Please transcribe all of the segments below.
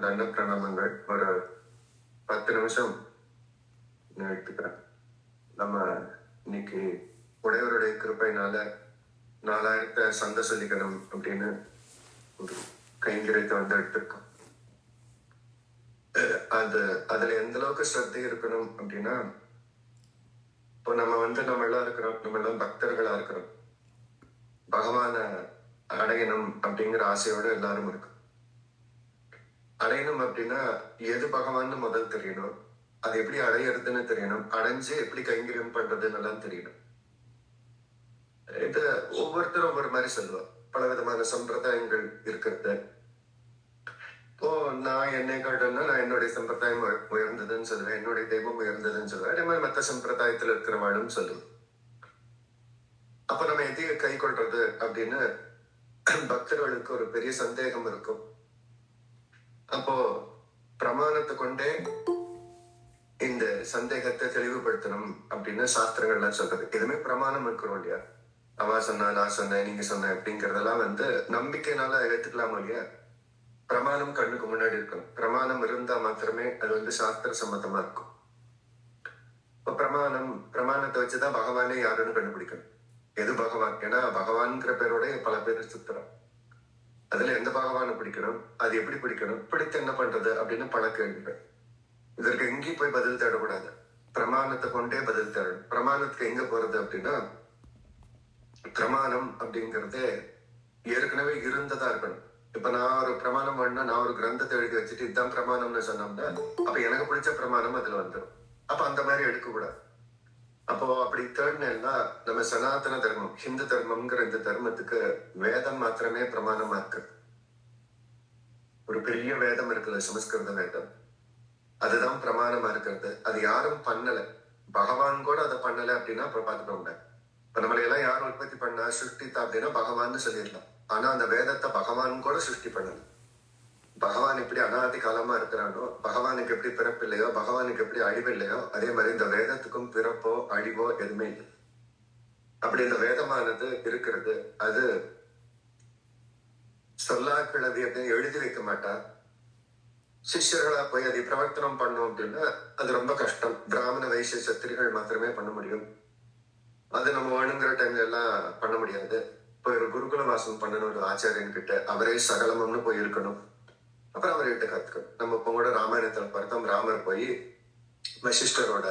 தண்ட பிரணாமங்கள் ஒரு 10 நிமிஷம் நான் எடுத்துக்கிறேன். நம்ம இன்னைக்கு உடையவருடைய கிருப்பையினால 4000 சந்த சொல்லிக்கணும் அப்படின்னு ஒரு கைங்கரியத்தை எடுத்திருக்கோம். அதுல எந்த அளவுக்கு ஸ்ரத்தை இருக்கணும் அப்படின்னா, இப்போ நம்ம எல்லாம் இருக்கிறோம், நம்ம எல்லாம் பக்தர்களா இருக்கிறோம். பகவான அடையணும் அப்படிங்கிற ஆசையோட எல்லாரும் இருக்கும். அடையணும் அப்படின்னா எது பகவான்னு முதல் தெரியணும், அது எப்படி அடையிறதுன்னு தெரியணும், அடைஞ்சு எப்படி கைங்கரியம் பண்றதுன்னு எல்லாம் தெரியணும். இது ஒவ்வொருத்தரும் ஒவ்வொரு மாதிரி சொல்லுவா. பல விதமான சம்பிரதாயங்கள் இருக்கிறது. இப்போ நான் என்னை காட்டணும்னா நான் என்னுடைய சம்பிரதாயம் உயர்ந்ததுன்னு சொல்லுவேன், என்னுடைய தெய்வம் உயர்ந்ததுன்னு சொல்லுவேன். அதே மாதிரி மற்ற சம்பிரதாயத்துல இருக்கிறவாளும் சொல்லுவேன். அப்ப நம்ம எதைய கை கொள்றது அப்படின்னு பக்தர்களுக்கு ஒரு பெரிய சந்தேகம் இருக்கும். அப்போ பிரமாணத்தை கொண்டே இந்த சந்தேகத்தை தெளிவுபடுத்தணும் அப்படின்னு சாஸ்திரங்கள்லாம் சொல்றது. எதுவுமே பிரமாணம் இருக்கிறோம் இல்லையா? அவா சொன்னா, நான் சொன்னேன், நீங்க சொன்ன அப்படிங்கறதெல்லாம் நம்பிக்கைனால ஏத்துக்கலாமோ இல்லையா? பிரமாணம் கண்ணுக்கு முன்னாடி இருக்கணும். பிரமாணம் இருந்தா மாத்திரமே அது சாஸ்திர சம்மதமா இருக்கும். இப்ப பிரமாணத்தை வச்சுதான் பகவானே யாருன்னு கண்டுபிடிக்கணும். எது பகவான்? ஏன்னா பகவான்கிற பேரோட பல பேர் சுத்துறோம். அதுல எந்த பகவானை பிடிக்கணும், அது எப்படி பிடிக்கணும், பிடித்து என்ன பண்றது அப்படின்னு பல கேள்விகள். இதற்கு எங்கேயும் போய் பதில் தேடக்கூடாது, பிரமாணத்தை கொண்டே பதில் தேடணும். பிரமாணத்துக்கு எங்க போறது அப்படின்னா, பிரமாணம் அப்படிங்கறதே ஏற்கனவே இருந்ததா இருக்கணும். இப்ப நான் ஒரு பிரமாணம் பண்ணா, நான் ஒரு கிரந்தத்தை எழுதி வச்சுட்டு இதுதான் பிரமாணம்னு சொன்னோம்னா, அப்ப எனக்கு பிடிச்ச பிரமாணம் அதுல வந்துடும். அப்ப அந்த மாதிரி எடுக்கக்கூடாது. அப்போ அப்படி தேடினா நம்ம சனாதன தர்மம், ஹிந்து தர்மம்ங்கிற இந்த தர்மத்துக்கு வேதம் மாத்திரமே பிரமாணமா இருக்கு. ஒரு பெரிய வேதம் இருக்குல்ல, சமஸ்கிருத வேதம், அதுதான் பிரமாணமா இருக்கிறது. அது யாரும் பண்ணல, பகவான் கூட அதை பண்ணல அப்படின்னா அப்புறம் பார்த்துக்கோங்க. இப்ப நம்மளை எல்லாம் யாரும் உற்பத்தி பண்ணா, சிருஷ்டித்தா அப்படின்னா பகவான்னு சொல்லிடலாம். ஆனா அந்த வேதத்தை பகவான் கூட சிருஷ்டி பண்ணல. பகவான் எப்படி அனாதி காலமா இருக்கிறானோ, பகவானுக்கு எப்படி பிறப்பு இல்லையோ, பகவானுக்கு எப்படி அழிவு இல்லையோ, அதே மாதிரி இந்த வேதத்துக்கும் பிறப்போ அழிவோ எதுவுமே இல்லை. அப்படி இந்த வேதமானது இருக்கிறது. அது சொல்லாக்கிழவி அப்படின்னு எழுதி வைக்க மாட்டா. சிஷ்யர்களா போய் அதை பிரவர்த்தனம் பண்ணோம் அப்படின்னா அது ரொம்ப கஷ்டம். பிராமண வைசிய சத்திரிகள் மாத்திரமே பண்ண முடியும். அது நம்ம வேணுங்கிற டைம்ல எல்லாம் பண்ண முடியாது. இப்போ ஒரு குருகுல வாசம் பண்ணணும் ஒரு ஆச்சாரியன் கிட்ட, அவரே சகலமம்னு போய் இருக்கணும். அப்புறம் அவர்கிட்ட கத்துக்கணும். நம்ம இப்போ கூட ராமாயணத்துல பார்த்தோம், ராமர் போய் வசிஷ்டரோட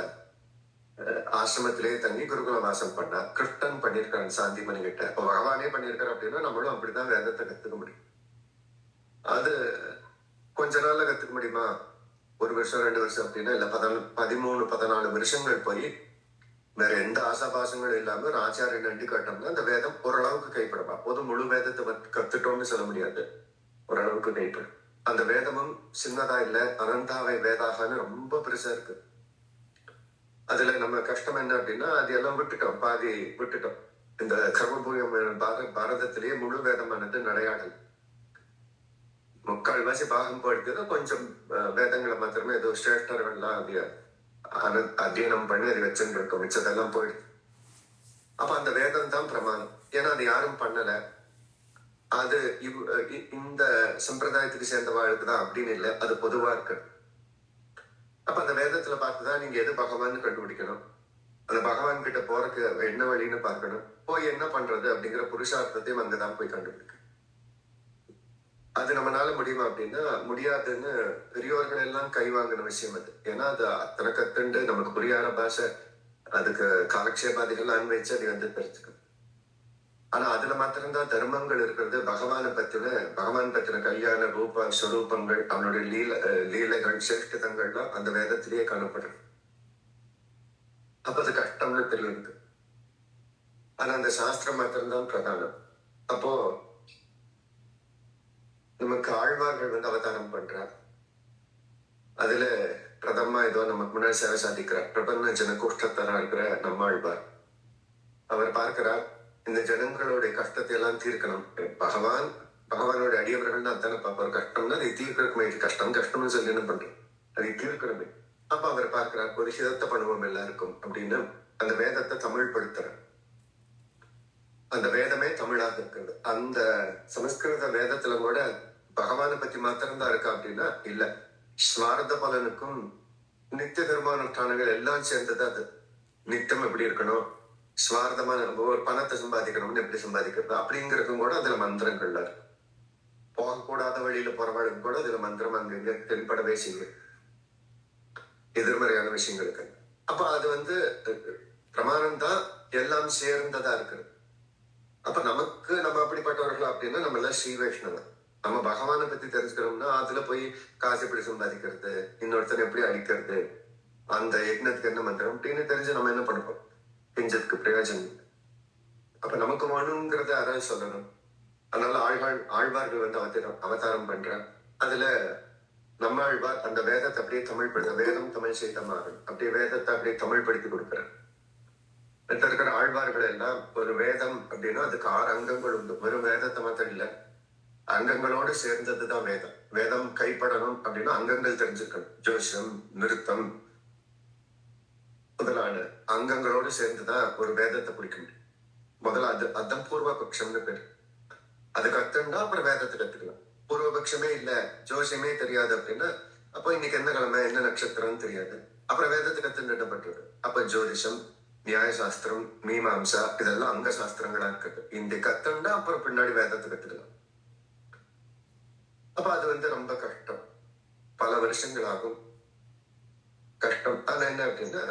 ஆசிரமத்திலேயே தங்கி குருகுல வாசம் பண்ணா. கிருஷ்ணன் பண்ணியிருக்கான் சாந்தி மணி கிட்ட. இப்போ பகவானே பண்ணியிருக்காரு அப்படின்னா நம்மளும் அப்படிதான் வேதத்தை கத்துக்க முடியும். அது கொஞ்ச நாள்ல கத்துக்க முடியுமா? 1 வருஷம் 2 வருஷம் அப்படின்னா இல்ல, 13-14 வருஷங்கள் போய் வேற எந்த ஆசாபாசங்களும் இல்லாம ஒரு ஆச்சாரியன் நண்டி காட்டோம்னா அந்த வேதம் ஓரளவுக்கு கைப்படும். அப்போது முழு வேதத்தை கத்துட்டோம்னு சொல்ல முடியாது, ஓரளவுக்கு கைப்படும். அந்த வேதமும் சின்னதா இல்ல, அனந்தாவை வேதாகனு ரொம்ப பெருசா இருக்கு. அதுல நம்ம கஷ்டம் என்ன அப்படின்னா, அது எல்லாம் பாதி விட்டுட்டோம். இந்த கர்மபூயம் பாரதத்திலேயே முழு வேதமானது நடையாடல். 3/4 பாகம் போடுறது கொஞ்சம் வேதங்களை மாத்திரமே ஏதோ ஸ்ரேஷ்டர்கள்லாம் அத்தியனம் பண்ணி அதை வச்சுருக்கோம், மிச்சதெல்லாம் போயிடுது. அப்ப அந்த வேதம் தான் பிரமாணம். ஏன்னா அது யாரும் பண்ணல. அது இந்த சம்பிரதாயத்துக்கு சேர்ந்தவாளுக்கு தான் அப்படின்னு இல்லை, அது பொதுவா இருக்கு. அப்ப அந்த வேதத்துல பார்த்துதான் நீங்க எது பகவான் கண்டுபிடிக்கணும். அந்த பகவான் கிட்ட போறதுக்கு என்ன வழின்னு பார்க்கணும். போய் என்ன பண்றது அப்படிங்கிற புருஷார்த்தத்தையும் அங்கதான் போய் கண்டுபிடிக்கணும். அது நம்மளால முடியுமா அப்படின்னா முடியாதுன்னு பெரியோர்கள் எல்லாம் கை வாங்கின விஷயம் அது. ஏன்னா அது அத்தனை கத்துண்டு நமக்கு புரியாத பாஷை, அதுக்கு காலக்ஷேபாதிகள் அன்வைச்சு அது தெரிஞ்சுக்கணும். ஆனா அதுல மாத்திரம்தான் தர்மங்கள் இருக்கிறது. பகவான் பத்தின கல்யாண ரூப ஸ்வரூபங்கள், அவனுடைய லீலைகள், சேஷ்டிதங்கள்லாம் அந்த வேதத்திலேயே காணப்படுறது. அப்ப அது கஷ்டம்னு தெரியுது. ஆனா அந்த சாஸ்திரம் மாத்திரம்தான் பிரதானம். அப்போ நமக்கு ஆழ்வார்கள் அவதாரம் பண்றார். அதுல பிரதமா ஏதோ நமக்கு முன்னாடி சேவை சாதிக்கிறார். பிரபன்ன ஜனகோஷ்டத்தரா இருக்கிற நம்மாழ்வார். அவர் பார்க்கிறார், இந்த ஜனங்களுடைய கஷ்டத்தை எல்லாம் தீர்க்கணும். பகவானுடைய அடியவர்கள் தான் அத்தனை பார்ப்பார். கஷ்டம்னா அதை தீர்க்கணுமே. கஷ்டம்னு சொல்லி என்ன பண்றோம், அதை தீர்க்கணுமே. அப்ப அவர் பார்க்கிறார், ஒரு ஹிதத்தை பண்ணுவோம் எல்லாருக்கும் அப்படின்னு அந்த வேதத்தை தமிழ் படுத்துறார். அந்த வேதமே தமிழாக இருக்கிறது. அந்த சமஸ்கிருத வேதத்துல கூட பகவானை பத்தி மாத்திரம்தான் இருக்கா அப்படின்னா இல்ல. ஸ்வார்த்த பலனுக்கும் நித்திய தர்மானுஷ்டானங்கள் எல்லாம் சேர்ந்தது அது. நித்தியம் எப்படி இருக்கணும், ஸ்வார்த்தமான ஒரு பணத்தை சம்பாதிக்கணும்னு எப்படி சம்பாதிக்கிறது அப்படிங்கிறதும் கூட அதுல மந்திரங்கள்ல இருக்கு. போகக்கூடாத வழியில போறவளுக்கு கூட அதுல மந்திரம் அங்க தென்படவே செய்யும் எதிர்மறையான விஷயங்களுக்கு. அப்ப அது பிரமாணம் தான் எல்லாம் சேர்ந்ததா இருக்குது. அப்ப நமக்கு நம்ம அப்படிப்பட்டவர்கள் அப்படின்னா நம்ம எல்லாம் ஸ்ரீ வைஷ்ணவன். நம்ம பகவானை பத்தி தெரிஞ்சுக்கணும்னா அதுல போய் காசு எப்படி சம்பாதிக்கிறது, இன்னொருத்தனை எப்படி அழிக்கிறது, அந்த யக்னத்துக்கு என்ன மந்திரம் அப்படின்னு தெரிஞ்சு நம்ம என்ன பண்ணுவோம், கிஞ்சத்துக்கு பிரயோஜனம். அப்ப நமக்கு வேணுங்கிறத யாராவது சொல்லணும். அதனால ஆழ்வார்கள் அவதாரம் பண்ற அதுல நம்ம ஆழ்வார் அந்த வேதத்தை அப்படியே தமிழ் படுத்த, வேதம் தமிழ் செய்தமாகும் அப்படியே வேதத்தை அப்படியே தமிழ் படுத்தி கொடுக்குறார். இருக்கிற ஆழ்வார்கள் எல்லாம் ஒரு வேதம் அப்படின்னா அதுக்கு 6 அங்கங்கள் உண்டு. வெறும் வேதத்தை மாத்திரம் இல்ல, அங்கங்களோடு சேர்ந்ததுதான் வேதம். வேதம் கைப்படணும் அப்படின்னா அங்கங்கள் தெரிஞ்சுக்கணும். ஜோஷம், நிறுத்தம் முதலான அங்கங்களோடு சேர்ந்துதான் ஒரு வேதத்தை பிடிக்க முடியும். முதல்ல அதான் பூர்வ பட்சம்னு பேரு. அது கத்துண்டா அப்புறம் வேதத்தை கத்துக்கலாம். பூர்வபக்ஷமே இல்ல, ஜோஷமே தெரியாது அப்படின்னா அப்போ இன்னைக்கு என்ன கிழமை, என்ன நட்சத்திரம் தெரியாது, அப்புறம் வேதத்தை கத்துட்டு பண்றது. அப்ப ஜோதிஷம், நியாயசாஸ்திரம், மீமாம்சா இதெல்லாம் அங்க சாஸ்திரங்களா இருக்குது. இந்த கத்துண்டா அப்புறம் பின்னாடி வேதத்தை கத்துக்கலாம். அப்ப அது ரொம்ப கஷ்டம், பல வருஷங்கள் ஆகும், கஷ்டம். ஆனா என்ன அப்படின்னா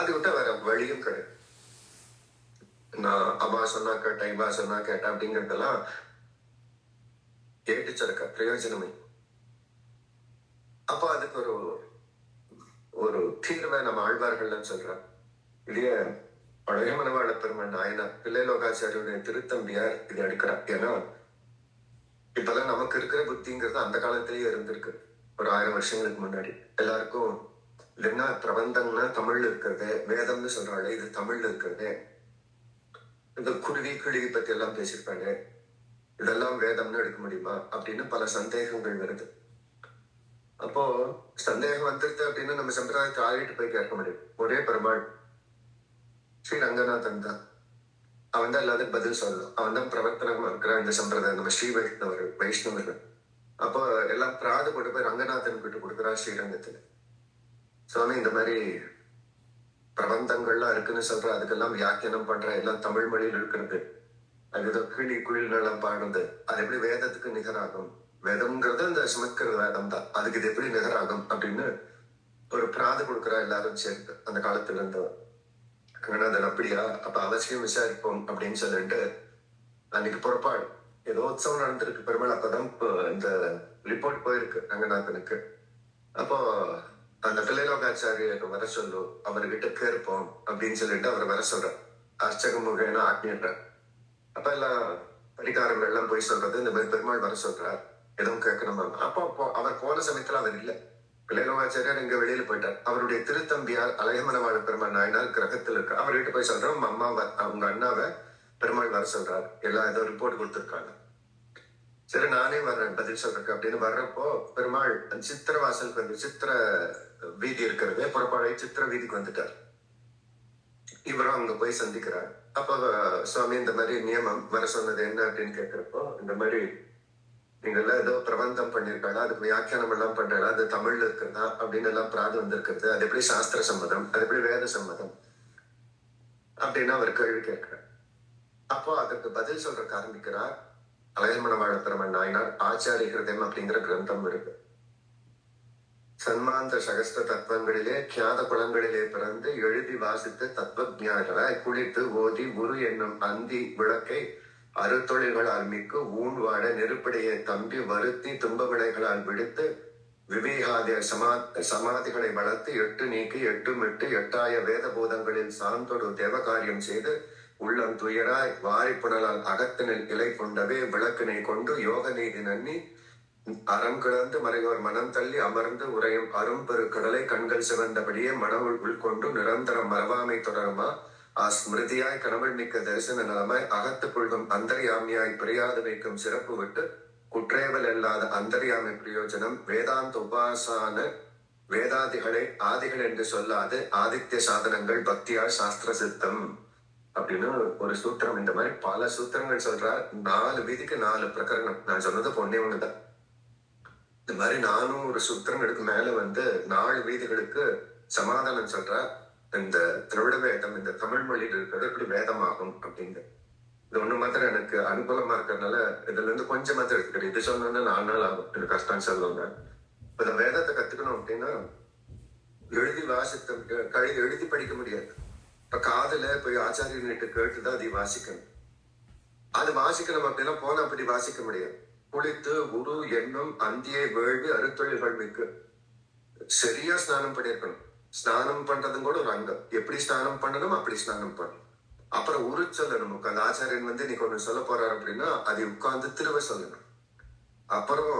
அது விட்டா வேற வழியும் கிடையாது. நான் அம்மா சொன்னா கேட்டா, இவா சொன்னா கேட்டா அப்படிங்கறதெல்லாம் கேட்டுச்சருக்க பிரயோஜனமே. அப்ப அதுக்கு ஒரு தீர்வை நம்ம ஆழ்வார்கள் சொல்றான். இல்லையே பழைய மனவாள பெருமன் நாயனார் பிள்ளைலோகாச்சாரியுடைய திருத்தம்பியார் இது எடுக்கிறார். ஏன்னா இப்பெல்லாம் நமக்கு இருக்கிற புத்திங்கிறது அந்த காலத்திலேயே இருந்திருக்கு. ஒரு 1000 வருஷங்களுக்கு முன்னாடி எல்லாருக்கும் இல்லைன்னா பிரபந்தம்னா தமிழ்ல இருக்கிறது, வேதம்னு சொல்றாங்க இது தமிழ்ல இருக்கிறது, இந்த குருவி கிழி பத்தி எல்லாம் பேசியிருப்பாங்க, இதெல்லாம் வேதம்னு எடுக்க முடியுமா அப்படின்னு பல சந்தேகங்கள் வருது. அப்போ சந்தேகம் வந்துருது அப்படின்னா நம்ம சம்பிரதாயத்தை ஆகிட்டு போய் கேட்க முடியும். ஒரே பெருமாள் ஸ்ரீ ரங்கநாதன் தான், அவன் தான் எல்லாத்துக்கும் பதில் சொல்லலாம். அவன் தான் பிரவர்த்தனமா இருக்கிற இந்த சம்பிரதாயம். நம்ம ஸ்ரீ வைஷ்ணவர்கள் அப்போ எல்லாம் பிராது கொண்டு போய் ரங்கநாதன் கிட்ட கொடுக்குறா ஸ்ரீரங்கத்துல. சுவாமி இந்த மாதிரி பிரபந்தங்கள்லாம் இருக்குன்னு சொல்ற, அதுக்கெல்லாம் வியாக்கியானம் பண்ற, எல்லாம் தமிழ் மொழியில் இருக்கிறது, அது ஏதோ கிளி குயில்கள் பாடுறது, அது எப்படி வேதத்துக்கு நிகராகும்? வேதம்ங்கிறது அந்த சமஸ்கிருத வேதம் தான், அதுக்கு இது எப்படி நிகராகும் அப்படின்னு ஒரு பிராது கொடுக்குறா எல்லாரும் சேர்ந்து அந்த காலத்துல இருந்தவர். ரங்கநாதன் அப்படியா, அப்ப அவசியம் விசாரிப்போம் அப்படின்னு சொல்லிட்டு அன்னைக்கு புறப்பாடு. ஏதோ உற்சவம் நடந்திருக்கு பெருமாள். அப்பதான் இந்த ரிப்போர்ட் போயிருக்கு ரங்கநாதனுக்கு. அப்போ அந்த பிள்ளைலோகாச்சாரியர் வர சொல்லு, அவர்கிட்ட கேட்போம் அப்படின்னு சொல்லிட்டு அவர் வர சொல்றார். அர்ச்சகமுகேன ஆக்ஞிடுறார். அப்ப எல்லாம் பரிகாரங்கள் எல்லாம் போய் சொல்றது, இந்த மாதிரி பெருமாள் வர சொல்றார், எதுவும் கேட்கணுமா. அப்போ அவர் போன சமயத்துல அவர் இல்லை. பிள்ளைலோகாச்சாரியார் இங்க வெளியில போயிட்டார். அவருடைய திருத்தம்பியார் அழகமனவாழ பெருமாள் நாயனார் கிரகத்தில் இருக்கு. அவர்கிட்ட போய் சொல்றோம், அம்மாவை அவங்க அண்ணாவை பெருமாள் வர சொல்றார், எல்லாம் ஏதோ ரிப்போர்ட் கொடுத்துருக்காங்க, சரி நானே வர்றேன் பதில் சொல்றேன் அப்படின்னு வர்றப்போ பெருமாள் சித்திர வாசலுக்கு வந்து, சித்திர வீதி இருக்கிறது, புறப்பாடை சித்திர வீதிக்கு வந்துட்டார். இவரும் அங்க போய் சந்திக்கிறார். அப்ப சுவாமி இந்த மாதிரி நியமம் வர சொன்னது என்ன அப்படின்னு கேட்கிறப்போ, இந்த மாதிரி நீங்க எல்லாம் ஏதோ பிரபந்தம் பண்ணிருக்காளா, அதுக்கு வியாக்கியானம் எல்லாம் பண்றா, அது தமிழ்ல இருக்கிறதா அப்படின்னு எல்லாம் பிராது வந்திருக்கிறது, அது எப்படி சாஸ்திர சம்மதம், அது எப்படி வேத சம்மதம் அப்படின்னு அவர் கேள்வி கேட்கிறார். அப்போ அதற்கு பதில் சொல்றதுக்கு ஆரம்பிக்கிறார் அழகமனவாழ பெருமாள் நாயனார். ஆச்சாரிய ஹிருதயம் அப்படிங்கிற கிரந்தம் இருக்கு. சன்மாந்த சகஸ்திர தத்துவங்களிலே கியாத குளங்களிலே பிறந்து எழுதி வாசித்து தத்துவஜானராய் குளித்து ஓதி குரு என்னும் அந்தி விளக்கை அறுத்தொழில்களால் மிக்கு ஊன்வாட நெருப்படையை தம்பி வருத்தி துன்ப விளைகளால் விடுத்து விவேகாதிய சமாதிகளை வளர்த்து 8 நீக்கி 8 மெட்டு 8ஆய வேத பூதங்களில் சார்ந்தொரு தேவகாரியம் செய்து உள்ளம் துயராய் வாரி புனலால் அகத்தினில் இலை கொண்டவே விளக்கினை கொண்டு யோக நீதி நன்னி அறம் கிளந்து மறையோர் மனம் தள்ளி அமர்ந்து உரையும் அரும்பெரு கடலை கண்கள் சிவந்தபடியே மனவுள் உள்கொண்டு நிரந்தரம் மரபாமை தொடருமா ஸ்மிருதியாய் கனவள் மிக்க தரிசன நலமாய் அகத்துக் கொள்ளும் அந்தர்யாமியாய் பிரியாது வைக்கும் சிறப்பு விட்டு குற்றேவல் இல்லாத அந்தர்யாமி பிரயோஜனம் வேதாந்த உபாசான வேதாதிகளை ஆதிகள் என்று சொல்லாது ஆதித்ய சாதனங்கள் பக்தியால் சாஸ்திர சித்தம் அப்படின்னு ஒரு சூத்திரம். இந்த மாதிரி பல சூத்திரங்கள் சொல்றார். 4 வீதிக்கு 4 பிரகரணம். நான் சொன்னது பொண்ணே ஒண்ணுதான். இந்த மாதிரி 400 சூத்திரங்களுக்கு மேல வந்து 4 வீதிகளுக்கு சமாதானம் சொல்ற இந்த திராவிட வேதம் இந்த தமிழ் மொழியில் இருக்கிறது எப்படி வேதமாகும் அப்படின்னு. இது ஒண்ணு மாத்திரம் எனக்கு அனுகூலமா இருக்கிறதுனால இதுல இருந்து கொஞ்சம் மாத்திரம் எடுத்துக்கிறேன். இது சொன்னா 4 நாள் ஆகும், எனக்கு கஷ்டம் சொல்லுவாங்க. இப்ப இந்த வேதத்தை கத்துக்கணும் அப்படின்னா எழுதி எழுதி படிக்க முடியாது. இப்ப காதுல போய் ஆச்சாரியன்கிட்ட கேட்டுதான் அதை வாசிக்கணும். அது வாசிக்கணும் அப்படின்னா போன அப்படி வாசிக்க முடியாது. குளித்து உரு எண்ணம் அந்திய வேள்வி அறுத்தொழில்கள் மிக்கு சரியா ஸ்நானம் பண்ணிருக்கணும். ஸ்நானம் பண்றதும் கூட ஒரு அங்கம். எப்படி ஸ்நானம் பண்ணணும் அப்படி ஸ்நானம் பண்ணணும். அப்புறம் உரு சொல்லணும். அந்த ஆச்சாரியன் வந்து இன்னைக்கு ஒண்ணு சொல்ல போறாரு அப்படின்னா அதை உட்கார்ந்து திரும்ப சொல்லணும். அப்புறம்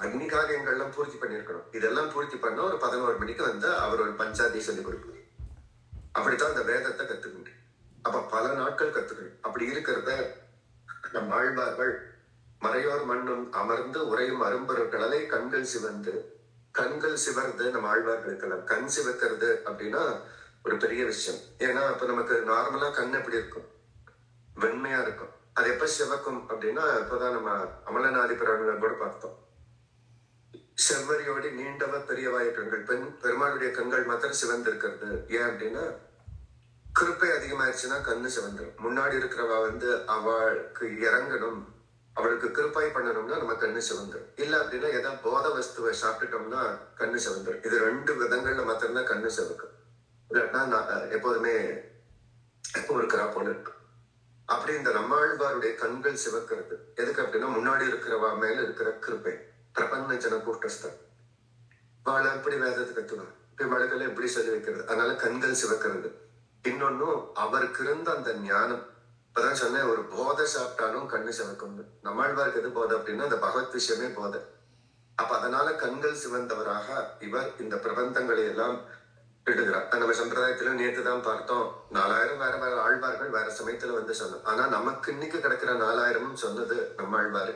அக்னி காரியங்கள்லாம் பூர்த்தி பண்ணிருக்கணும். இதெல்லாம் பூர்த்தி பண்ண ஒரு 11 மணிக்கு வந்து அவர் ஒரு பஞ்சாதி சொல்லி கொடுப்பார். அப்படித்தான் அந்த வேதத்தை கத்துக்க முடியும். அப்ப பல நாட்கள் கத்துக்கணும். அப்படி இருக்கிறத நம் ஆழ்வார்கள் மறையோர் மண்ணும் அமர்ந்து உரையும் அரும்பொருட்களை கண்கள் சிவந்து கண்கள் சிவர்ந்து நம்ம ஆழ்வார்களுக்கு கண் சிவக்கிறது அப்படின்னா ஒரு பெரிய விஷயம். ஏன்னா இப்ப நமக்கு நார்மலா கண் எப்படி இருக்கும், வெண்மையா இருக்கும். அது எப்ப சிவக்கும் அப்படின்னா இப்பதான் நம்ம அமலநாதி பிராணில கூட பார்த்தோம். செவ்வரியோடு நீண்டவ பெரியவாய கண்கள் பெருமாளுடைய கண்கள் மாத்திரம் சிவந்து இருக்கிறது. ஏன் அப்படின்னா கிருப்பை அதிகமாயிருச்சுன்னா கண்ணு சிவந்துடும். முன்னாடி இருக்கிறவா வந்து அவளுக்கு இறங்கணும், அவளுக்கு கிருப்பாய் பண்ணணும்னா நம்ம கண்ணு சிவந்துடும். இல்ல அப்படின்னா ஏதாவது போத வஸ்துவை சாப்பிட்டுட்டோம்னா கண்ணு சிவந்துடும். இது 2 விதங்கள்ல மாத்திரம்தான் கண்ணு சிவக்கும். இல்லாட்டினா எப்போதுமே எப்போ இருக்கிறா போல இருக்கு. அப்படி இந்த நம்மாழ்வாருடைய கண்கள் சிவக்கிறது எதுக்கு அப்படின்னா முன்னாடி இருக்கிறவா மேல இருக்கிற கிருப்பை பிரபஞ்ச ஜன கூட்டஸ்தன் வாழ எப்படி வேதத்தை கத்துக்கணும், இப்படி மழைகளை எப்படி சொல்லி வைக்கிறது, அதனால கண்கள் சிவக்கிறது. இன்னொன்னும் அவருக்கு இருந்த அந்த ஞானம். இப்பதான் சொன்னேன், ஒரு போதை சாப்பிட்டாலும் கண்ணு சிவக்கும். நம்மாழ்வாருக்கு எது போதை அப்படின்னா அந்த பகவத் விஷயமே போதை. அப்ப அதனால கண்கள் சிவந்தவராக இவர் இந்த பிரபந்தங்களை எல்லாம் விடுகிறார். நம்ம சம்பிரதாயத்துல நேற்றுதான் பார்த்தோம், 4000 வேற வேற ஆழ்வார்கள் வேற சமயத்துல வந்து சொன்னோம். ஆனா நமக்கு இன்னைக்கு கிடைக்கிற 4000 சொன்னது நம்ம ஆழ்வாரு.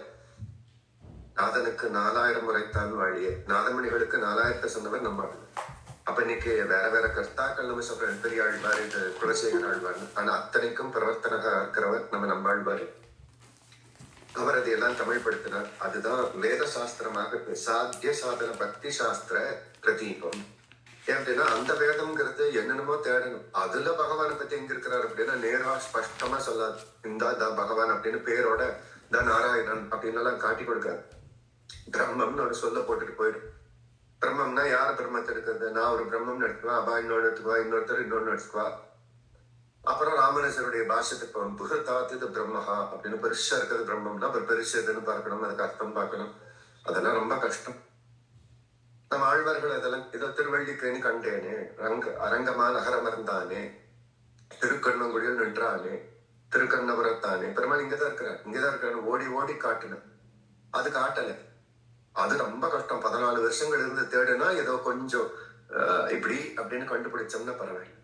நாதனுக்கு 4000 முறைத்தான் வாழியே, நாதமணிகளுக்கு 4000 சொன்னவர் நம்ம ஆழ்வார். அப்ப இன்னைக்கு வேற வேற கர்த்தாக்கள் நம்ம சொல்ற பெரிய ஆழ்வார், இது குலசேகர ஆழ்வார். ஆனா அத்தனைக்கும் பிரவர்த்தனகா இருக்கிறவர் நம்ம ஆழ்வாரு. அவர் அதையெல்லாம் தமிழ் படுத்தினார். அதுதான் வேத சாஸ்திரமாக சாத்திய சாதன பக்தி சாஸ்திர பிரதீபம். ஏன் அப்படின்னா அந்த வேதம்ங்கிறது என்னென்னமோ தேடணும். அதுல பகவானை பத்தி எங்க இருக்கிறாரு அப்படின்னா நேரா ஸ்பஷ்டமா சொல்லாது. இந்த பகவான் அப்படின்னு பேரோட தான் நாராயணன் அப்படின்னு எல்லாம் காட்டி கொடுக்காது. பிரம்மம்னு ஒரு சொல்ல போட்டுட்டு போயிடும். பிரம்மம்னா யார் பிரம்மத்தை எடுக்கிறது, நான் ஒரு பிரம்மம் எடுத்துக்குவா, அவா இன்னொரு எடுத்துக்குவா, இன்னொருத்தர் இன்னொன்னு எடுத்துக்குவா. அப்புறம் ராமனேசருடைய பாஷத்துக்கு புகத்தாத்து பிரம்மஹா அப்படின்னு பெருசா இருக்கிறது பிரம்மம்னா அப்புறம் பெருசு எதுன்னு பார்க்கணும், அதுக்கு அர்த்தம் பார்க்கணும். அதெல்லாம் ரொம்ப கஷ்டம். நம்ம ஆழ்வார்கள் அதெல்லாம் இதோ திருவள்ளிக்கேணி கண்டேனே, அரங்கமா நகரமர்ந்தானே, திருக்கண்ணங்குடியில் நின்றானே, திருக்கண்ணபுரத்தானே, பெருமாள் இங்கதான் இருக்கிறான் ஓடி ஓடி காட்டுன. அது காட்டல. அது ரொம்ப கஷ்டம். 14 வருஷங்கள் இருந்து தேடுனா ஏதோ கொஞ்சம் இப்படி அப்படின்னு கண்டுபிடிச்சோம்னா பரவாயில்ல.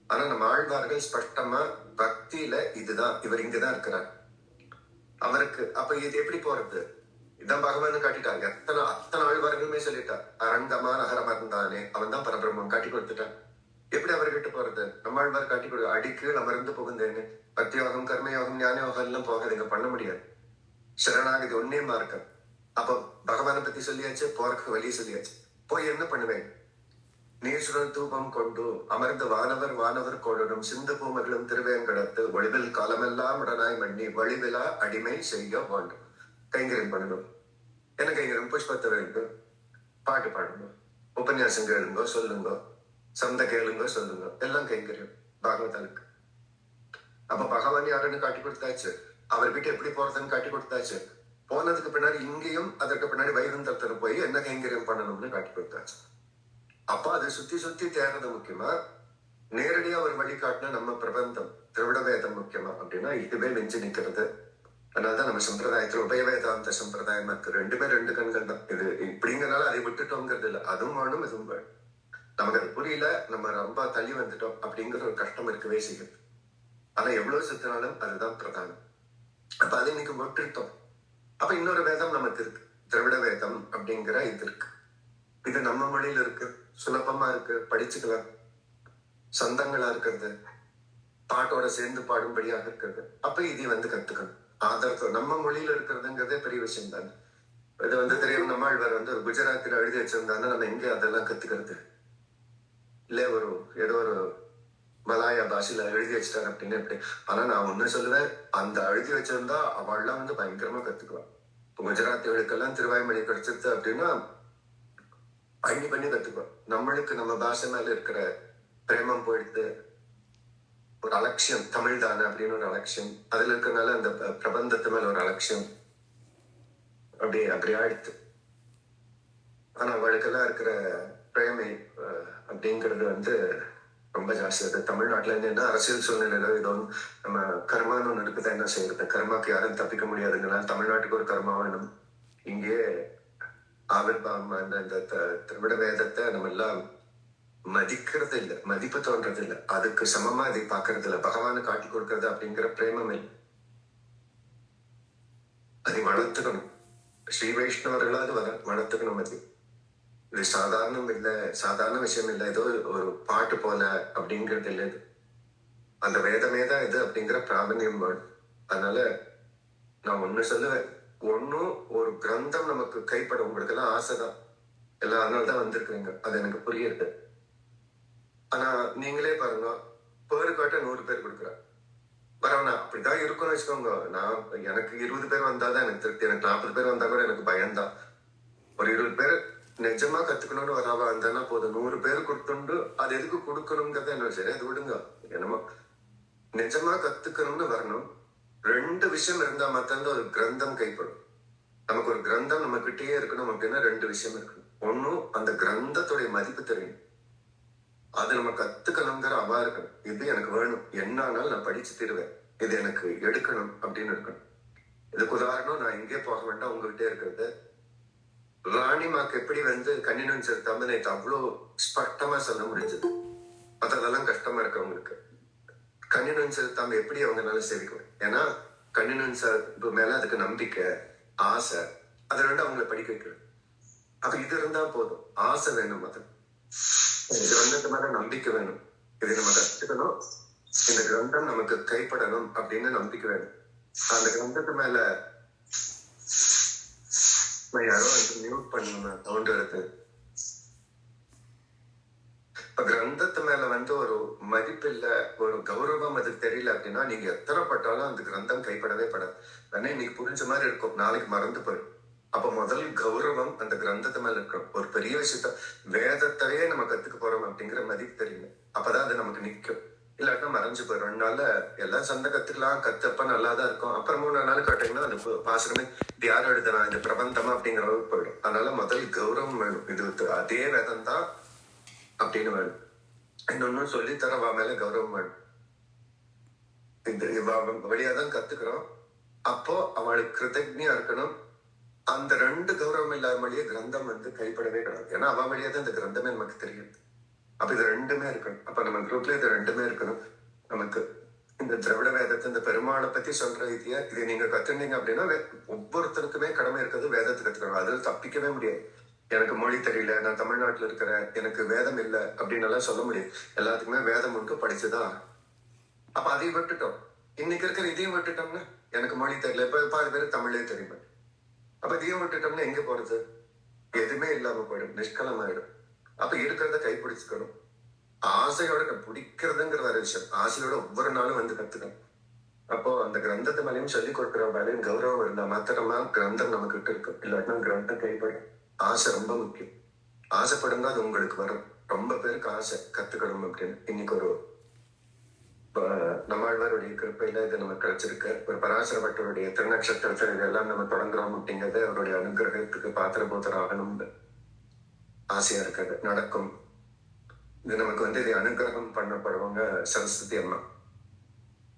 ஆனா நம்ம ஆழ்வார்கள் ஸ்பஷ்டமா பக்தியில இதுதான் இவர் இங்கதான் இருக்கிறார் அவருக்கு. அப்ப இது எப்படி போறது, இதான் பகவான் காட்டிட்டாங்க. அத்தனை ஆழ்வார்களுமே சொல்லிட்டார். அரங்கமா நகரமர்ந்தானே, அவன் தான் பரபிரம்மம் காட்டி கொடுத்துட்டான். எப்படி அவர்கிட்ட போறது, நம்ம ஆழ்வார் காட்டி கொடுக்க அடிக்கீழ் அமர்ந்து புகுந்தேன்னு. பக்தி யோகம் கர்மயோகம் ஞான யோகம் எல்லாம் போகாதீங்க, பண்ண முடியாது. சரணாகதி ஒன்னே மார்க்கம். அப்ப பகவானை பத்தி சொல்லியாச்சு, போறக்கு வழி சொல்லியாச்சு. போய் என்ன பண்ணுவேன், நீசுரல் தூபம் கொண்டு அமர்ந்து வானவர் கோடனும் சிந்து பூமகளும் திருவேங்கடத்து ஒளிவில் காலமெல்லாம் உடனாய் மண்ணி வழிவிலா அடிமை செய்ய வேண்டும். கைங்கரியம் பண்ணணும். என்ன கைங்கரியம், புஷ்பத்தை வேண்டும், பாட்டு பாடணும், உபன்யாசம் கேளுங்க சொல்லுங்க, சந்த கேளுங்க சொல்லுங்க, எல்லாம் கைங்கரியம் பாகவதனுக்கு. அப்ப பகவான் யாருன்னு காட்டி கொடுத்தாச்சு, அவர்கிட்ட எப்படி போறதுன்னு காட்டி கொடுத்தாச்சு. போனதுக்கு பின்னாடி இங்கேயும் அதற்கு பின்னாடி வைகுந்தத்துல போய் என்ன கைங்கரியம் பண்ணணும்னு காட்டி கொடுத்தாச்சு. அப்ப அதை சுத்தி சுத்தி தேடுறது முக்கியமா, நேரடியா ஒரு வழி காட்டினா நம்ம பிரபந்தம் திராவிட வேதம் முக்கியமா அப்படின்னா இதுவே நெஞ்சு நிக்கிறது. அதனாலதான் நம்ம சம்பிரதாயத்துல உபய வேதாந்த சம்பிரதாயம் இருக்கு. 2 கண்கள் தான். இது இப்படிங்கிறனால அதை விட்டுட்டோங்கிறது இல்லை, அதுவும் வேணும் இதுவும் வேணும். நமக்கு அது புரியல, நம்ம ரொம்ப தள்ளி வந்துட்டோம் அப்படிங்கிற ஒரு கஷ்டம் இருக்கவே செய்யுது. ஆனா எவ்வளவு சுத்தினாலும் அதுதான் பிரதானம். அப்ப அதை இன்னைக்கு விட்டுட்டோம். அப்ப இன்னொரு வேதம் நமக்கு இருக்கு, திராவிட வேதம் அப்படிங்கிற இது இருக்கு. இது நம்ம மொழியில இருக்கு, சுலபமா இருக்கு, படிச்சுக்கலாம், சொந்தங்களா இருக்கிறது, பாட்டோட சேர்ந்து பாடும்படியாக இருக்கிறது. அப்ப இதை வந்து கத்துக்கணும். ஆதரவு நம்ம மொழியில இருக்கிறதுங்கிறதே பெரிய விஷயம் தானே. இது தெரியும். நம்மாழ்வார் ஒரு குஜராத்தில் எழுதி வச்சிருந்தாங்கன்னா நம்ம எங்க அதெல்லாம் கத்துக்கிறது இல்ல. ஏதோ ஒரு மலாயா பாஷையில எழுதி வச்சிட்டாரு அப்படின்னு எப்படி. ஆனா நான் ஒண்ணு சொல்லுவேன், அந்த எழுதி வச்சிருந்தா அவள்லாம் பயங்கரமா கத்துக்குவான். இப்போ குஜராத்திகளுக்கெல்லாம் திருவாய்மொழி கிடைச்சிருது அப்படின்னா பண்ணி கத்துக்குவான். நம்மளுக்கு நம்ம பாஷை மேல இருக்கிற பிரேமம் போயிடுது, ஒரு அலட்சியம், தமிழ் தானே அப்படின்னு ஒரு அலட்சியம், அதுல இருக்கிறனால அந்த பிரபந்தத்து மேல ஒரு அலட்சியம் அப்படி ஆயிடுத்து. ஆனா அவளுக்கெல்லாம் இருக்கிற பிரேமை அப்படிங்கிறது ரொம்ப ஜாஸ்தி. அது தமிழ்நாட்டுல இருந்து என்ன அரசியல் சூழ்நிலையில ஏதோ நம்ம கர்மான்னு ஒண்ணு இருக்குதா, என்ன செய்யறது? கர்மாக்கு யாரும் தப்பிக்க முடியாதுங்களா? தமிழ்நாட்டுக்கு ஒரு கர்மா வேணும். இங்கே ஆவிர்வாவம் இந்த திராவிட வேதத்தை நம்ம எல்லாம் மதிக்கிறது இல்லை, மதிப்பு தோன்றது இல்லை, அதுக்கு சமமா அதை பாக்குறது இல்லை. பகவானை காட்டி கொடுக்கறது அப்படிங்கிற பிரேமம் இல்லை. அதை வளர்த்துக்கணும். ஸ்ரீ வைஷ்ணவர்களாவது வளர்த்துக்கணும். அது இது சாதாரண விஷயம் இல்லை. ஏதோ ஒரு பாட்டு போல அப்படிங்கிறது இல்லை. இது அந்த வேதமே தான் இது அப்படிங்கிற பிராமணியம் வேணும். அதனால நான் ஒண்ணு சொல்லுவேன், ஒன்னும் ஒரு கிரந்தம் நமக்கு கைப்பட, உங்களுக்கு எல்லாம் ஆசைதான் எல்லாம், அதனாலதான் வந்திருக்குறீங்க, அது எனக்கு புரியுது. ஆனா நீங்களே பாருங்க, பேருக்காட்ட 100 பேர் கொடுக்குற பரவாயில்ல, அப்படிதான் இருக்கும்னு வச்சுக்கோங்க. எனக்கு 20 பேர் வந்தாதான் எனக்கு திருப்தி. எனக்கு 40 பேர் வந்தா கூட எனக்கு பயம்தான். ஒரு 20 பேர் நிஜமா கத்துக்கணும்னு வராவா இருந்தானா போதும். 100 பேர் கொடுத்துண்டு அது எதுக்கு கொடுக்கணுங்கிறத என்ன சரி, அது விடுங்க. என்னமோ நிஜமா கத்துக்கணும்னு வரணும். 2 விஷயம் இருந்தா மாத்திரம் ஒரு கிரந்தம் கைப்படும். நமக்கு ஒரு கிரந்தம் நம்ம கிட்டேயே இருக்கணும் அப்படின்னா 2 விஷயம் இருக்கணும். ஒன்னும் அந்த கிரந்தத்துடைய மதிப்பு தெரியும், அது நம்ம கத்துக்கணுங்கிற அவா இருக்கணும். இது எனக்கு வேணும், என்னானாலும் நான் படிச்சு தருவேன், இது எனக்கு எடுக்கணும் அப்படின்னு இருக்கணும். இதுக்கு உதாரணம், நான் எங்கே போக வேண்டாம், உங்ககிட்டே இருக்கிறது. ராணிமாக்கு எப்படி கண்ணினும் செலுத்தாம நேற்று அவ்வளோ ஸ்பஷ்டமா சொல்ல முடிஞ்சது. மற்றதெல்லாம் கஷ்டமா இருக்கு அவங்களுக்கு. கண்ணினும் செலுத்தாம எப்படி அவங்களால சேவிக்குவேன்? ஏன்னா கண்ணினும் செலுத்து மேல அதுக்கு நம்பிக்கை, ஆசை, அது 2 அவங்களை படிக்க வைக்கணும். அப்ப இது இருந்தா போதும். ஆசை வேணும், அது கிரந்தத்து மேல நம்பிக்கை வேணும். இதை நம்ம கத்துக்கணும், இந்த கிரந்தம் நமக்கு கைப்படணும் அப்படின்னு நம்பிக்கை வேணும். அந்த கிரந்தத்து மேல யாரோ மியூட் பண்ணுங்க, சவுண்ட் வருது. இப்ப கிரந்தத்து மேல ஒரு மதிப்பு இல்ல, ஒரு கௌரவம் அதுக்கு தெரியல அப்படின்னா நீங்க எத்தனை பட்டாலும் அந்த கிரந்தம் கைப்படவே படாது. வேணா இன்னைக்கு புரிஞ்ச மாதிரி இருக்கும், நாளைக்கு மறந்து போயிடும். அப்ப முதல் கௌரவம் அந்த கிரந்தத்து மேல இருக்கணும். ஒரு பெரிய விஷயத்த, வேதத்தையே நம்ம கத்துக்க போறோம் அப்படிங்கிற மதிப்பு தெரியல, அப்பதான் அது நமக்கு நிக்கும். இல்லாட்டா மறைஞ்சு போயிடும். 2 நாள்ல எல்லாம் சண்டை கத்துக்கலாம், கத்தப்ப நல்லாதான் இருக்கும். அப்புறம் 3 நாள் கேட்டீங்கன்னா அந்த பாசனமே இது யாரும் எழுதுனா, இந்த பிரபந்தமா அப்படிங்கிற அளவுக்கு போயிடும். அதனால முதல் கௌரவம் வேணும். இது அதே வேதம் தான் அப்படின்னு வேணும். இன்னொன்னும் சொல்லித்தரவா மேல கௌரவம் வேணும். இது வழியாதான் கத்துக்கிறோம். அப்போ அவளுக்கு கிருத்தஜ்ஞா இருக்கணும். அந்த 2 கௌரவம் இல்லாத வழியே கிரந்தம் கைப்படவே கிடையாது. ஏன்னா அவ வழியா தான் இந்த கிரந்தமே நமக்கு தெரியுது. அப்ப இது 2மே இருக்கணும். அப்ப நம்ம குரூப்ல இது 2மே இருக்கணும். நமக்கு இந்த திராவிட வேதத்தை, இந்த பெருமாளை பத்தி சொல்ற இதையா, இதை நீங்க கத்துனீங்க அப்படின்னா ஒவ்வொருத்தருக்குமே கடமை இருக்கிறது வேதத்தை கத்துக்கணும். அதுல தப்பிக்கவே முடியாது. எனக்கு மொழி தெரியல, நான் தமிழ்நாட்டுல இருக்கிறேன், எனக்கு வேதம் இல்லை அப்படின்னு எல்லாம் சொல்ல முடியாது. எல்லாத்துக்குமே வேதம் படிச்சுதான். அப்ப அதையும் விட்டுட்டோம். இன்னைக்கு இருக்கிற இதையும் விட்டுட்டோம்னா, எனக்கு மொழி தெரியல, இப்ப பாதி பேர் தமிழே தெரியுமா, அப்ப இதையும் விட்டுட்டோம்னா எங்க போறது? எதுவுமே இல்லாம போயிடும், நிஷ்கலமாயிடும். அப்ப இருக்கிறத கைப்பிடிச்சுக்கணும். ஆசையோட பிடிக்கிறதுங்கிற வேற விஷயம். ஆசையோட ஒவ்வொரு நாளும் கத்துக்கணும். அப்போ அந்த கிரந்தத்து மேலேயும் சொல்லி கொடுக்குற வேலையும் கௌரவம் இருந்தா மாத்திரமா கிரந்தம் நம்ம கிட்ட இருக்கும். இல்லாட்டினா கிரந்தம் கைப்படும். ஆசை ரொம்ப முக்கியம். ஆசைப்படுங்க, அது உங்களுக்கு வரும். ரொம்ப பேருக்கு ஆசை கத்துக்கணும் அப்படின்னு. இன்னைக்கு ஒரு நம்மாழ்வாருடைய கிருப்பையில இது நமக்கு கிடைச்சிருக்கு. ஒரு பராசர பட்டருடைய திருநட்சத்திரத்தில் இதெல்லாம் நம்ம தொடங்குறோம் அப்படிங்கிறது அவருடைய அனுகிரகத்துக்கு பாத்திரபூதர் ஆகணும்னு ஆசையா இருக்காது, நடக்கும். இது நமக்கு இதை அனுகிரகம் பண்ணப்படுவாங்க சரஸ்வதி அம்மா.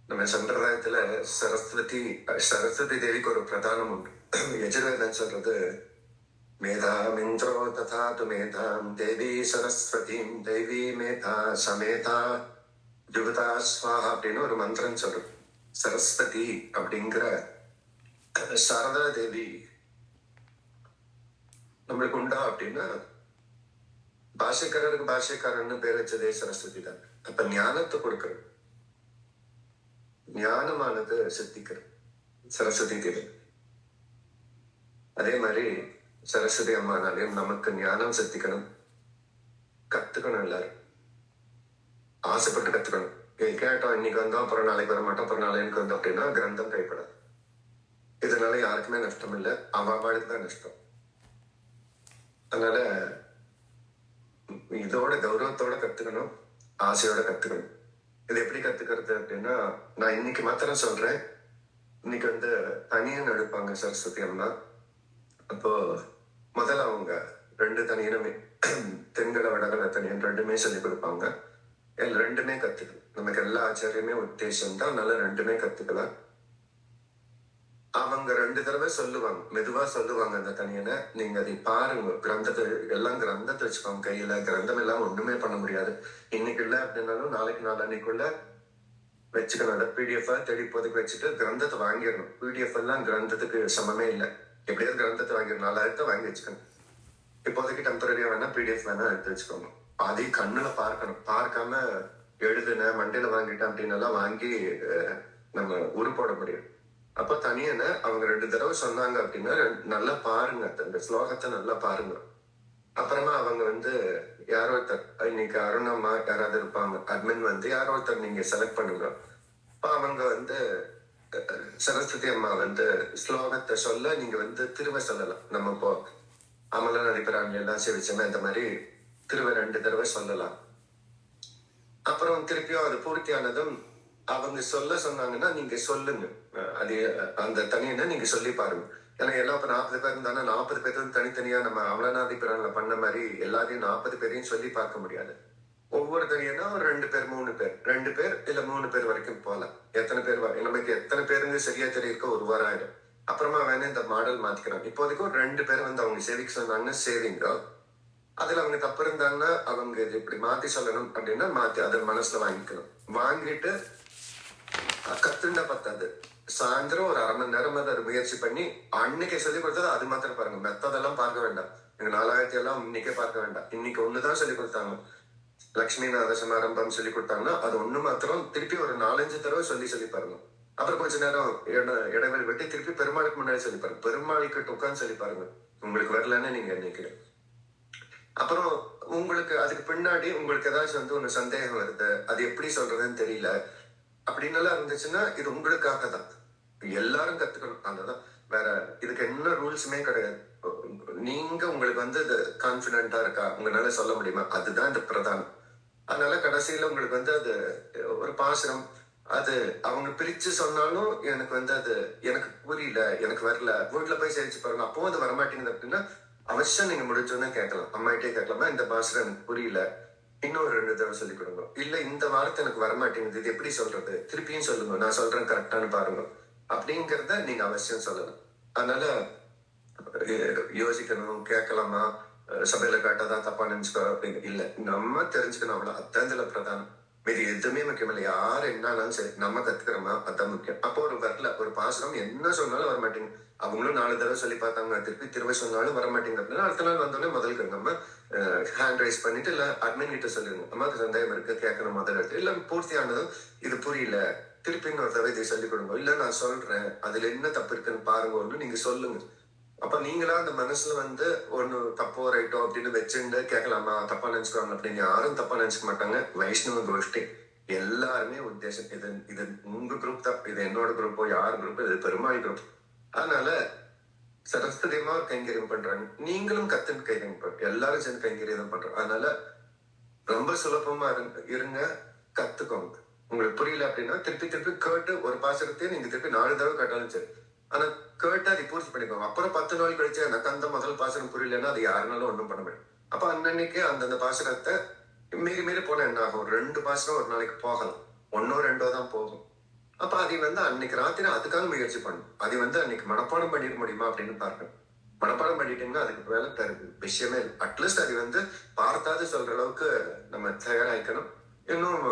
நம்ம சம்பிரதாயத்துல சரஸ்வதி தேவிக்கு ஒரு பிரதானம் உண்டு. யஜுர்வேதம் சொல்றது, மேதாமிந்திரோ ததா து மேதாம் தேவி சரஸ்வதிம் தேவி மேதா சமேதா ஜுகதா ஸ்வாஹா அப்படின்னு ஒரு மந்திரம் சொல்றது. சரஸ்வதி அப்படிங்கிற சாரதா தேவி நம்மளுக்கு உண்டா அப்படின்னா, பாஷைக்காரருக்கு பாஷைக்காரன்னு பேர் வச்சதே சரஸ்வதி தான். அப்ப ஞானத்தை கொடுக்கறது, ஞானமானது சித்திக்கிறது சரஸ்வதி தேவி. அதே மாதிரி சரஸ்வதி அம்மானாலையும் நமக்கு ஞானம் சித்திக்கணும், கத்துக்கணும். எல்லாரும் ஆசைப்பட்டு கத்துக்கணும். கேட்டோம் இன்னைக்கு வந்தோம் அப்புறம் நாளைக்கு வர மாட்டோம், அப்புறம் நாளைக்கு வந்தோம் அப்படின்னா கிரந்தம் கைப்படாது. இதனால யாருக்குமே நஷ்டம் இல்லை, அவளுக்கு தான் நஷ்டம். அதனால இதோட கௌரவத்தோட கத்துக்கணும், ஆசையோட கத்துக்கணும். இது எப்படி கத்துக்கிறது அப்படின்னா, நான் இன்னைக்கு மாத்திரம் சொல்றேன். இன்னைக்கு வந்து தனியன் எடுப்பாங்க சரஸ்வதி அம்மா. அப்போ முதல்ல அவங்க 2 தனியனுமே தென்கட வடகட தனியன் 2மே சொல்லி கொடுப்பாங்க. ரெண்டுமே கத்துக்கணும். நமக்கு எல்லா ஆச்சாரியுமே உத்தேசம் தான், அதனால 2மே கத்துக்கலாம். அவங்க 2 தடவை சொல்லுவாங்க, மெதுவா சொல்லுவாங்க அந்த தனியனை. நீங்க அதை பாருங்க, கிரந்தத்தை எல்லாம் கிரந்தத்தை வச்சுக்கோங்க கையில. கிரந்தம் எல்லாம் ஒண்ணுமே பண்ண முடியாது. இன்னைக்கு இல்ல அப்படின்னாலும் நாளைக்கு நாளான்னைக்குள்ள வச்சுக்கணும். பிடிஎஃப் தேடி இப்போதைக்கு வச்சுட்டு கிரந்தத்தை வாங்கிடணும். பிடிஎஃப் எல்லாம் கிரந்தத்துக்கு சமமே இல்லை. எப்படியாவது கிரந்தத்தை வாங்கிடணும். 4000 வாங்கி வச்சுக்கணும். இப்போதைக்கு டெம்பரரியா வேணா பிடிஎஃப் வேணா எடுத்து வச்சுக்கோங்க. அதையும் கண்ணுல பார்க்கணும். பார்க்காம எழுதுன மண்டையில வாங்கிட்டேன் அப்படின்னு எல்லாம் வாங்கி நம்ம உருப்போட முடியும். அப்ப தனியனை அவங்க 2 தடவை சொன்னாங்க அப்படின்னா நல்லா பாருங்க, அந்த ஸ்லோகத்தை நல்லா பாருங்க. அப்புறமா அவங்க வந்து யாரோ ஒருத்தர், இன்னைக்கு அருணம்மா யாராவது இருப்பாங்க, அட்மின் வந்து யாரோ ஒருத்தர் நீங்க செலக்ட் பண்ணுங்க. அப்ப அவங்க வந்து சரஸ்வதி அம்மா வந்து ஸ்லோகத்தை சொல்ல நீங்க வந்து திரும்ப சொல்லலாம். நம்ம இப்போ அமல நதிபராணி எல்லாம் சேவிச்சோம்னா இந்த மாதிரி திரும்ப 2 தடவை சொல்லலாம். அப்புறம் திருப்பியும் அது பூர்த்தியானதும் அவங்க சொல்ல சொன்னாங்கன்னா நீங்க சொல்லுங்க. அது அந்த தனியனை நீங்க சொல்லி பாருங்க. ஏன்னா எல்லாம் இப்ப 40 பேர் இருந்தாலும் 40 பேரும் தனித்தனியா நம்ம அமலநாதிபுரான்ல பண்ண மாதிரி எல்லாரையும் 40 பேரையும் சொல்லி பார்க்க முடியாது. ஒவ்வொரு தனியனா ஒரு 2 பேர் 3 பேர் 2 பேர் இல்ல 3 பேர் வரைக்கும் போகலாம். எத்தனை பேர் நமக்கு எத்தனை பேருங்க சரியா தெரியிருக்க 1 வாரம் ஆயிடும். அப்புறமா வேணா இந்த மாடல் மாத்திக்கிறாங்க. இப்போதைக்கு ஒரு 2 பேர் வந்து அவங்க சேவிக்க சொன்னாங்கன்னா சேவிங்க. அதுல அவங்க தப்பு இருந்தாங்கன்னா அவங்க இப்படி மாத்தி சொல்லணும் அப்படின்னா மாத்தி அதை மனசுல வாங்கிக்கணும். வாங்கிட்டு கத்துண்டா பத்தாது, சாயந்தரம் ஒரு 1/2 மணி நேரம் அதை முயற்சி பண்ணி அன்னைக்கு சொல்லி கொடுத்தது அது மாத்திரம் பாருங்க. மெத்ததெல்லாம் பார்க்க வேண்டாம். நீங்க 4000 எல்லாம் இன்னைக்கே பார்க்க வேண்டாம். இன்னைக்கு ஒண்ணுதான் சொல்லி கொடுத்தாங்க. லட்சுமிநாத சமாரம்பம் சொல்லி கொடுத்தாங்கன்னா அது ஒண்ணு மாத்திரம் திருப்பி ஒரு 4-5 தடவை சொல்லி பாருங்க. அப்புறம் கொஞ்ச நேரம் இடைவெளி விட்டு திருப்பி பெருமாளுக்கு முன்னாடி சொல்லி பாருங்க. பெருமாளுக்கு உட்காந்து சொல்லி பாருங்க. உங்களுக்கு வரலன்னு நீங்க நினைக்கிறேன். அப்புறம் உங்களுக்கு அதுக்கு பின்னாடி உங்களுக்கு ஏதாச்சும் வந்து ஒண்ணு சந்தேகம் வருது, அது எப்படி சொல்றதுன்னு தெரியல அப்படின்னு எல்லாம் இருந்துச்சுன்னா இது உங்களுக்காக தான். எல்லாரும் கத்துக்கணும். அதுதான், வேற இதுக்கு என்ன ரூல்ஸுமே கிடையாது. நீங்க உங்களுக்கு வந்து இது கான்பிடென்டா இருக்கா, உங்களால சொல்ல முடியுமா, அதுதான் இந்த பிரதானம். அதனால கடைசியில உங்களுக்கு வந்து அது ஒரு பாசுரம், அது அவங்க பிரிச்சு சொன்னாலும் எனக்கு வந்து அது எனக்கு புரியல, எனக்கு வரல, வீட்டுல போய் சேவிச்சு பாருங்க. அப்பவும் அது வரமாட்டேங்குது அப்படின்னா அவசியம் நீங்க முடிச்சோன்னு கேட்கலாம். அம்மாயிட்டே கேட்கலாமா, இந்த பாசுரம் எனக்கு புரியல, இன்னொரு 2 தடவை சொல்லி கொடுங்க. இல்ல இந்த வார்த்தை எனக்கு வரமாட்டேங்குது, இது எப்படி சொல்றது, திருப்பியும் சொல்லுங்க, நான் சொல்றேன் கரெக்டானு பாருங்க அப்படிங்கறத நீங்க அவசியம் சொல்லலாம். அதனால யோசிக்கணும், கேட்கலாமா, சபையில காட்டாதான் தப்பா நினைச்சுக்கோ அப்படின்னு இல்ல. நம்ம தெரிஞ்சுக்கணும், அவ்வளவு. அதான் இதுல பிரதானம். மீது எதுவுமே முக்கியம் இல்லை. யாரு என்னாலும் சரி நம்ம கத்துக்கிறோமா அதான் முக்கியம். அப்போ ஒரு வரல ஒரு பாசனம் என்ன சொன்னாலும் வரமாட்டேங்க. அவங்களும் 4 தடவை சொல்லி பார்த்தாங்க, திரும்ப சொன்னாலும் வரமாட்டேங்க அப்படின்னா அடுத்த நாள் வந்தோடனே முதல்ல நம்ம ஹேண்ட் ரைஸ் பண்ணிட்டு இல்ல அட்மின் கிட்ட சொல்லிருங்க, அம்மாக்கு சந்தேகம் இருக்கு கேட்கணும் முதல்ல இல்ல பூர்த்தியானதும் இது புரியல திருப்பி இன்னொரு தடவை இதை சொல்லிக் கொடுங்க, இல்ல நான் சொல்றேன் அதுல என்ன தப்பு இருக்குன்னு பாருங்க நீங்க சொல்லுங்க. அப்ப நீங்களா அந்த மனசுல வந்து ஒண்ணு தப்போ ரைட்டோ அப்படின்னு வச்சுட்டு கேட்கலாமா, தப்பா நினைச்சுக்கோங்க அப்படின்னு யாரும் தப்பா நினைச்சுக்க மாட்டாங்க. வைஷ்ணவ கோஷ்டி எல்லாருமே உத்தேசம் இது இது உங்க குரூப் தான், இது என்னோட குரூப்போ யார் குரூப், இது பெருமாள் குரூப். அதனால சரஸ்வதியமா கைங்கரியம் பண்றாங்க, நீங்களும் கத்துன்னு கைங்கரியம் பண்ற, எல்லாரும் சேர்ந்து கைங்கரியம் பண்றோம். அதனால ரொம்ப சுலபமா இருங்க, கத்துக்கோங்க. உங்களுக்கு புரியல அப்படின்னா திருப்பி கேட்டு ஒரு பாசகத்தையும் நீங்க திருப்பி 4 தடவை கேட்டாலும் சரி, ஆனா கேட்டு அதை பூர்த்தி பண்ணிக்கோங்க. அப்புறம் 10 நாள் கழிச்சு எனக்கு அந்த முதல் பாசனம் புரியலன்னா அது யாருனாலும் ஒண்ணும் பண்ண முடியும். அப்ப அன்னைக்கு அந்தந்த பாசனத்தை மீறி போனா என்ன ஆகும், 2 பாசனம் ஒரு நாளைக்கு போகலாம், 1ஓ 2ஓ தான் போகும். அப்ப அதை வந்து அன்னைக்கு ராத்திரி அதுக்காக முயற்சி பண்ணும். அதை வந்து அன்னைக்கு மனப்பாடம் பண்ணிட முடியுமா அப்படின்னு பார்க்கணும். மனப்பாடம் பண்ணிட்டீங்கன்னா அதுக்கு வேலை தருது விஷயமே இல்லை. அட்லீஸ்ட் அதை வந்து பார்த்தாது சொல்ற அளவுக்கு நம்ம தயாராகிக்கணும். இன்னும்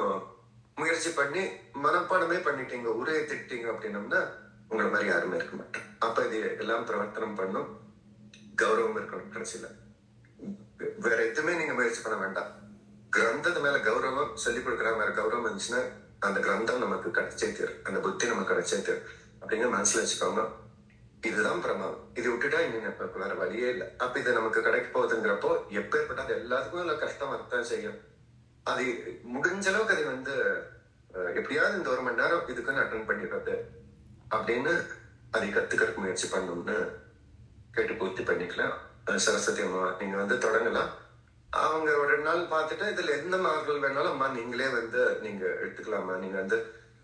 முயற்சி பண்ணி மனப்பாடமே பண்ணிட்டீங்க, ஊரே திட்டீங்க அப்படின்னம்னா உங்களை மாதிரி யாருமே இருக்க மாட்டேன். அப்ப இது எல்லாம் பிரவர்த்தனம் பண்ணும், கௌரவம் இருக்கணும். கடைசியில வேற எதுவுமே நீங்க முயற்சி பண்ண வேண்டாம். கிரந்தத்து மேல கௌரவம், சொல்லிக் கொடுக்குற மேல கௌரவம் இருந்துச்சுன்னா அந்த கிரந்தம் நமக்கு கிடைச்சே தீரும், அந்த புத்தி நமக்கு கிடைச்சே தீரும் அப்படிங்கிற மனசுல வச்சுக்கோங்க. இதுதான் பிரமாதம். இது விட்டுட்டா இங்க வேற வழியே இல்லை. அப்ப இது நமக்கு கிடைக்க போகுதுங்கிறப்போ எப்பேற்பட்ட அது எல்லாத்துக்கும் இல்ல கஷ்டம் வரத்தான் செய்யும். அது முடிஞ்ச அளவுக்கு அது வந்து எப்படியாவது இந்த 1 மணி நேரம் இதுக்குன்னு அட்டன் பண்ணிடுறது அப்படின்னு அதை கத்துக்கிறதுக்கு முயற்சி பண்ணணும்னு கேட்டு பூர்த்தி பண்ணிக்கலாம். சரஸ்வதி அம்மா நீங்க வந்து தொடங்கலாம். அவங்க 2 நாள் பார்த்துட்டு இதுல எந்த மார்க்கள் வேணாலும் அம்மா நீங்களே வந்து நீங்க எடுத்துக்கலாமா, நீங்க வந்து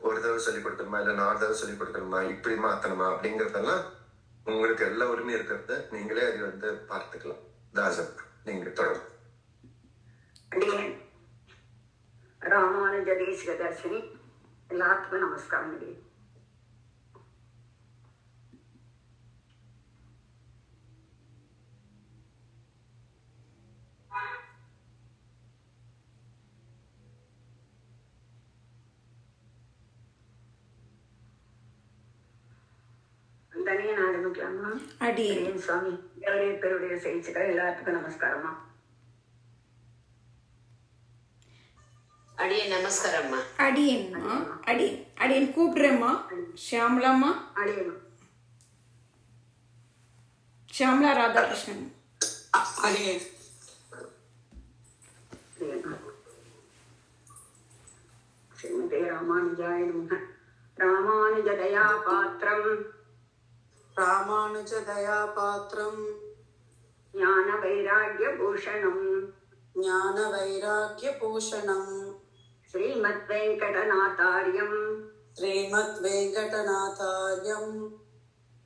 ஒரு தடவை சொல்லிக் கொடுக்கணுமா இல்ல 4 தடவை சொல்லிக் கொடுக்கணுமா, இப்படி மாத்தணுமா அப்படிங்கறதெல்லாம் உங்களுக்கு எல்லா உரிமையும் இருக்கிறது. நீங்களே அதை வந்து பார்த்துக்கலாம். தாசன் நீங்க தொடரும். ராமானுஜ தேசிக தர்ஷினி எல்லாத்துக்கும் நமஸ்காரம். தனியா ஆரம்பிக்கலாமா? அடியேன் சுவாமி பேருடைய செய்திகள் எல்லாத்துக்கும் நமஸ்காரமா. அடியேன் நமஸ்காரம்மா. அடியேன்மா அடியேன் கூப்பிடுறேம்மா. ஷியாமலாம்மா, அடியேன் ஷியாமலா ராதாகிருஷ்ணன். அடியேன் ஸ்ரீமதே ராமானுஜாய நமः. ராமானுஜ தயா பாத்திரம் ஞான வைராக்கிய பூஷணம் ஸ்ரீமத் வெங்கடநாதார்யம்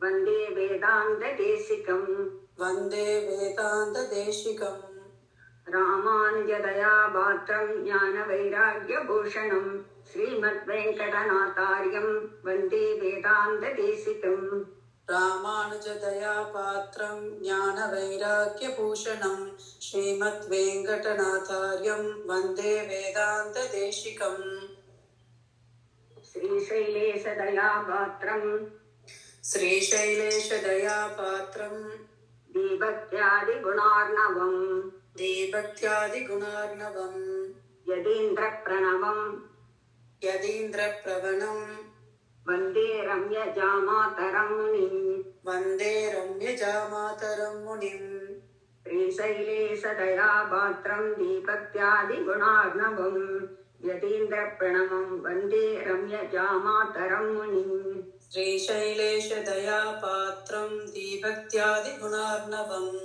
வந்தே வேதாந்த தேசிகம். ராமானுஜ தயா பாத்திரம் ஞான வைராக்கிய பூஷணம் ஸ்ரீமத் வெங்கடநாதார்யம் வந்தே வேதாந்த தேசிகம். ராமானுஜதயாபாத்திரம் ஞான வைராக்கிய பூஷணம் ஸ்ரீமத் வெங்கடநாதார்யம் வந்தே வேதாந்த தேசிகம். ஸ்ரீசைலேஷதயாபாத்திரம் தீபக்தியாதி குணார்ணவம் யதீந்திர பிரணவம் வந்தே ரம்ய ஜாமாதரம் முனிம். ஸ்ரீசைலேஷதயாபாத்திரம் தீபக்தியாதி குணார்ணவம் யதீந்திர பிரணவம் வந்தே ரம்ய ஜாமாதரம் முனிம். ஸ்ரீசைலேஷதயாபாத்திரம் தீபக்தியாதி குணார்ணவம்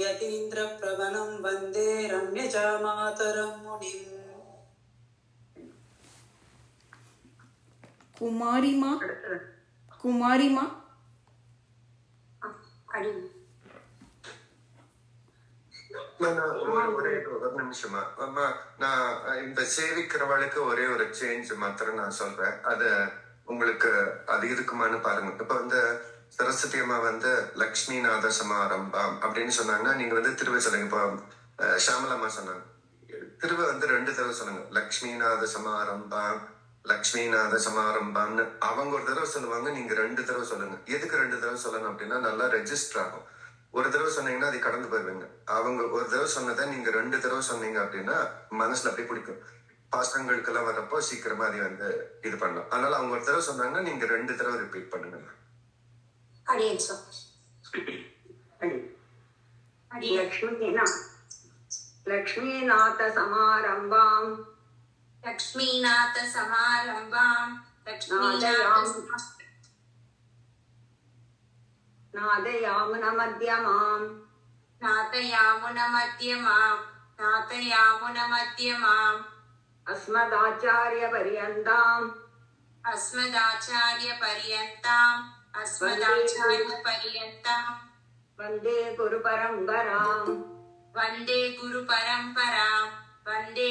யதீந்திர பிரவணம் வந்தே ரம்யஜாமாதரம் முனிம். குமாரிமா ஒரு நிமிஷமா அம்மா, நான் இந்த சேவிக்கிறவளுக்கு ஒரே ஒரு சேஞ்ச் மாத்திரம் நான் சொல்றேன். அது உங்களுக்கு அது இருக்குமான்னு பாருங்க. இப்ப வந்து சரஸ்வதி அம்மா வந்து லக்ஷ்மிநாத சமாரம்பம் அப்படின்னு சொன்னாங்கன்னா நீங்க வந்து திருவ சொல்லுங்க. இப்போ ஷாமலம்மா சொன்னாங்க திருவ வந்து 2 தடவை சொல்லுங்க. லக்ஷ்மிநாத சமாரம்பான்னு அவங்க ஒரு தடவை சொல்லுவாங்க, நீங்க 2 தடவை சொல்லுங்க. எதுக்கு 2 தடவை சொல்லணும் அப்படின்னா நல்லா ரெஜிஸ்டர் ஆகும். ஒரு தடவை சொன்னீங்கன்னா அதை கடந்து போயிருவீங்க. அவங்க ஒரு தடவை சொன்னதை நீங்க 2 தடவை சொன்னீங்க அப்படின்னா மனசுல அப்படியே பிடிக்கும். பாசங்களுக்கு எல்லாம் வரப்போ சீக்கிரமா அதை வந்து இது பண்ணலாம். அதனால அவங்க ஒரு தடவை சொன்னாங்கன்னா நீங்க 2 தடவை ரிப்பீட் பண்ணுங்க. லக்ஷ்மீநாத சமாரம்பாம் நாதயாமுன மத்யமாம் அஸ்மதாச்சாரிய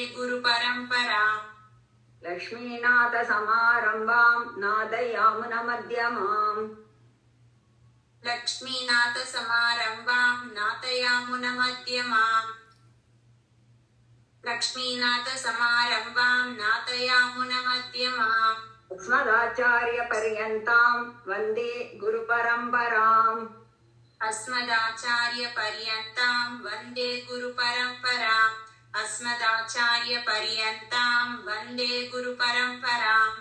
பரியந்தாம் வந்தே குரு பரம்பராம் லக்ஷ்மீநாத சமாரம்பாம் நாதயாமுன மத்யமாம் அஸ்மதாச்சாரிய பரியந்தாம் வந்தே குரு பரம்பராம்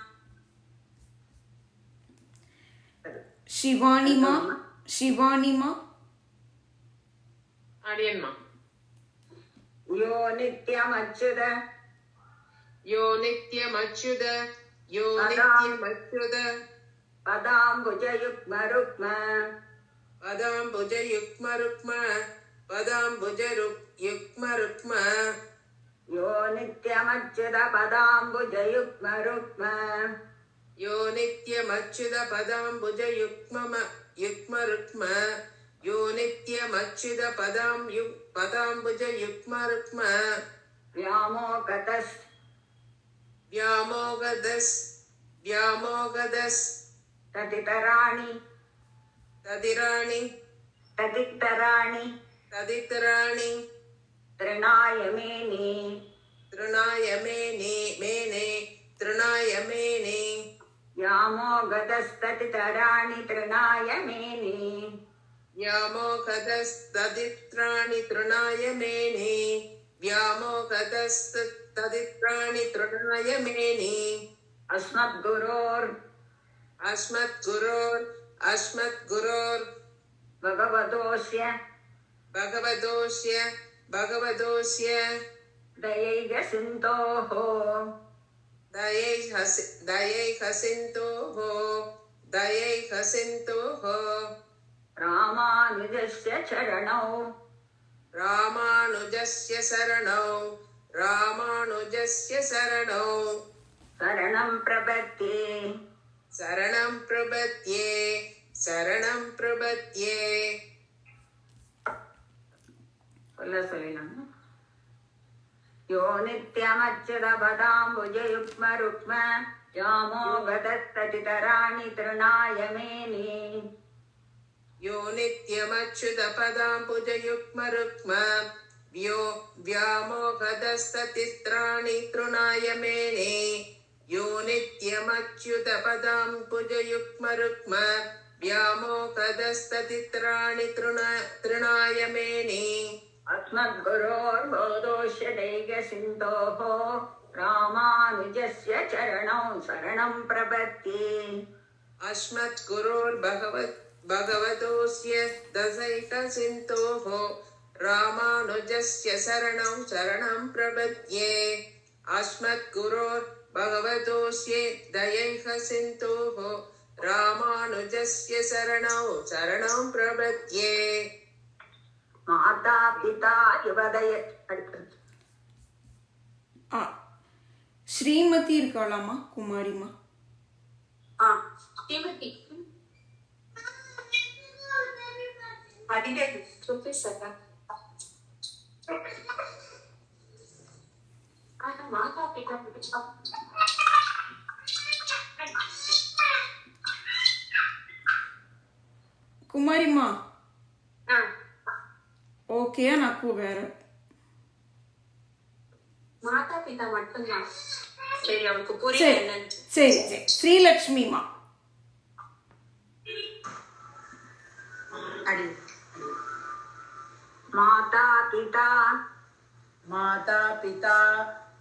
சிவானிமா ಶಿವಾನಿಮಾ ಅಡಿಯನ್ಮ यो नित्यमच्युत ಯೋ ನಿತ್ಯಮಚ್ಯುತ ಯೋ ಪದಾ- ನಿತ್ಯಮಚ್ಯುತ पदाम्बुजयुग्मरुक्म ಪದಾಂಬುಜ ಯುಗ್ಮ ರುಕ್ಮ ಪದಾಂಬುಜ ಯುಗ್ಮ ರುಕ್ಮ यो नित्यमच्युत पदाम्बुजयुग्मरुक्म ಯೋ ನಿತ್ಯಮಚ್ಯುತ ಪದಾಂಬುಜ ಯುಗ್ಮ ರುಕ್ಮ ಯೋ ನಿತ್ಯಮಚ್ಯುತ ಪದಾಂಬುಜ ಯುಗ್ಮ ರುಕ್ಮ व्यामोकतस् ವ್ಯಾಮೋಗದಸ್ तदितराणि ತದಿರಾಣಿ तृणाय मेनि ತೃಣಾಯ ಮೇನೆ व्यामोगतस्तदितराणि तृणाय मेनि ವ್ಯಾಮೋಗದಸ್ತದಿತ್ರಾಣಿ ತೃಣಾಯ ಮೇನೆ ವ್ಯಾಮೋಗದಸ್ತದಿತ್ರಾಣಿ ತೃಣಾಯ ಮೇನೆ अस्मद्गुरोर् ಅಸ್ಮದ್ಗುರೋರ್ भगवतोऽस्य ಭಗವದೋಸ್ಯ दयैकसिन्धोः दयैकसिन्धोः रामानुजस्य चरणौ रामानुजस्य शरणौ शरणं प्रपद्ये शरणं प्रपद्ये சொல்லலாம் यो नित्यमच्युतपदाम्बुजयुग्मरुक्म व्यामोगतस्तदितराणि तृणाय मेनि यो नित्यमच्युतपदाम्बुजयुग्मरुक्म व्यामोगदस्ततिस्त्राणि तृणाय मेने यो नित्यमच्युतपदाम्बुजयुग्मरुक्म व्यामोगदस्ततिस्त्राणि तृणाय मेने अस्मद्गुरोर्बोधोऽस्य दैकसिन्धोः रामानुजस्य चरणौ शरणं प्रपद्ये अस्मद्गुरोर्भगवतोऽस्य दशैकसिन्धोः रामानुजस्य शरणं प्रपद्ये अस्मद्गुरोर्भगवतोऽस्य दयैकसिन्धोः रामानुजस्य शरणं प्रपद्ये माता पिता युवदय ஸ்ரீமதி இருக்காளாமா குமாரிமா ಶ್ರೀಮತಿ ಅದಿದೆ ಪ್ರೊಫೆಸರ್ ಮಾತಾಡ್ಬೇಕು குமாரிமா ஓகேயா నాకు வேற மாதா பிதா மட்டும்தான் சரி அவனுக்கு சரி புரியல என்னன்னு சரி சரி ஸ்ரீலக்ஷ்மிமா அடி माता पिता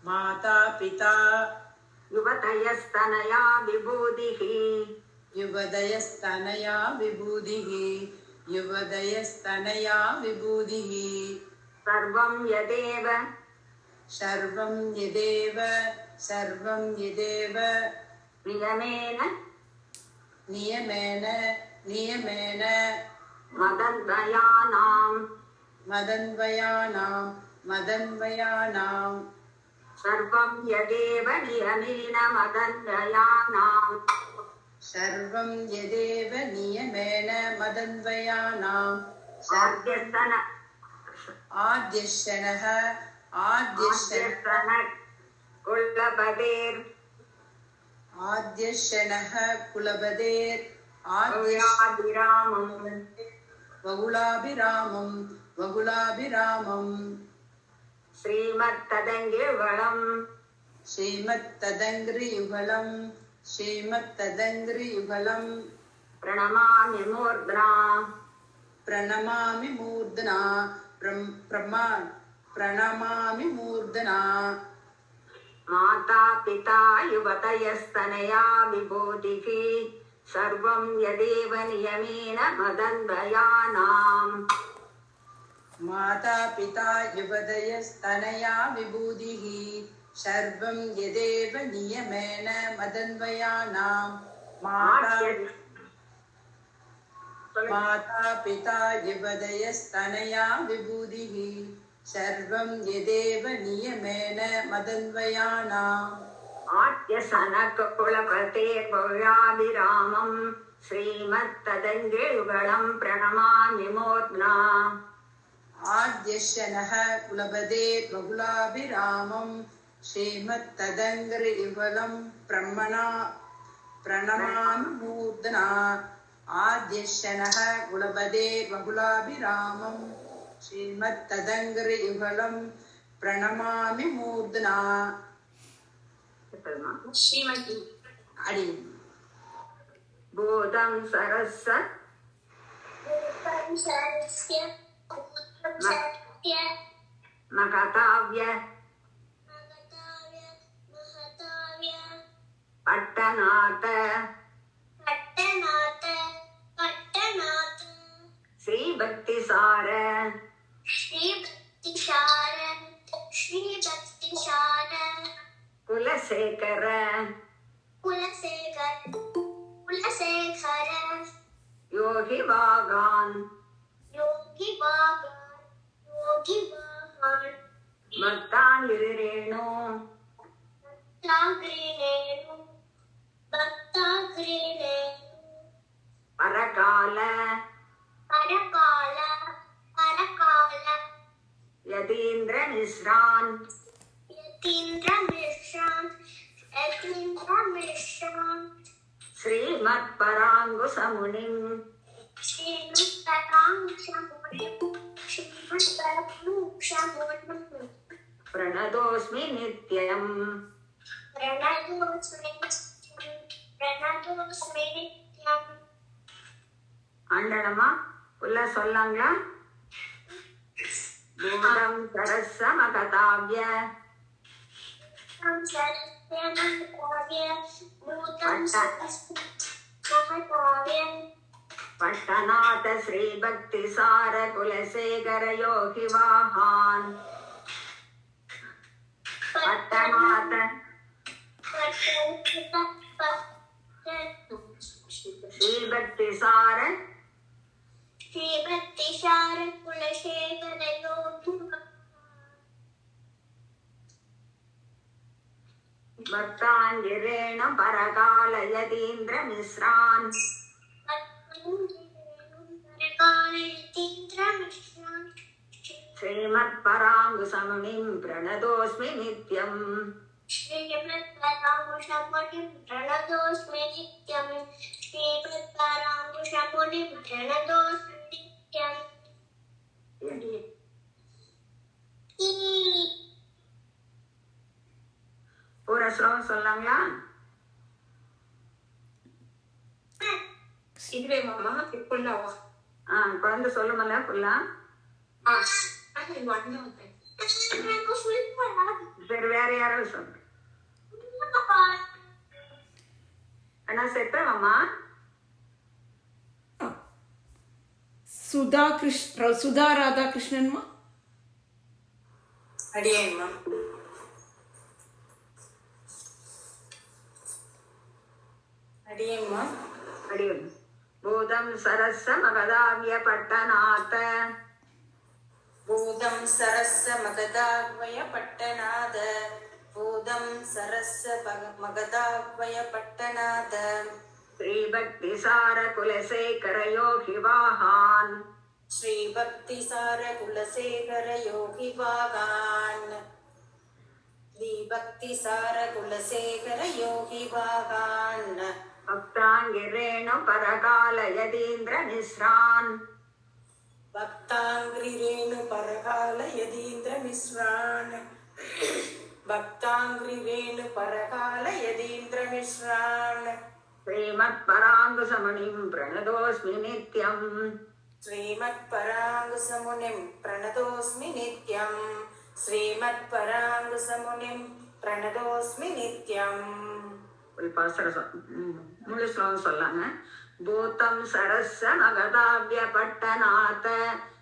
माता पिता युवतयस्तनया विभूतिः युवदयस्तनया विभूतिः सर्वं यदेव सर्वं यदेव नियमेन मदन्वयानां सर्वं यदेव नियमेन मदन्वयानां सर्वं यदेव नियमेन मदन्वयानां आद्यशनः कुलपतेर् बहुलाभिरामम् श्रीमत्तदङ्घ्रियुगलं प्रणमामि मूर्धना माता पिता युवतयस्तनया विभूतिः सर्वं यदेव नियमेन मदन्वयानाम् माता पिता युवदयस्तनया विभूतिः सर्वं यदेव नियमेन मदन्वयानां माता पिता युवदयस्तनया विभूतिः सर्वं यदेव नियमेन मदन्वयानाम् आद्यसनकुलपतेर्भव्याभिरामं श्रीमत्तदङ्गिरियुगलं प्रणमामि मूर्ध्ना आद्यशनः कुलपदे बहुलाभिरामं श्रीमत्तदङ्गिरियुगलं प्रणमामि मूर्धना आद्यशनः कुलपदे बहुलाभिरामं श्रीमत्तदङ्गिरियुगलं प्रणमामि मूर्धना श्रीमती अडी बोधं सरस्स मकताव्य पट्टनाथ श्रीभक्तिसार कुलशेखर योगी वागान भक्तांगिरेणु परकाल यतीन्द्र मिश्रान श्रीमत्परांगुसमुनिं प्रणतोऽस्मि नित्यम् ஆண்டனமா உள்ள சொல்லாங்களா பூதம் சரஸ்ஸ மகதாவ்ய पट्टनाथ श्री भक्ति सार कुलशेखर योगी वाहन पट्टनाथ श्री भक्ति सार कुलशेखर योगी भक्तांगिरेण परकाल यतीन्द्र मिश्रान श्रीमत्परांगुसमुनिं प्रणतोऽस्मि नित्यम् पूरा श्लोகம் சொல்லாங்களா இதுவே மாமா ஃபுல்லாவா குழந்தை சொல்லுமல்ல ஃபுல்லா சரி வேற யாராவது சொல்லு அண்ணா செப்பேவாம்மா சுதா ராதாகிருஷ்ணன்மா அடியேன்மா அடியேன்மா அடியும் பூதம் சரஸ்ஸ மகதாவ்ய பட்டநாத பூதம் சரஸ்ஸ மகதாவ்ய பட்டநாத பூதம் சரஸ்ஸ மகதாவ்ய பட்டநாத श्रीभक्ति सार कुलशेखर योगी वाहन श्रीभक्तिसार कुलशेखर योगी वाहन श्रीभक्तिसार कुलशेखर योगी वाहन भक्तांगिरेणु परकाल यतीन्द्र मिश्रान भक्तांग्रिरेणु परकाल यतीन्द्र मिश्रान भक्तांग्रिरेणु परकाल यतीन्द्र मिश्रान श्रीमत्परांगुसमुनिं प्रणतोऽस्मि नित्यम् श्रीमत्परांगुसमुनिं प्रणतोऽस्मि नित्यम् श्रीमत्परांगुसमुनिं प्रणतोऽस्मि नित्यम् ஒரு பாசரம் முழு ஸ்லோகம் சொல்லாங்க. பூதம் சரஸ்ஸ மகதாவ்ய பட்டநாத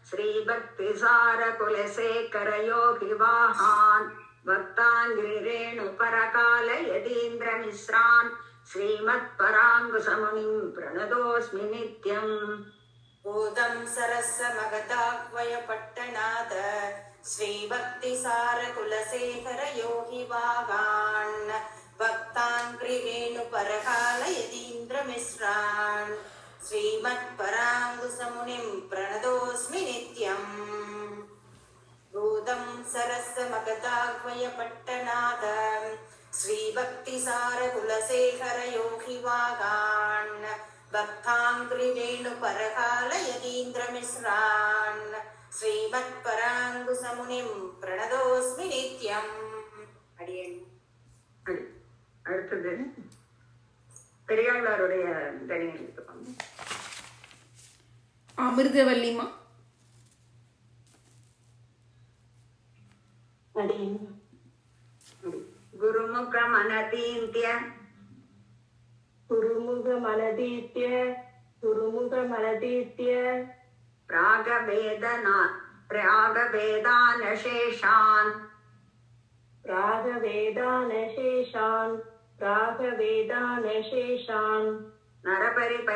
ஸ்ரீபக்தி சார குலசேகர யோகி வாஹான் பக்தாங்கிரி ரேணு பரகால யதீந்திர மிஸ்ரான் ஸ்ரீமத் பராங்குசமுனிம் பிரணதோஸ்மி நித்யம். பூதம் சரஸ்ஸ மகதாஹ்வய பட்டநாத ஸ்ரீபக்திசார குலசேகர யோகி வாகான் பக்தாங்கிரி ரேணு பரகால யதீந்திர மிஸ்ரான் ஸ்ரீமத் பராங்குசமுனிம் பிரணதோஸ்மி நித்யம். பூதம் சரஸ்ஸ மகதாஹ்வய பட்டநாத ஸ்ரீபக்திசார குலசேகர யோகி வாகான் பக்தாங்கிரி ரேணு பரகால யதீந்திர மிஸ்ரான் ஸ்ரீமத் பராங்குசமுனிம் பிரணதோஸ்மி நித்யம். அடியேன். அடுத்தது பெரியாழ்வாருடைய தனியை எடுத்துக்கோங்க. அமிர்தவல்லிமா. குருமுகமனதீந்திய ராகவேதானசேஷான் நரபரி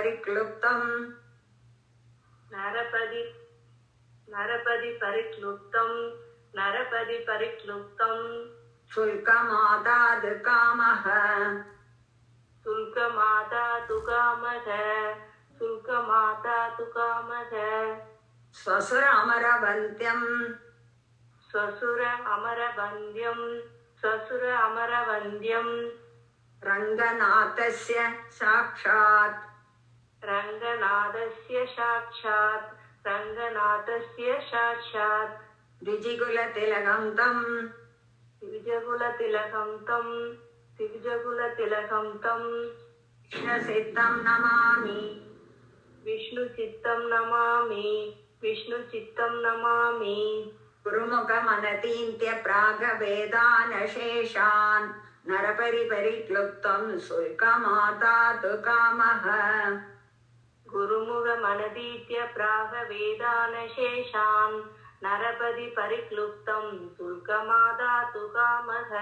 பரிக்ளுப்தம் சுல்கமாதாது காமஹ ஸ்வசுர அமரவந்தியம் ரங்கநாதஸ்ய சாக்ஷாத் द्विजिगुलतिलकं तम् विष्णुचित्तं नमामि गुरुमुखमनतीन्त्य प्रागवेदानशेषान् नरपरिपरिक्लुप्तं शुल्कमादातु कामः गुरुमुखमनतीत्य प्रागवेदानशेषान् नरपरि परिक्लुप्तं शुल्कमादातु कामः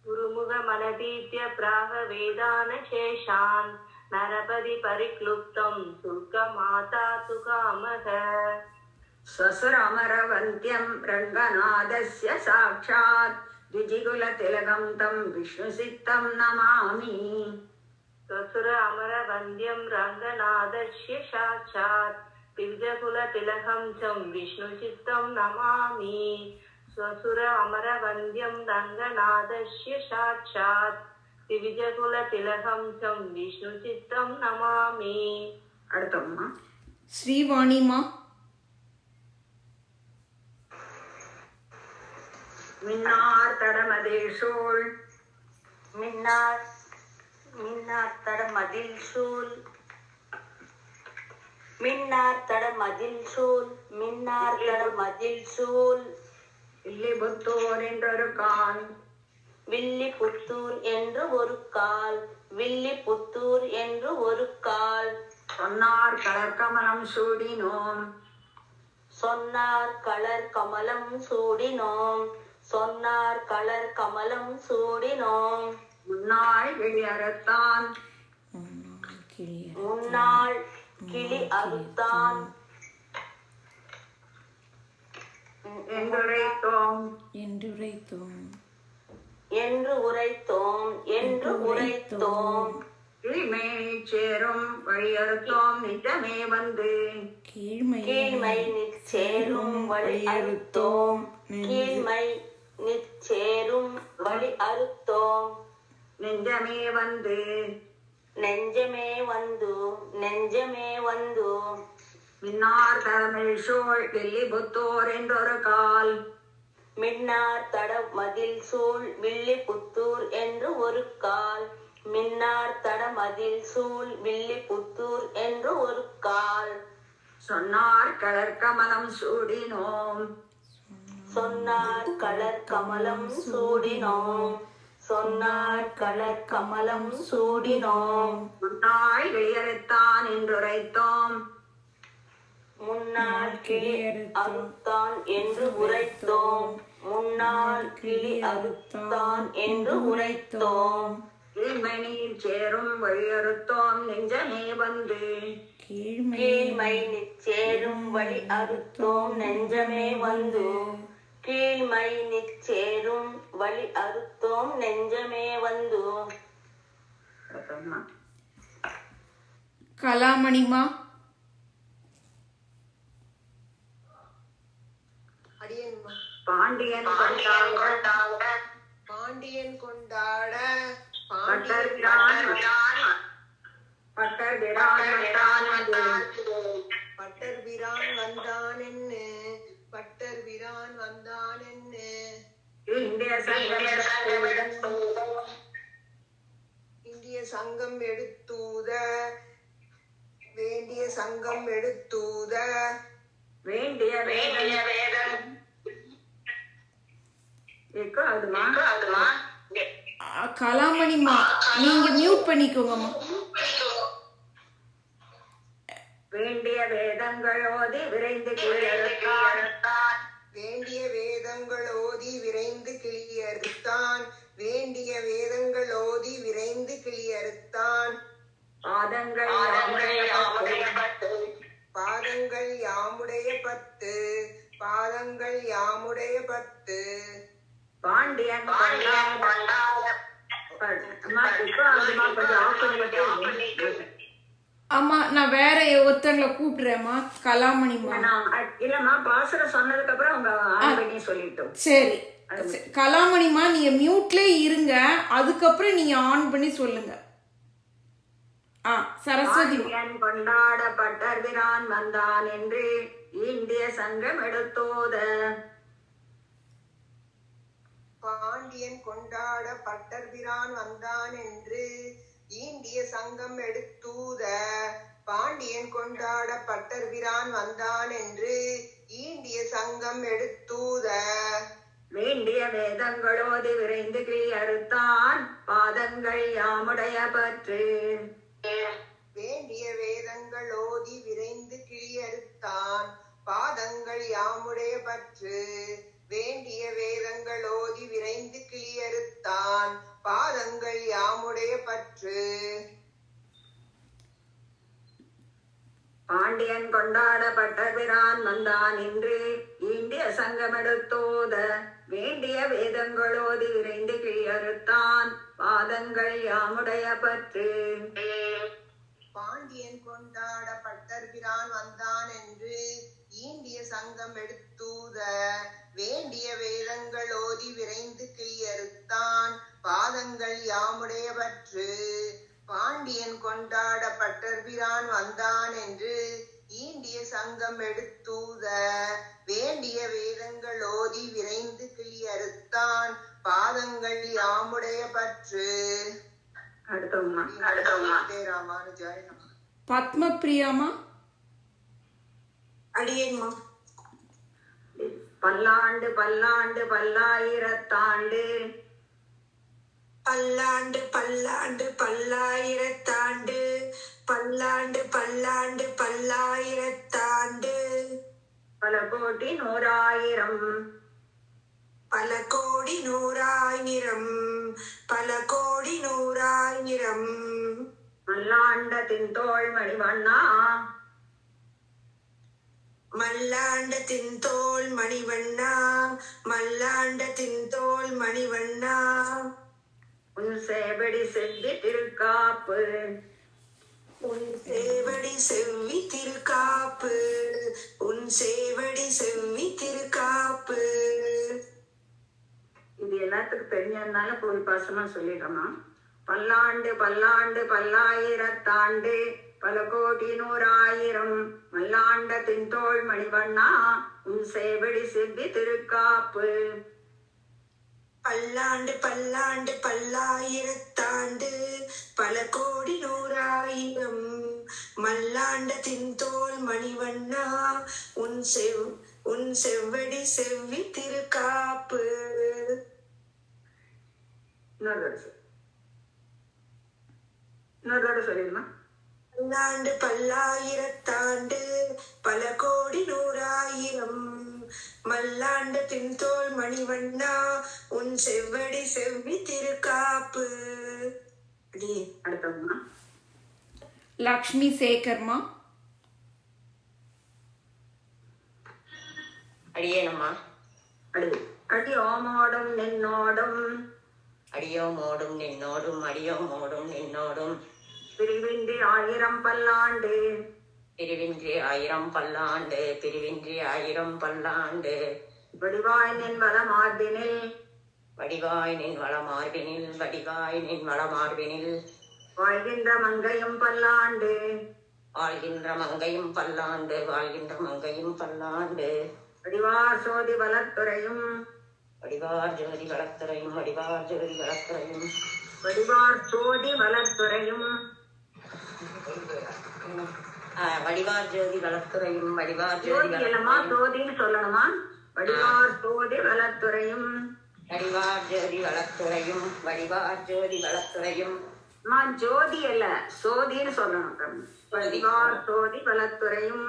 गुरुमुखमनतीत्य प्रागवेदानशेषान् नरपरि परिक्लुप्तं शुल्कमादातु कामः स्वसुरमरवन्त्यं रङ्गनाथस्य साक्षात् द्विजिगुलतिलकं तं विष्णुचित्तं नमामि स्वसुर अमरवन्द्यं रङ्गनाथस्य साक्षात् दिव्यकुलतिलकं चं विष्णुचित्तं नमामि स्वसुर अमरवन्द्यं रङ्गनाथस्य साक्षात् दिव्यकुलतिलकं चं विष्णुचित्तं नमामि. அடுத்தம்மா ஸ்ரீவாணிமா. மின்னார் தடமதில் சூழ் வில்லிபுத்தூர் என்றொரு கால் சொன்னார் கலர்கமலம் சூடினோம் முன்னாள் கிளி அறுத்தான் என்று உரைத்தோம் கீழ்மை சேரும் வழியறுத்தோம் நிஜமே வந்து கீழ்மை நிச்சேரும் வழி அறுத்தோம் நெஞ்சமே வந்து மின்னார் தலைமை சூழ் வில்லிபுத்தூர் என்றொரு கால் சொன்னார் கலர்கமலம் சூடினோம் சொன்னார் கலர் கமலம் சூடினோம். முன்னாள் வெளியறுத்தான் என்றுரைத்தோம். முன்னாள் கிளி அறுத்தான் என்று உரைத்தோம். முன்னாள் கிளி அறுத்தான் என்று உரைத்தோம். கீழ்மணியில் சேரும் வழியறுத்தோம் நெஞ்சமே வந்து. கீழ்மை நிச்சேரும் வழி அறுத்தோம் நெஞ்சமே வந்து. கீழ்மை நிச்சேரும் வழி அறுத்தோம் நெஞ்சமே வந்து. அப்புறமா கலாமணிமா. அடியேன்மா. பாண்டியன் கொண்டாட பாண்டியன் கொண்டாட பட்டர் பட்டர் பிரான் வந்தான் என்ன. பட்டர் பிரான் வந்தான் என்ன. இந்திய சங்கம் எடுத்தூத வேண்டிய சங்கம் எடுத்தூத வேண்டிய வேதம் கலாமணிமா நீங்க மியூட் பண்ணிக்கோங்கம்மா. வேண்டிய வேதங்கள் ஓதி விரைந்து கீழறுத்தான். வேண்டிய வேதங்கள் ஓதி விரைந்து கிளியறுத்தான். வேண்டிய வேதங்கள் ஓதி விரைந்து கிளியறுத்தான். பாதங்கள் பாதங்கள் யாமுடைய பத்து. பாதங்கள் யாமுடைய பத்து. பாண்டியன் ஆமா நான் வேற ஒருத்தங்களை கூப்பிடுறேம்மா. கலாமணிமா. இல்லம்மா பாசுரம் சொன்னதுக்கு அப்புறம் அவங்க ஆன் பண்ணி சொல்லிட்டோம். சரி கலாமணிமா நீங்க மியூட்ல இருங்க, அதுக்கப்புறம் நீங்க ஆன் பண்ணி சொல்லுங்க. சரஸ்வதி. கொண்டாட பட்டர் பிரான் வந்தான் என்று இந்திய சங்கம் எடுத்தோத. பாண்டியன் கொண்டாட பட்டர் பிரான் வந்தான் என்று இந்திய சங்கம் எடுத்தூத. பாண்டியன் கொண்டாட பட்டர் பிரான் வந்தான் என்று இந்திய சங்கம் எடுத்தூத. வேண்டிய வேதங்களோடு விரைந்து கிளியறுத்தான். பாதங்கள் யாமுடைய பற்று. வேண்டிய வேதங்கள் ஓதி விரைந்து கிளியறுத்தான். பாதங்கள் யாமுடைய பற்று. வேண்டிய வேதங்கள் ஓதி விரைந்து கிளியறுத்தான். பாதங்கள் யாமுடைய பற்று. பாண்டியன் கொண்டாட பட்டர் பிரான் வந்தான் என்று இந்திய சங்கம் எடுத்தோத. வேண்டிய வேதங்களோடு விரைந்து கிளியறுத்தான். பாதங்கள் யாமுடைய பற்று. பாண்டியன் கொண்டாட பட்டர் பிரான் வந்தான் என்று இந்திய சங்கம் எடுத்தூத. வேண்டிய வேதங்கள் ஓதி விரைந்து கிளியறுத்தான். பாதங்கள் யாமுடைய பற்று. பாண்டியன் கொண்டாட பட்டர் பிரான் வந்தான் என்று இந்திய சங்கம் எடுத்தூத. வேண்டிய வேதங்கள் ஓதி விரைந்து கிளியறுத்தான். பாதங்கள் யாமுடைய பற்று. ராமானுஜாய நமः. பத்மபிரியாமா. அடியேன்மா. பல்லாண்டு பல்லாண்டு பல்லாயிரத்தாண்டு. பல்லாண்டு பல்லாண்டு பல்லாயிரத்தாண்டு. பல்லாண்டு பல்லாண்டு பல்லாயிரத்தாண்டு. பல கோடி நூறாயிரம். பல கோடி நூறாயிரம். பல கோடி நூறாயிரம். மல்லாண்டத்தின் தோள் மணிவண்ணா. மல்லாண்டத்தின் தோள் மணிவண்ணா. மல்லாண்டத்தின் தோள் மணிவண்ணா. உன் சேவடி செவ்வி திருக்காப்பு. உன் சேவடி செவ்வி திருக்காப்பு. உன் சேவடி செவ்வி திருக்காப்பு. இது எல்லாத்துக்கும் தெரிஞ்சதுனால போய் பாசமா சொல்லிடுறோமா. பல்லாண்டு பல்லாண்டு பல்லாயிரத்தாண்டு. பல கோடி நூறாயிரம். மல்லாண்டத்தின் தோள் மணிவண்ணா. உன் சேவடி செவ்வி திருக்காப்பு. பல்லாண்டு பல்லாண்டு பல்லாயிரத்தாண்டு. பல கோடி நூறாயிரம். மல்லாண்டத்தின் தோள் மணிவண்ணா. உன் செவ்வடி செவ்வி திருக்காப்பு. இன்னொரு தடவை சொல்லிடுமா? பல்லாண்டு பல்லாயிரத்தாண்டு பல கோடி நூறாயிரம் மல்லாண்ட தின்தோல் மணிவண்ணா உன் செவ்வடி செவ்வி திருக்காப்பு. அடி அடுத்தவங்க லக்ஷ்மி சேகர்மா. அடியேனம்மா. அடி ஓமோடும் நின்னோடும் அடியோமோடும் நின்னோடும் அடியோமோடும் நின்னோடும் பிரிவின்றி 1000 பல்லாண்டு பிரிவின்றி 1000 பல்லாண்டு பிரிவின்றி 1000 பல்லாண்டு வடிவாய் நின் வளமார்பினில் வடிவாய் நின் வளமார்பினில் வடிவாய் நின் வளமார்பினில் வாழ்கின்ற மங்கையும் பல்லாண்டு வாழ்கின்ற மங்கையும் பல்லாண்டு வாழ்கின்ற மங்கையும் பல்லாண்டு வடிவார் சோதி வளத்துறையும் வடிவார் ஜோதி வளத்துறையும் வடிவார் ஜோதி வளத்துறையும் வடிவார் சோதி வளத்துறையும் வடிவார் ஜோதி வளத்துறையும் வடிவார் ஜோதி ஜோதி இல்லம்மா, சோதின்னு சொல்லணுமா? வடிவார் சோதி வளத்துறையும் வடிவார் ஜோதி வளத்துறையும் வடிவார் ஜோதி வளத்துறையும் அம்மா, ஜோதி அல்ல, சோதின்னு சொல்லணும். வடிவார் சோதி வளத்துறையும்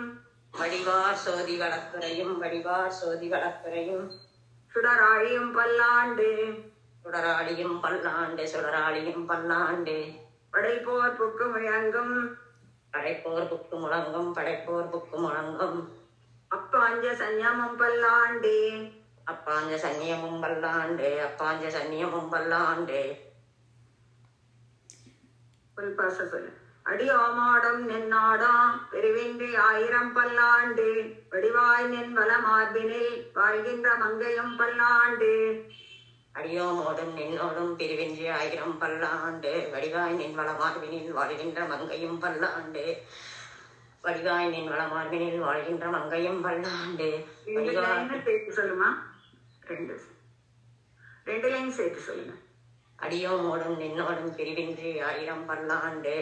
வடிவார் சோதி வளத்துறையும் வடிவார் சோதி வளத்துறையும் சுடராழியும் பல்லாண்டு சுடராளியும் பல்லாண்டு சுடராளியும் பல்லாண்டு படைப்போர் புக்கு முழங்கும் படைப்போர் புக்கு முழங்கும் படைப்போர் புக்கு முழங்கும் அப்பாஞ்ச சன்னியமும் பல்லாண்டு அப்பாஞ்ச சன்னியமும் பல்லாண்டு அப்பாஞ்ச சன்னியமும் பல்லாண்டு. புல்பாச சொல்லு. அடி ஓமாடம் நின்னாடம் பிரிவின்றி 1000 பல்லாண்டு வடிவாய் நின் வளமார்பினில் வாழ்கின்ற மங்கையும் பல்லாண்டு அடியோமோடும் நின்னோடும் பிரிவின்றி 1000 பல்லாண்டு வடிவாய் நின் வளமார்பினில் வாழ்கின்ற மங்கையும் பல்லாண்டு வடிவாய் நின் வளமார்பினில் வாழ்கின்ற மங்கையும் பல்லாண்டு. 2 லைன் சேர்த்து சொல்லுமா? 2 லைன் சேர்த்து சொல்லுங்க. அடியோமோடும் நின்னோடும் பிரிவின்றி 1000 பல்லாண்டு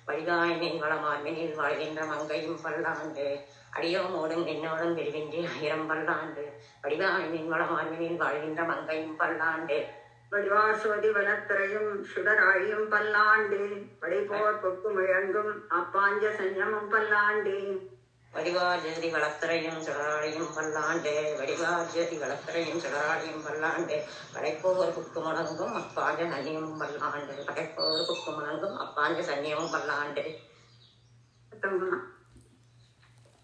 வடிவாய் நின் வளமார்பினில் வாழ்கின்ற மங்கையும் பல்லாண்டு. அடியோமோடும் நின்னோடும் பிரிவின்றி 1000 பல்லாண்டு வடிவாய் நின் வளமார்பினில் வாழ்கின்ற மங்கையும் பல்லாண்டு. வடிவார் சோதி வளத்துறையும் சுடராழியும் பல்லாண்டு படைப்போர் பொக்கு முழங்கும் அப்பாஞ்ச சன்னியமும் பல்லாண்டு வடிவார் ஜோதி வளத்துறையும் சுடராழியும் பல்லாண்டு வடிவார் ஜோதி வளத்துறையும் சுடராழியும் பல்லாண்டு படைப்போர் புக்கு முழங்கும் அப்பாஞ்ச சன்னியமும் பல்லாண்டு படைப்போர் புக்கு முழங்கும் அப்பாஞ்ச சன்னியமும் பல்லாண்டு.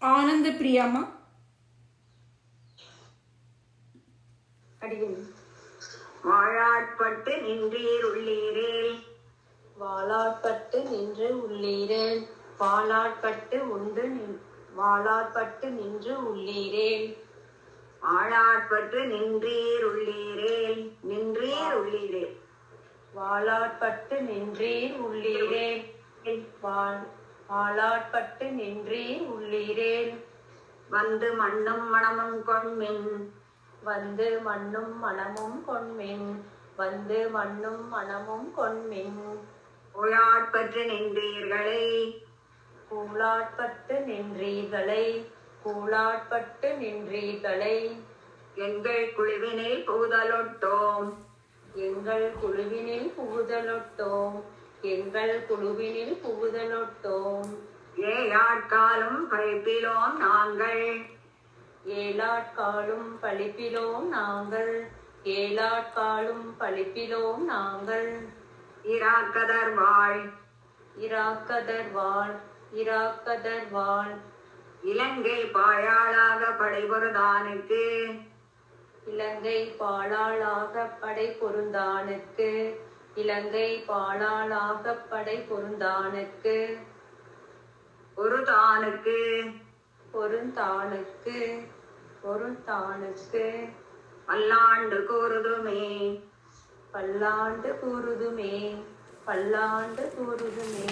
ஆனந்த பிரியாமா. வாழாட்பட்டு நின்றீர் உள்ளீரேல் வாளாட்பட்டு நின்று உள்ளீரேன் வாளாட்பட்டு உண்டு வாளாட்பட்டு நின்று உள்ளீரேன் வாழாட்பட்டு நின்றீர் உள்ளீரேல் நின்றீர் உள்ளீரேல் வாளாட்பட்டு நின்றீர் உள்ளீரேன் வாளாட்பட்டு நின்றீர் உள்ளீரேன் வந்து மண்ணும் மணமும் கொண்மின் வந்து மண்ணும் மணமும் கொண்மின் வந்து மண்ணும் மணமும் கொண்மின் உயாட்பற்று நின்றீர்களை கூளாட்பட்டு நின்றீர்களை கூளாட்பட்டு நின்றீர்களை எங்கள் குழுவினில் புகுதலொட்டோம் எங்கள் குழுவினில் புகுதலொட்டோம் எங்கள் குழுவினில் புகுதலொட்டோம் ஏயாட்காலும் பழிப்பிலோம் நாங்கள் ஏலாட்காலும் பழிப்பிலோம் நாங்கள் ஏலாட்காலும் பழிப்பிலோம் நாங்கள் இராக்கதர் வாழ் இராக்கதர் வாழ் இராக்கதர் வாழ் இலங்கை பாழாளாக படைபொருதானுக்கு இலங்கை பாழாளாக படை பொருந்தானுக்கு இலங்கை பாழாளாக படை பொருந்தானுக்கு பொருதானுக்கு பொருந்தானுக்கு பொருந்தானுக்கு பல்லாண்டு கூறுதுமே பல்லாண்டு கூறுதுமே பல்லாண்டு கூறுதுமே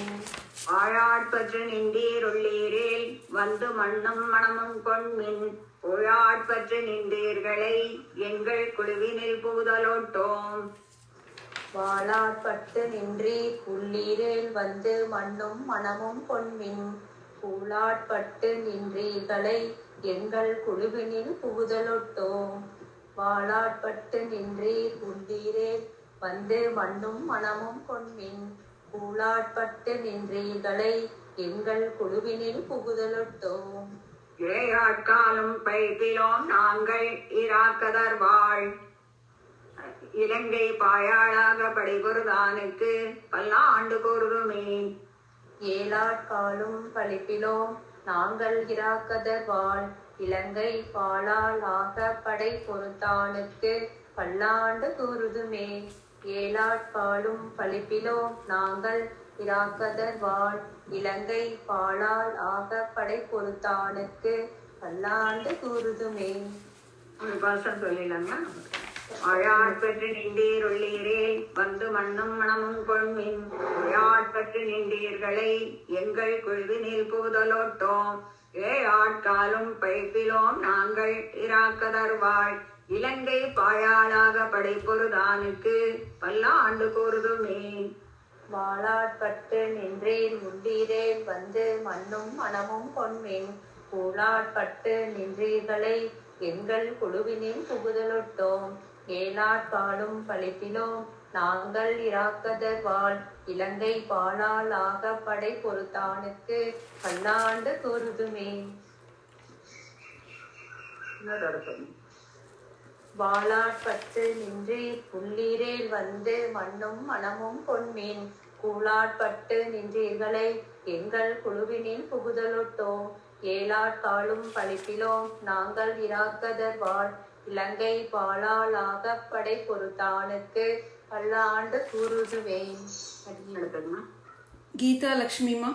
வாழாட்பற்று நின்றீர் உள்ளீரேல் வந்து மண்ணும் மணமும் கொண்மின் உழாட்பற்று நின்றீர்களை எங்கள் குழுவினில் புகுதலோட்டோம் வாளாட்பட்டு நின்றீர் உள்ளீரேல் வந்து மண்ணும் மணமும் பொன்மின் கூளாட்பட்டு நின்றீர்களை எங்கள் குழுவினில் புகுதலொட்டோம் வாளாட்பட்டு நின்றீர் உள்ளீரேல் வந்து மண்ணும் மனமும் கொண்மின் கூழாட்பட்டு நின்றீர்களை எங்கள் குழுவினில் புகுதலொட்டோம். ஏழாட்காலும் பைப்பிலோம் நாங்கள் இராக்கதர் வாழ் இலங்கை பாயாளாக படைபொருதானுக்கு பல்லாண்டு கூறுதுமே. ஏழாட்காலும் பழிப்பிலோம் நாங்கள் இராக்கதர் வாழ் இலங்கை பாழால் ஆக படை பொறுத்தானுக்கு பல்லாண்டு கூறுதுமே. ஏழாட்காலும் பழிப்பிலோம் நாங்கள் இராக்கதர் வாழ் இலங்கை பாழால் ஆக படை பொறுத்தானுக்கு பல்லாண்டு கூறுதுமே. ஒரு பாசம் சொல்லிடலாங்களா? அழாட்பற்று நின்றீர் உள்ளீரே வந்து மண்ணும் மனமும் கொள்மின் உழாட்பற்று நின்றீர்களை எங்கள் குழுவினில் புகுதலோட்டோம். ஏழாட்காலும் பைப்பிலோம் நாங்கள் இராக்கதர் வாழ் இலங்கை பாயாளாக படைப்பொருதானுக்கு பல்லாண்டு கூறுதுமே. வாளாட்பட்டு நின்றேன் உள்ளீரேல் வந்து மண்ணும் மனமும் கொண்மின் கூழாட்பட்டு நின்றீர்களை எங்கள் குழுவினில் புகுதலொட்டோம். ஏழாட்காலும் பழிப்பிலோம் நாங்கள் இராக்கதர் வாழ் இலங்கை பாழால் ஆக படை பொறுத்தானுக்கு பல்லாண்டு கூறுதுமே. வாளாட்பட்டு நின்றீர் புள்ளீரேல் வந்து மண்ணும் மனமும் கொண்மீன் கூழாட்பட்டு நின்றீர்களை எங்கள் குழுவினில் புகுதலொட்டோம். ஏழாட்காலும் பழிப்பிலோம் நாங்கள் இராக்கதர் வாழ் இலங்கை பாழால் ஆக படை பொறுத்தானுக்கு பல்லாண்டு கூறுதுவேன். கீதா லக்ஷ்மிமா.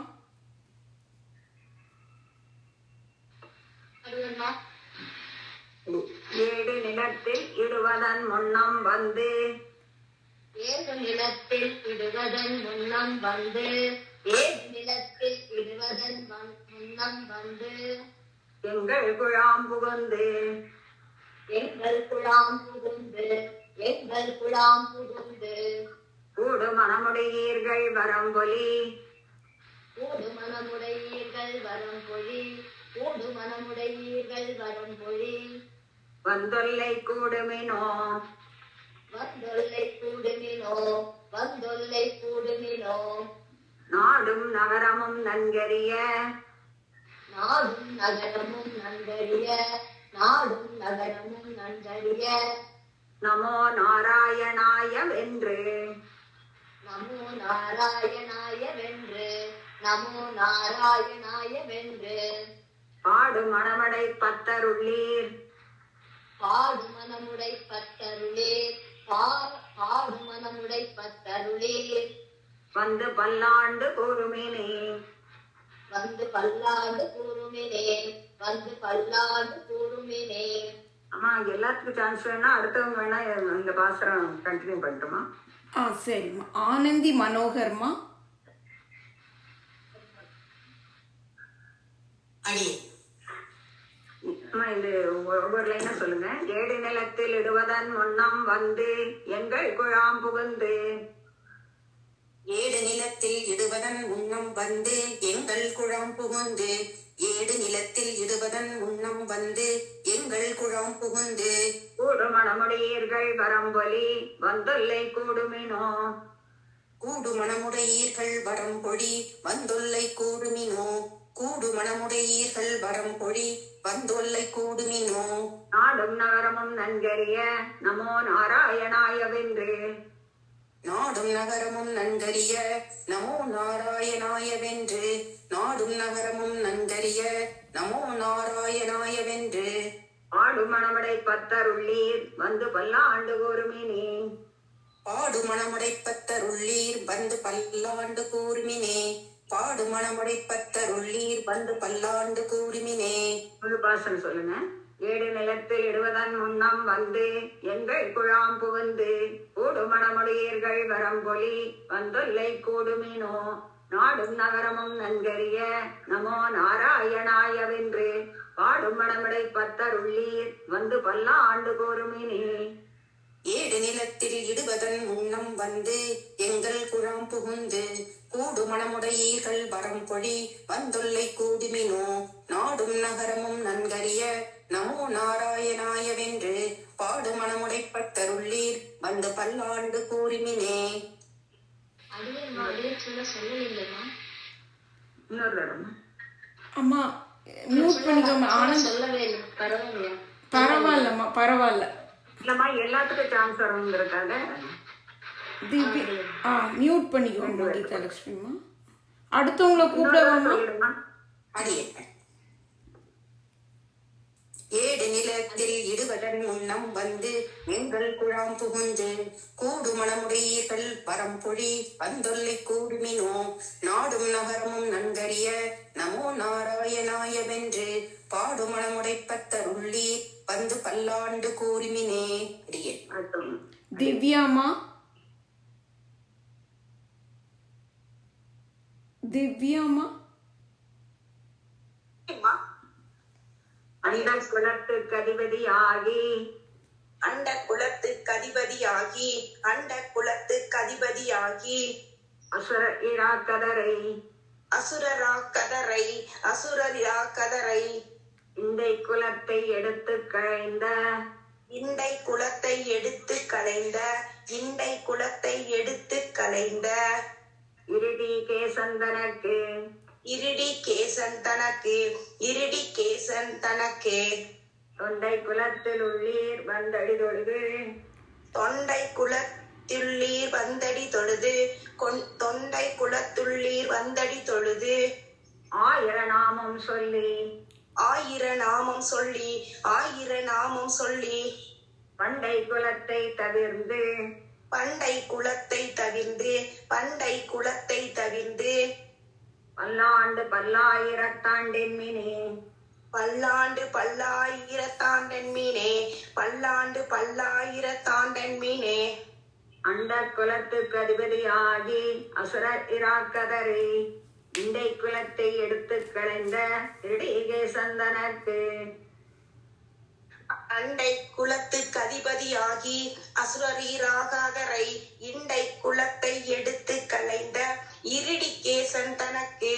ஏடு நிலத்தில் இடுவதன் முன்னம் வந்து ஏது நிலத்தில் இடுவதன் முன்னம் வந்து ஏது நிலத்தில் இடுவதன் முன்னம் வந்து எங்கள் குழாம் புகுந்து எங்கள் குழாம் புகுந்து எங்கள் குழாம் புகுந்து கூடு மனமுடையீர்கள் வரம்பொலி கூடு மனமுடையீர்கள் வரம்பொழி கூடு மனமுடையீர்கள் வரம்பொழி வந்தொல்லை கூடுமினோ வந்தொல்லை கூடுமினோ வந்தொல்லை கூடுமினோ நாடும் நகரமும் நன்கறிய நாடும் நகரமும் நன்கறிய நாடும் நகரமும் நன்கறிய நமோ நாராயணாய வென்று நமோ நாராயணாய வென்று நமோ நாராயணாய வென்று பாடு மணமடை பத்தருள்ளீர் பாடு மனமுடை பத்தருளே பாடு மனமுடை பத்தருளே வந்து பல்லாண்டு கூறுமினே வந்து பல்லாண்டு கூறுமினே வந்து பல்லாண்டு கூறுமினே. அம்மா எல்லாத்துக்கும் சான்ஸ் வேணா அடுத்தவங்க வேணா இந்த பாசரம் கண்டினியூ பண்ணட்டுமா? சரிம்மா. ஆனந்தி மனோகர்மா. அம்மா இது ஒவ்வொரு லைனா சொல்லுங்க. ஏடு நிலத்தில் இடுவதன் முன்னம் வந்து எங்கள் குழாம் புகுந்து ஏடு நிலத்தில் இடுவதன் முன்னம் வந்து எங்கள் குழாம் புகுந்து ஏடு நிலத்தில் இடுவதன் முன்னம் வந்து எங்கள் குழாம் புகுந்து கூடு மணமுடையீர்கள் வரம்பொலி வந்துல்லை கூடுமினோ கூடு மணமுடையீர்கள் வரம்பொழி வந்துல்லை கூடுமினோ கூடு மணமுடையீர்கள் வரம்பொழி வந்துல்லை கூடுமினோ நாடும் நகரமும் நன்கறிய நமோ நாராயணாய வென்று நாடும் நகரமும் நன்கறிய நமோ நாராயணாய வென்று நாடும் நகரமும் நன்கறிய நமோ நாராயணாய வென்று பாடு மணமடை பத்தருள்ளீர் வந்து பல்லாண்டு கூறுமினே பாடு மணமுடைப்பத்தருள்ளீர் வந்து பல்லாண்டு கூறுமினே பாடு மணமுடைப்பத்தருள்ளீர் வந்து பல்லாண்டு கூறுமினே. ஒரு பாசனம் சொல்லுங்க. ஏடு நிலத்தில் இடுவதன் முன்னம் வந்து எங்கள் குழாம் புகுந்து கூடு மணமுடையீர்கள் வரம்பொலி வந்துல்லை கூடுமினோ நாடும் நகரமும் நன்கறிய நமோ நாராயணாய வென்று பாடும் மணமடை பத்தருள்ளீர் வந்து பல்லாண்டு கூறுமினே. ஏடு நிலத்தில் இடுவதன் முன்னம் வந்து எங்கள் குழாம் புகுந்து கூடு மணமுடையீர்கள் வரம்பொழி வந்துல்லை கூடுமினோ நாடும் நகரமும் நன்கறிய நமோ நாராயணாய வென்று பாடு மணமுடைப்பத்தருள்ளீர் வந்து பல்லாண்டு கூறி கூறுமினே. இன்னொரு தடவை அம்மா மியூட் பண்ணிக்கோமா. ஆனந்த் சொல்லவே இல்லை. பரவாயில்லையா? பரவாயில்லம்மா, பரவாயில்ல. இல்லம்மா, எல்லாத்துக்கும் சான்ஸ் வருங்கிறதுக்காக மியூட் பண்ணிக்கோமா கீதாலட்சுமிமா. அடுத்தவங்களை கூப்பிடவாமா? சொல்லிடுமா. அடியே ஏடு நிலத்தில் இடுவதன் முன்னம் வந்து எங்கள் குழாம் புகுந்து கூடு மணமுடையீர்கள் பரம்பொழி வந்தொல்லை கூடுமினோ. நாடும் நகரமும் நன்கறிய நமோ நாராயணாயவென்று பாடு மணமுடைப்பத்தருள்ளி வந்து பல்லாண்டு கூறுமினே. அடியே அடுத்தவங்க. திவ்யாமா, திவ்யாமா. அந்த குலத்துக்கு அதிபதியாகி அண்ட குலத்துக்கு அதிபதியாகி அண்ட குலத்துக்கு அதிபதியாகி அசுர இராக்கதரை அசுரராக்கதரை அசுரராக்கதரை இந்த குலத்தை எடுத்து களைந்த இண்டை குலத்தை எடுத்து களைந்த இண்டை குலத்தை எடுத்து களைந்த இருடி கேசந்தனக்கு இருடி கேசன் தனக்கு இருடி கேசன் தனக்கு தொண்டை குலத்தில் உள்ளீர் வந்தடி தொழுது தொண்டை குலத்துள்ளீர் வந்தடி தொழுது தொண்டை குலத்துள்ளீர் வந்தடி தொழுது 1000 நாமம் சொல்லி 1000 நாமம் சொல்லி 1000 நாமம் சொல்லி பண்டை குலத்தை தவிர்ந்து பண்டை குலத்தை தவிர்ந்து பண்டை குலத்தை தவிர்ந்து பல்லாண்டு பல்லாயிரத்தாண்டின் மினே பல்லாண்டு பல்லாயிரத்தாண்டன் மீனே பல்லாண்டு பல்லாயிரத்தாண்டன் மீனே அண்ட குலத்துக்கு அதிபதியாகி அசுர இராக்கதரை இண்டை குலத்தை எடுத்து களைந்த இடிகே சந்தனக்கு அண்டை குலத்துக்கு அதிபதியாகி அசுரரீராகரை இண்டை குலத்தை எடுத்து களைந்த இருடி கேசன் தனக்கு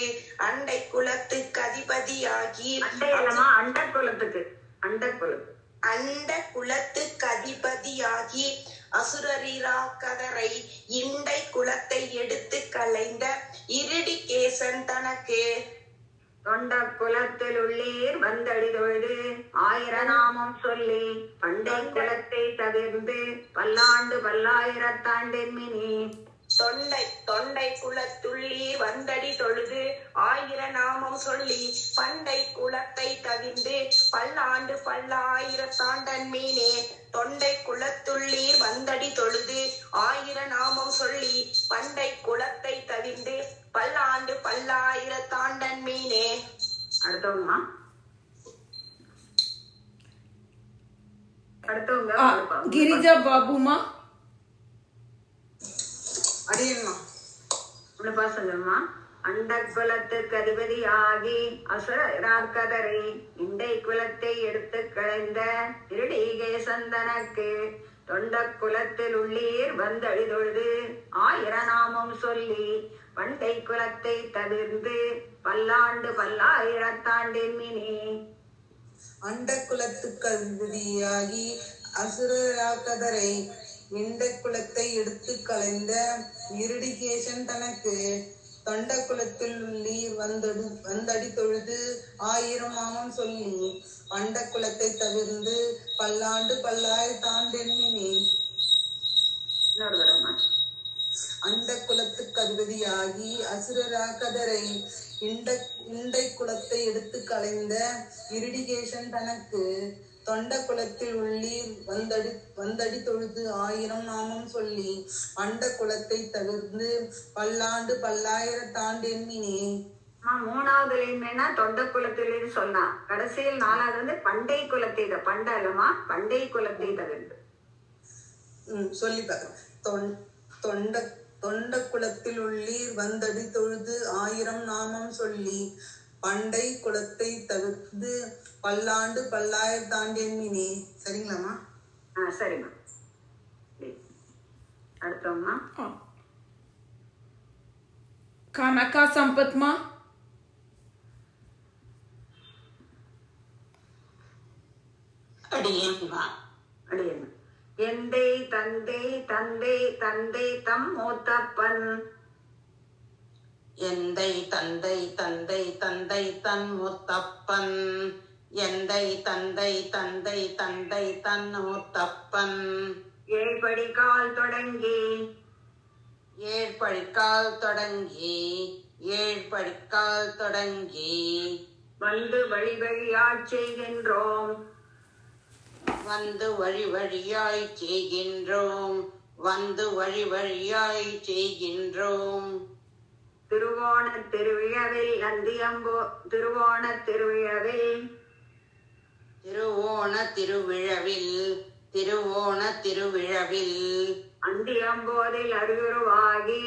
அண்டை குலத்துக்கு அதிபதியாகி அண்டை இல்லமா அண்ட குலத்துக்கு அண்ட குலத்து அண்ட குலத்துக்கு அதிபதியாகி அசுரரீராகரை இண்டை குலத்தை எடுத்து களைந்த இருடி கேசன் தனக்கு தொண்ட குலத்தில் உள்ளீர் வந்தடி தொழுது 1000 நாமம் சொல்லி பண்டை குலத்தை தவிர்ந்து பல்லாண்டு பல்லாயிரத்தாண்டின் மினி தொண்டை குலத்துள்ளீர் வந்தடி தொழுது 1000 நாமம் சொல்லி பண்டை குலத்தை தவிர்ந்து பல்லாண்டு பல்லாயிரத்தாண்டன் மீனே. தொண்டை குலத்துள்ளீர் வந்தடி தொழுது 1000 நாமம் சொல்லி பண்டை குலத்தை தவிர்ந்து பல்லாண்டு பல்லாயிரத்தாண்டன் மீனே. அடுத்தவங்கம்மா அடுத்தவங்க கிரிஜா பாபுமா. அடியம்மா சொல்லுமா. அண்ட குலத்துக்கு அதிபதியாகி அசுர இராக்கதரை இண்டை குலத்தை எடுத்து களைந்த இருடிகே சந்தனக்கு தொண்ட குலத்தில் உள்ளீர் வந்தடி தொழுது 1000 நாமம் சொல்லி பண்டை குலத்தை தவிர்ந்து பல்லாண்டு பல்லாயிரத்தாண்டின் மினி அண்ட குலத்துக்கு அதிபதியாகி அசுரராக்கதரை இண்ட குலத்தை எடுத்து களைந்த இருடிகேசன் தனக்கு தொண்ட குலத்தில் உள்ளீர் வந்தடி தொழுது 1000 நாமம் சொல்லி அண்ட குலத்தை தவிர்ந்து பல்லாண்டு பல்லாயிரத்தாண்டெண்ணினே. அண்ட குலத்துக்கு அதிபதியாகி அசுரராக்கதரை இண்டை குலத்தை எடுத்து களைந்த இருடிகேசன் தனக்கு தொண்ட குலத்தில் உள்ளீர் வந்தடி தொழுது 1000 நாமம் சொல்லி அண்ட குலத்தை தவிர்ந்து பல்லாண்டு பல்லாயிரத்தாண்டெண்ணினே. 3வது என்னன்னா தொண்ட குலத்தில் சொன்னா கடைசியில் 4வது வந்து பண்டை குலத்தை பண்ட இல்லமா பண்டை குலத்தை தவிர்த்து சொல்லி பார்க்கிறேன். தொண்ட குலத்தில் உள்ளீர் வந்தடி தொழுது 1000 நாமம் சொல்லி பண்டை குலத்தை தவிர்த்து பல்லாண்டு பல்லாயிரத்தாண்டெண்ணினே. சரிங்களாமா? சரிம்மா. அடுத்தவங்கம்மா கனகா சம்பத்மா. அடியம்மா அடியம்மா. எந்தை தந்தை தந்தை தந்தை தம் மூத்தப்பன். எந்தை தந்தை தந்தை தந்தை தன் மூத்தப்பன். எந்தை தந்தை தந்தை தந்தை தன் மூத்தப்பன். ஏழ்படிக்கால் தொடங்கி ஏழ்படிக்கால் தொடங்கி ஏழ்படிக்கால் தொடங்கி வந்து வழி வழியாச் செய்கின்றோம். வந்து வழி வழியாய் செய்கின்றோம். வந்து வழி வழியாய் செய்கின்றோம். திருவோணத் திருவிழாவில் திருவோணத் திருவிழாவில் திருவோண திருவிழாவில் திருவோண திருவிழாவில் அந்தியம்போதில் அறிவுருவாகி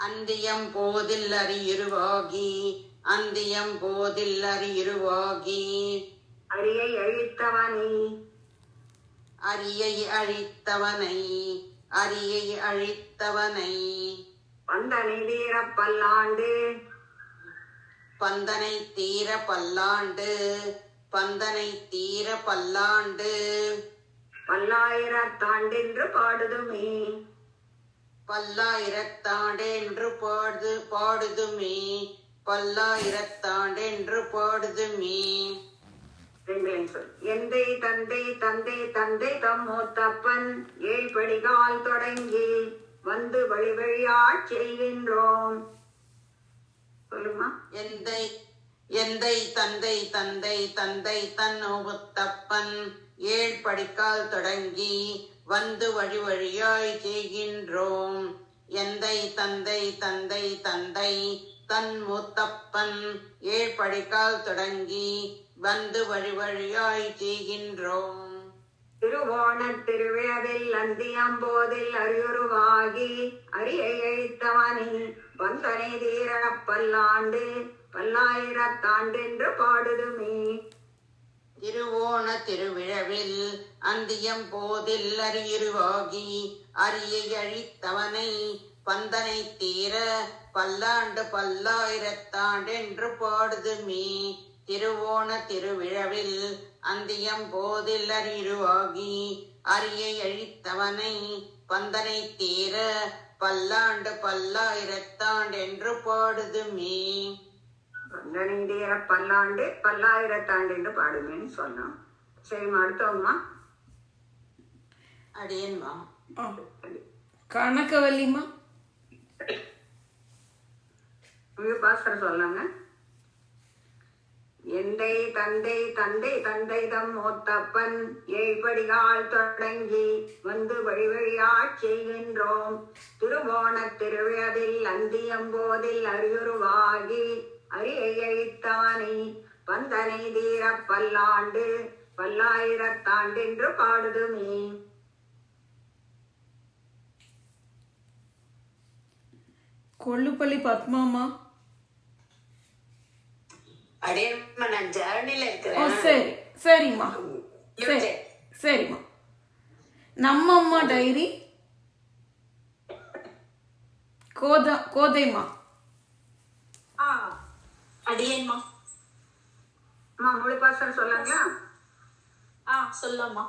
அந்தியம் போதில் அறியுருவாகி அந்தியம் போதில் அறியுருவாகி அரியை அழித்தவனி அரியை அழித்தவனை அரியை அழித்தவனை பந்தனை தீர பல்லாண்டு பந்தனை தீர பல்லாண்டு பந்தனை தீர பல்லாண்டு பல்லாயிரத்தாண்டென்று பாடுதுமே. பல்லாயிரத்தாண்டென்று பாடுதுமே. பல்லாயிரத்தாண்டென்று பாடுதுமே. எந்தை தந்தை தந்தை தந்தை தம் மூத்தப்பன் ஏழ்படிகால் தொடங்கி வந்து வழி வழியாச் செய்கின்றோம். சொல்லுமா. எந்தை எந்தை தந்தை தந்தை தந்தை தன் மூத்தப்பன் ஏழ்படிக்கால் தொடங்கி வந்து வழி வழியாய் செய்கின்றோம். எந்தை தந்தை தந்தை தந்தை தன் மூத்தப்பன் ஏழ்படிக்கால் தொடங்கி வந்து வழி வழியாய் செய்கின்றோம். திருவோணத் திருவிழாவில் அந்தியம்போதில் அறியுருவாகி அரியை அழித்தவனி பந்தனை தீர பல்லாண்டு பல்லாயிரத்தாண்டென்று பாடுதுமே. திருவோண திருவிழாவில் அந்தியம் போதில் அறியுருவாகி அரியை அழித்தவனை பந்தனை தீர பல்லாண்டு பல்லாயிரத்தாண்டென்று பாடுதுமே. திருவோண திருவிழாவில் அந்தியம் போதில் அறியுருவாகி அரியை அழித்தவனை பந்தனை தீர பல்லாண்டு பல்லாயிரத்தாண்டென்று பாடுதுமே. பந்தனை தீர பல்லாண்டு பல்லாயிரத்தாண்டென்று பாடுமேன்னு சொன்னோம். சரிம்மா, அடுத்தவங்கம்மா. அடியன்மா. கனகவல்லிமா. பாஸ்கர் சொல்லாங்க. எந்தை தந்தை தந்தை தந்தை தம் மூத்தப்பன் ஏழ்படிகால் தொடங்கி வந்து வழி வழியாச் செய்கின்றோம். திருவோணத் திருவிழாவில் அந்தியம்போதில் அறியுருவாகி அரியை அழித்தவனை பந்தனை தீர பல்லாண்டு பல்லாயிரத்தாண்டென்று பாடுதுமே. கொள்ளுப்பள்ளி பத்மாமா. அடேம்மா, நான் ஜர்னில ஓ இருக்கிறேன். சரி சரிம்மா. சரி சரிம்மா. நம்ம அம்மா டைரி கோதைமா. அடியேன்மா. முழு பாஸ்கர் சொல்லாங்களா? சொல்லம்மா.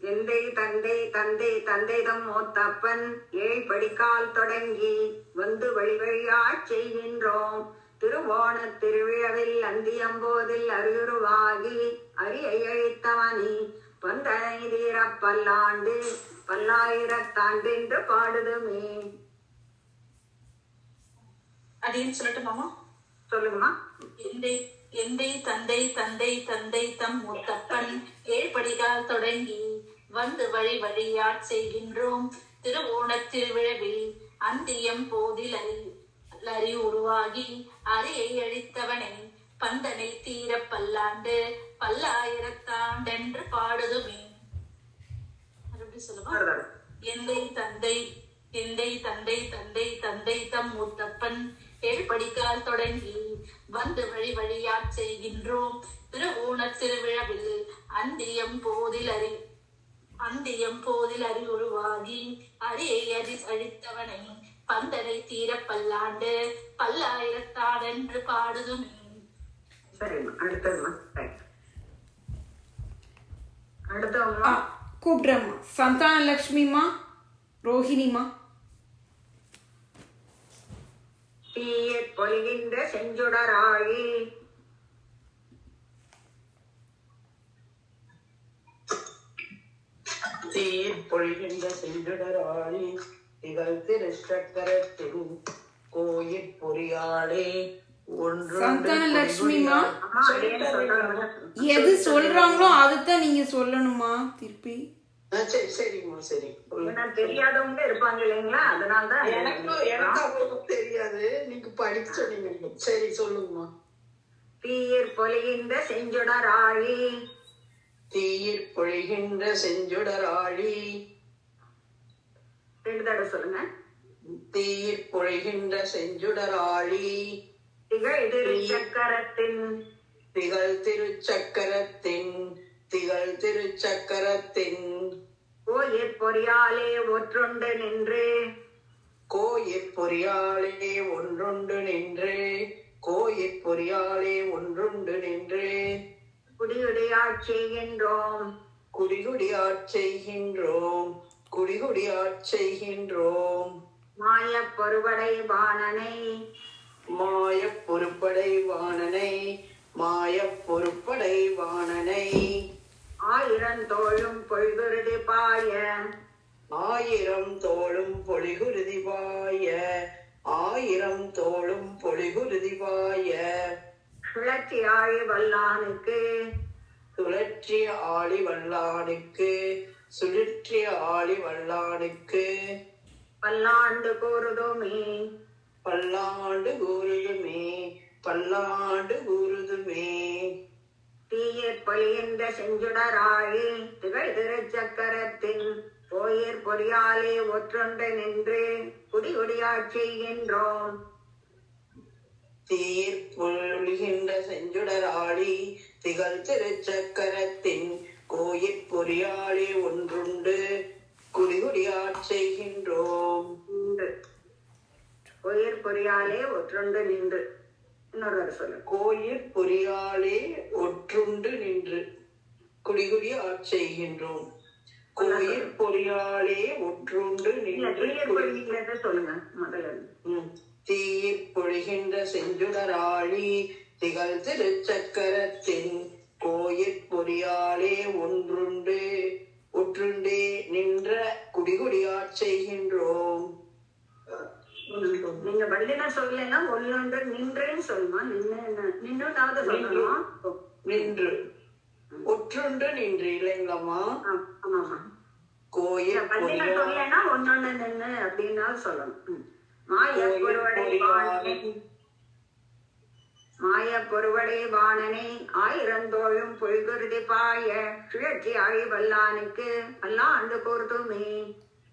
எந்தை தந்தை தந்தை தந்தை தம் மூத்தப்பன் ஏழ்படிக்கால் தொடங்கி வந்து வழி வழியாச் செய்கின்றோம். திருவோணத் திருவிழாவில் அந்தியம்போதில் அறியுருவாகி அரியை அழித்தவனி பந்தனை தீர பல்லாண்டு பல்லாயிரத்தாண்டென்று பாடுதுமே. அடியேன்னு சொல்லட்டுமாமா? சொல்லுங்கம்மா. எந்தை தந்தை தந்தை தந்தை தம் மூத்தப்பன் ஏழ்படிகால் தொடங்கி வந்து வழி வழியாட் செய்கின்றோம். திருவோணத் திருவிழாவில் அந்தியம் போதில் அறி உருவாகி அரியை அழித்தவனை பந்தனை தீர பல்லாண்டு பல்லாயிரத்தாண்டென்று பாடுதுமே. மறுபடியும் சொல்லுவா. எந்தை தந்தை தந்தை தந்தை தம் மூத்தப்பன் ஏழ்படிக்கால் தொடங்கி வந்து வழி வழியாட் செய்கின்றோம். திருவோணத் திருவிழாவில் அந்தியம் போதில் அறி உருவாகி அரியை அழித்தவனை பந்தனை தீர பல்லாண்டு பல்லாயிரத்தாண்டென்று பாடுதுமே. சரிம்மா, அடுத்ததுமா. அடுத்தவங்களா கூப்பிட்றேம்மா. சந்தான லக்ஷ்மிமா. ரோஹிணிமா. தீயிற் பொழிகின்ற செஞ்சுடராழி. தீயிற் பொழிகின்ற செஞ்சுடராழி திகழ் திருச்சக்கரத்தின் கோயிற் பொறியாளே சந்தான லட்சுமிமா, அம்மா ஏன் சொல்றாங்க? எது சொல்றாங்களோ அதுதான் நீங்க சொல்லணுமா திருப்பி. சரி சரிம்மா சரி. ஏன்னா தெரியாதவங்க இருப்பாங்க இல்லைங்களா, அதனாலதான் எனக்கு அவ்வளவு தெரியாது, நீங்க படிக்க சொன்னீங்க. சரி சொல்லுங்கம்மா. தீயிற் பொழிகின்ற செஞ்சுடராழி. தீயிற் பொழிகின்ற செஞ்சுடராழி. 2 தடவை சொல்லுங்க. தீயிற் பொழிகின்ற செஞ்சுடராழி திகழ் திருச்சக்கரத்தின். திகழ் திருச்சக்கரத்தின் திகழ் திருச்சக்கரத்தின் கோயிற் பொறியாலே ஒற்றுண்டு நின்று. கோயிற் பொறியாளே ஒன்றுண்டு நின்று கோயிற் பொறியாளே ஒன்றுண்டு நின்று குடியுடையாட்சி செய்கின்றோம். குடிகுடியாட்சி செய்கின்றோம் குடிகுடியாட்சி செய்கின்றோம். மாயப் பொருவடை வாணனை. மாயப் பொறுப்படை வாணனை மாயப் பொறுப்படை வாணனை. 1000 தோளும் பொய்குருதி பாய. 1000 தோளும் பொலிகுருதி பாய 1000 தோளும் பொலிகுருதி பாய. சுழற்சி ஆழி வல்லானுக்கு. சுழற்றிய ஆளி வல்லானுக்கு சுழற்றிய ஆளி வல்லானுக்கு. பல்லாண்டு கூறுதுமே. பல்லாண்டு கூறுதுமே பல்லாண்டு கூறுதுமே. தீயிற் பொழிகின்ற செஞ்சுடராழி திகழ் திருச்சக்கரத்தின் கோயிற் பொறியாலே ஒற்றுண்டு நின்று குடிகுடியாட்சி செய்கின்றோம். தீயிற் பொழிகின்ற செஞ்சுடராழி திகழ் திருச்சக்கரத்தின் கோயிற் பொறியாளே ஒன்றுண்டு குடிகுடியாட்சி செய்கின்றோம். நின்று. கோயிற் பொறியாலே ஒற்றுண்டு நின்று. இன்னொரு தடவை சொல்லுங்க. கோயிற் பொறியாளே ஒற்றுண்டு நின்று குடிகுடி ஆட்சி செய்கின்றோம். கோயிற் பொறியாளே ஒற்றுண்டு இல்ல, நின்று தீயிற் பொழிகின்றத சொல்லுங்க முதல்ல. தீயிற் பொழிகின்ற செஞ்சுடராழி திகழ் திருச்சக்கரத்தின் கோயிற் பொறியாளே ஒற்றுண்டே நின்ற குடிகுடியாட்சி செய்கின்றோம். நீங்க வல்லின சொல்லலைன்னா ஒன்னொன்று நின்றுன்னு சொல்லுமா. நின்றுனாவது சொல்லணும். நின்று ஒற்றுண்டு நின்று இல்லைங்களாம்மா. ஆமாமா. கோயிற் வல்லின பொறியாளே சொல்லலைன்னா ஒன்னொன்னு நின்று அப்படின்னாலும் சொல்லணும். மாயப் பொருவடை வாணனை. மாயப் பொருவடை வாணனை 1000 தோளும் பொய்குருதி பாய சுழற்சி ஆழி வல்லானுக்கு பல்லாண்டு கூறுதுமே.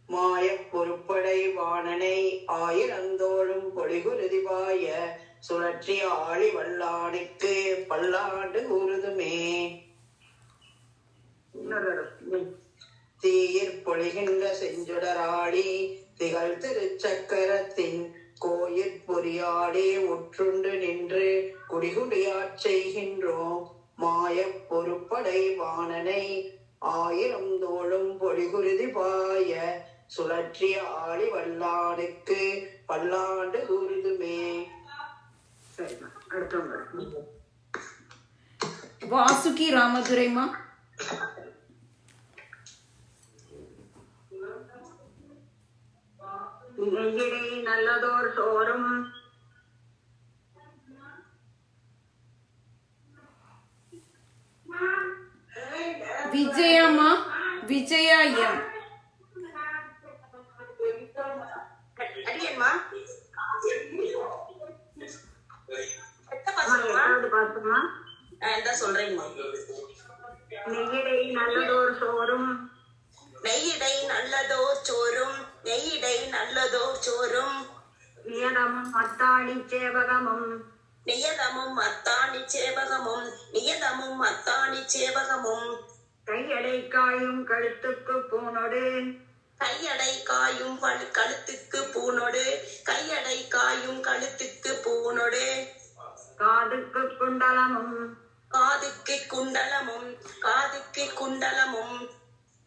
மாயப் பொறுப்படை வாணனை 1000 தோளும் பொலிகுருதி பாய சுழற்றிய ஆழி வல்லானுக்கு பல்லாண்டு கூறுதுமே. தீயிற் பொழிகின்ற செஞ்சுடராழி திகழ் திருச்சக்கரத்தின் கோயிற் பொறியாளே ஒற்றுண்டு நின்று குடிகுடியாட்சி செய்கின்றோம். மாயப் பொறுப்படை வாணனை 1000 தோளும் பொலிகுருதி பாய சுழற்றிய ஆழி வல்லானுக்கு பல்லாண்டு கூறுதுமே. வாசுகி ராமதுரைமா. நெய்யிடை நல்லதோர் சோறும். விஜயம்மா. விஜயா எம். அடியேம்மா பாத்துமா. என்ன சொல்றீங்கம்மா? நெய்யிடை நல்லதோர் சோறும். நெய்யிடை நல்லதோர் சோறும் நெய்யிடை நல்லதோர் சோறும். நியதமும் அத்தாணி சேவகமும். நியதமும் அத்தாணி சேவகமும் நியதமும் அத்தாணி சேவகமும். கையடை காயும் கழுத்துக்கு பூனொடு. கையடை காயும் கழுத்துக்கு பூனொடு கையடை காயும் கழுத்துக்கு பூனொடு. காதுக்கு குண்டலமும். காதுக்கு குண்டலமும் காதுக்கு குண்டலமும்.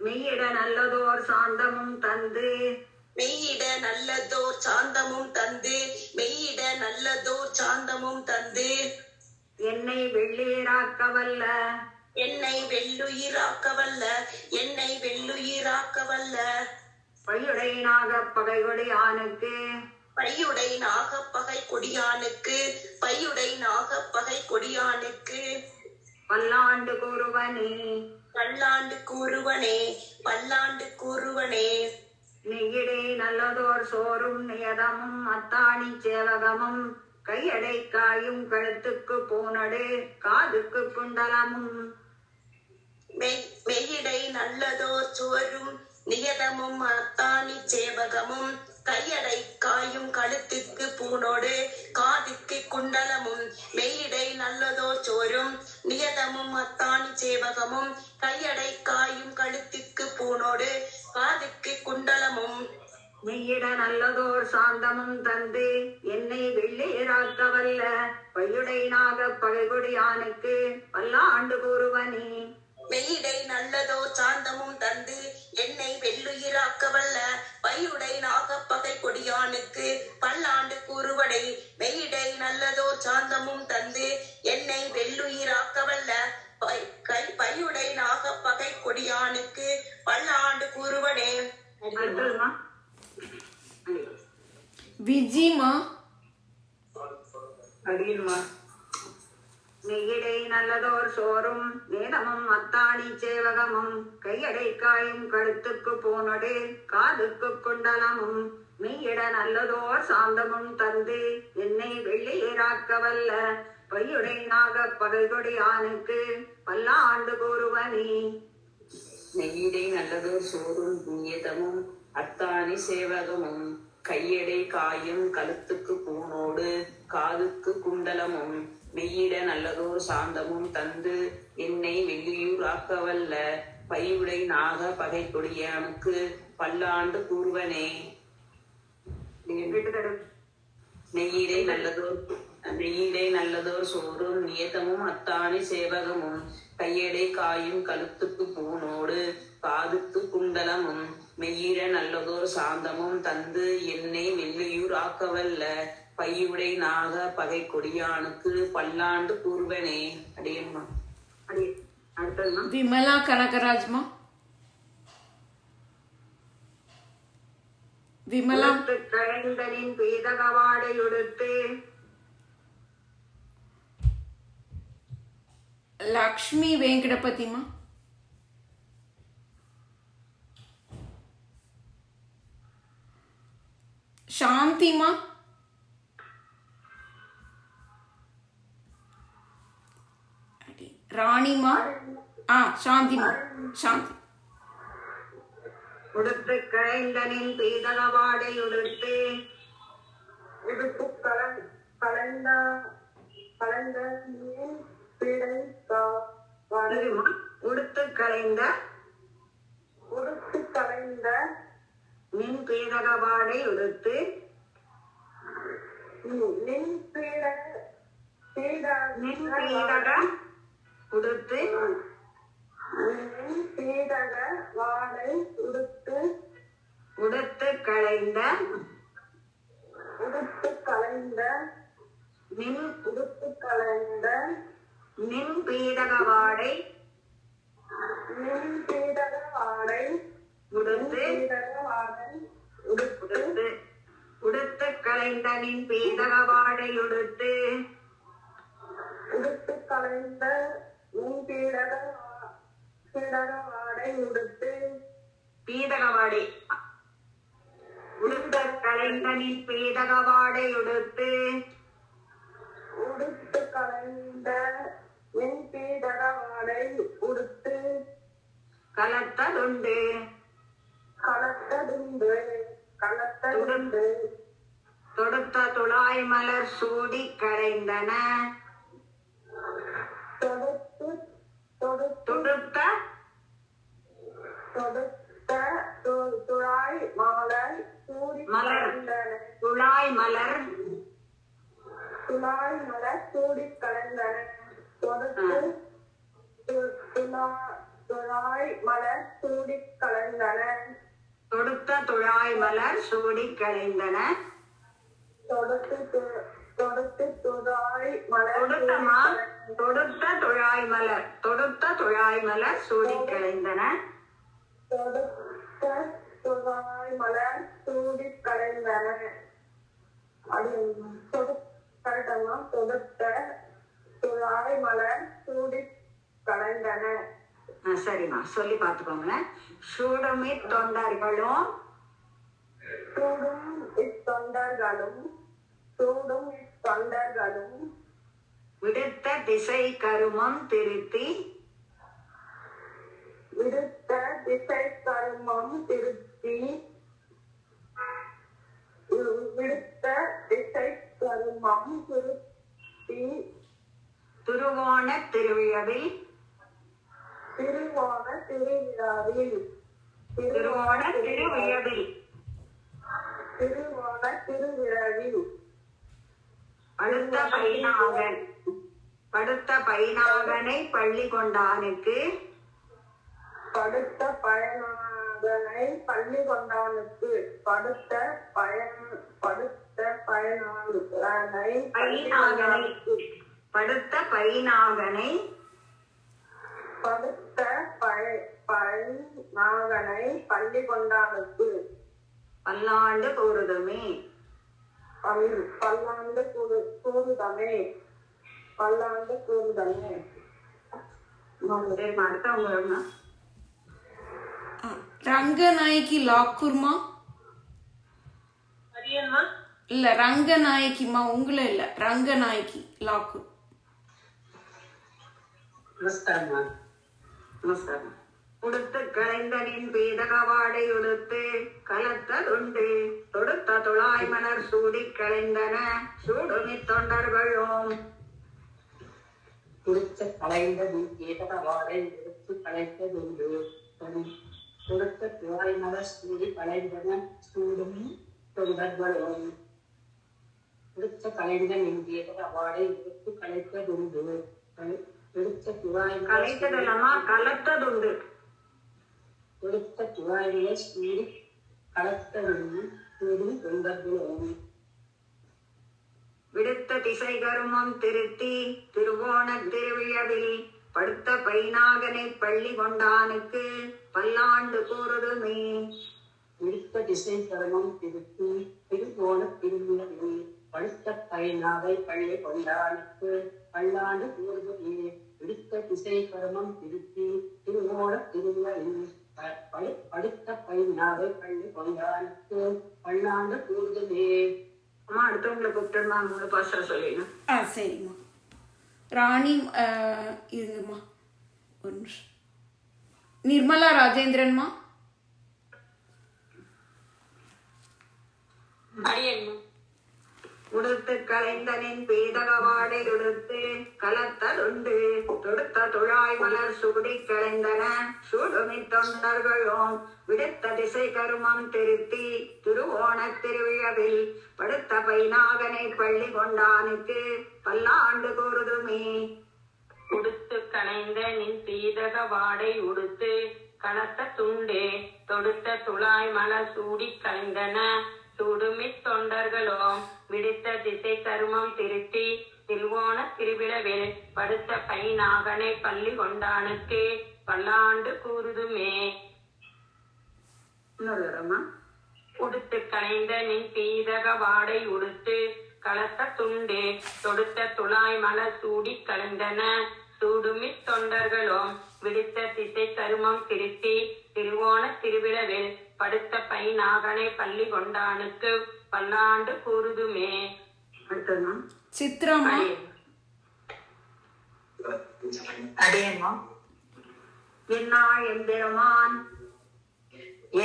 மெய்யிட நல்லதோர் சாந்தமும் தந்து. மெய்யிட நல்லதோர் சாந்தமும் தந்து மெய்யிட நல்லதோர் சாந்தமும் தந்து என்னை வெள்ளீராக்கவல்ல என்னை வெள்ளுயிராக்கவல்ல என்னை வெள்ளுயிராக்கவல்ல பையுடை நாகப் பகைகொடி ஆணுக்கு பையுடை நாகப்பகை கொடியானுக்கு பையுடை நாகப்பகை கொடியானுக்கு பல்லாண்டு கூறுவனே பல்லாண்டு கூறுவனே பல்லாண்டு கூறுவனே நெய்யிடை நல்லதோர் சோறும் நியதமும் அத்தாணி சேவகமும் கையடை காயும் கழுத்துக்கு பூனடு காதுக்கு குண்டலமும் மெய்யிடை நல்லதோர் சோறும் நியதமும் அத்தாணி சேவகமும் கையடை காயும் கழுத்துக்கு பூனோடு காதுக்கு குண்டலமும் மெய்யிடை நல்லதோர் சோறும் நியதமும் அத்தாணி சேவகமும் கையடை காயும் கழுத்துக்கு பூனோடு காதுக்கு குண்டலமும் மெய்யிட நல்லதோர் சாந்தமும் தந்து என்னை வெள்ளீராக்கவல்ல பையுடை நாகப் பகைகொடி ஆணுக்கு பல்லாண்டு கூறுவனே மெய்யிடை நல்லதோர் சாந்தமும் தந்து என்னை வெள்ளுயிராக்கவல்ல பையுடை நாகப்பகை கொடியானுக்கு பல்லாண்டு கூறுவனை மெய்யிடை நல்லதோர் சாந்தமும் தந்து என்னை வெள்ளுயிராக்கவல்ல பையுடை நாகப்பகை கொடியானுக்கு பல்லாண்டு கூறுவனே. அடுத்ததுமா விஜிமா. அடியுமா. நெய்யிடை நல்லதோர் சோறும் வேதமும் அத்தாணி சேவகமும் கையடை காயும் கழுத்துக்கு பூனொடு காதுக்கு குண்டலமும் மெய்யிட நல்லதோர் சாந்தமும் தந்து என்னை வெள்ளியராக்கவல்ல பையுடை நாகப் பகைகொடி ஆணுக்கு பல்லாண்டு கூறுவனே நெய்யிடை நல்லதோர் சோறும் நியதமும் அத்தாணி சேவகமும் கையடை காயும் கழுத்துக்கு பூனோடு காதுக்கு குண்டலமும் மெய்யிட நல்லதோர் சாந்தமும் தந்து என்னை வெள்ளியூராக்கவல்ல பையுடை நாக பகை கொடியானுக்கு பல்லாண்டு கூறுவனே. நெய்யிடை நல்லதோர் சோறும் நியதமும் அத்தாணி சேவகமும் கையடை காயும் கழுத்துக்கு பூனோடு காதுக்கு குண்டலமும் மெய்யிட நல்லதோர் சாந்தமும் தந்து என்னை வெள்ளியூராக்கவல்ல பையுடை நாக பகை கொடியானுக்கு பல்லாண்டு கூறுவனே. அடியம்மா. அடுத்ததுமா விமலா கனகராஜ்மா. விமலா. கழந்தனின் பீதகவாடையுடுத்து லக்ஷ்மி வெங்கடபதிமா. சாந்திமா. ராணிமா. சாந்திமா. சாந்தி. உடுத்து கழைந்தனின் பீதகவாடையுடுத்து உடுப்பு கலந்த பீடை உடுத்து கலைந்த உடுப்பு கலைந்த நின் பீதகவாடை உடுத்து நின் பீதக உடுத்து நின் பீடக வாடை உடுத்து உடுத்து களைந்த உடுப்பு கலைந்த நின் உடுப்பு கலைந்த நின் பீதகவாடை நின் பீடக வாடை உடுத்து வாடை உடுத்து உடுத்து களைந்த நின் பீதகவாடை உடுத்து உடுப்பு கலைந்த நின் பீடக வாடை உடுத்து பீதகவாடை உடுத்த களைந்த நின் பீதகவாடை உடுத்து உடுப்பு கலைந்த நின் பீடக வாடை உடுத்து கலத்ததுண்டு கலத்ததுண்டு தொடுத்த துளாய் மலர் சூடி களைந்தன தொடுத்த துழாய் மலர் சூடி மலர் துளாய் மலர் சூடி கலந்தன துழாய் மலர் சூடி கலந்தன தொடுத்த துழாய் மலர் சூடி கலைந்தன. தொடுத்து துழாய் மலர் தொடுத்தமா தொடுத்த துழாய் மலர், தொடுத்த துழாய் மலர் சூடி கலைந்தன. தொடுத்த துழாய் மலர் சூடி கலைந்தன. கரெக்டமா? தொடுத்த துழாய் மலர் சூடி கலைந்தன. சரிம்மா, சொல்லி பார்த்துக்கோங்க. சூடுமி தொண்டர்களும் விடுத்த திசை கருமம் திருத்தி திருவோண திருவிழாவில் படுத்த பைனாகனை பள்ளி கொண்டானுக்கு பல்லாண்டு கூறுதுமே. அடுத்தவங்க ரங்கநாயகி லாக்குர்மா இல்ல, ரங்கநாயகிமா உங்களை இல்ல, ரங்கநாயகி லாக்கூர். நமஸ்காரம். உடுத்து கலைந்தனின் பீதகவாடை உடுத்து கலத்ததுண்டு தொடுத்த துழாய் மலர் சூடி கலைந்தன சூடுமி தொண்டர்களும். கொடுத்த கலைந்தனின் பீதகவாடை உடுத்து கலைத்ததுண்டு கொடுத்த துழாய் மலர் சூடி கலைந்தன சூடுமி தொண்டர்களும். கொடுத்த கலைந்தனின் பீதகவாடை உடுத்து கலைத்ததுண்டு கொடுத்த துழாய் கலைத்ததல்லமா கலத்ததுண்டு. கொடுத்த துழாய்களை சூடி கலத்ததுண்டு சூடும் தொண்டர்களும். விடுத்த திசை கருமம் திருத்தி திருவோண திருவிழாவில் படுத்த பைனாகனை பள்ளி கொண்டானுக்கு பல்லாண்டு கூறுதுமே. விடுத்த திசை கருமம் திருத்தி திருவோண திருவிழாவில் படுத்த பைனாவை பள்ளி கொண்டானுக்கு பல்லாண்டு கூறுதுமே. விடுத்த திசை கருமம் திருத்தி திருவோண திருவிழாவில் படுத்த பைனாவை பள்ளி கொண்டானுக்கு பல்லாண்டு கூறுதுமே. அம்மா அடுத்தவங்களை கூப்பிட்டுமா, மூணு பாசம் சொல்லிடுங்க. சரிம்மா. ராணி இருங்கம்மா ஒரு நிமிஷம். நிர்மலா ராஜேந்திரன்மா. உடுத்து கலைந்தனின் பீதகவாடை உடுத்து கலத்ததுண்டு தொடுத்த துழாய் மலர் சூடி கலைந்தன சூடுமி தொண்டர்களும். விடுத்த திசை கருமம் திருத்தி திருவோண திருவிழாவில் படுத்த பைனாகனை பள்ளி கொண்டானுக்கு பல்லாண்டு கூறுதுமே. உடுத்து கலைந்த நின் பீதக வாடை உடுத்து கலத்த துண்டே தொடுத்த துழாய் மலர் சூடி கலைந்தன சூடுமி தொண்டர்களும். விடுத்த திசை கருமம் திருத்தி திருவோண திருவிழாவில் படுத்த பைனாகனை பள்ளி கொண்டானுக்கு பல்லாண்டு கூறுதுமே. உடுத்து கலைந்த நின் பீதக வாடை உடுத்து கலத்த துண்டே தொடுத்த துழாய் மலர் சூடி கலைந்தன சூடுமி தொண்டர்களும். விடுத்த திசை கருமம் திருத்தி திருவோண திருவிழாவில் படுத்த பைனாகனை பள்ளி கொண்டானுக்கு பல்லாண்டு கூறுதுமே. சித்ராமா. அடேம்மா. என்னால் எம்பெருமான்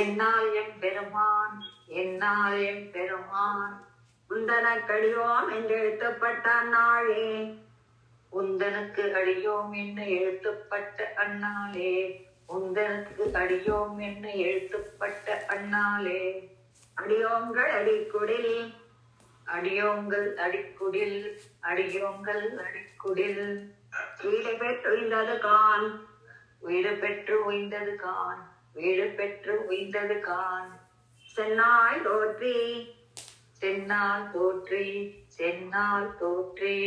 என்னால் எம்பெருமான் என்னால் எம்பெருமான் உந்தனக்கு அடியோம் என்று எழுத்தப்பட்ட நாளே உந்தனுக்கு அடியோம் என்ன எழுத்துப்பட்ட அண்ணாலே உந்தனுக்கு அடியோம் என்ன எழுத்துப்பட்ட அண்ணாலே. அடியோங்கள் அடிக்குடில் அடியோங்கள் அடிக்குடில் அடியோங்கள் அடிக்குடில் வீடு பெற்று உய்ந்தது கான் வீடு பெற்று உய்ந்தது கான் வீடு பெற்று உய்ந்தது கான். சென்னாய் தோற்றி சென்னால் தோற்றி சென்னால் தோற்றி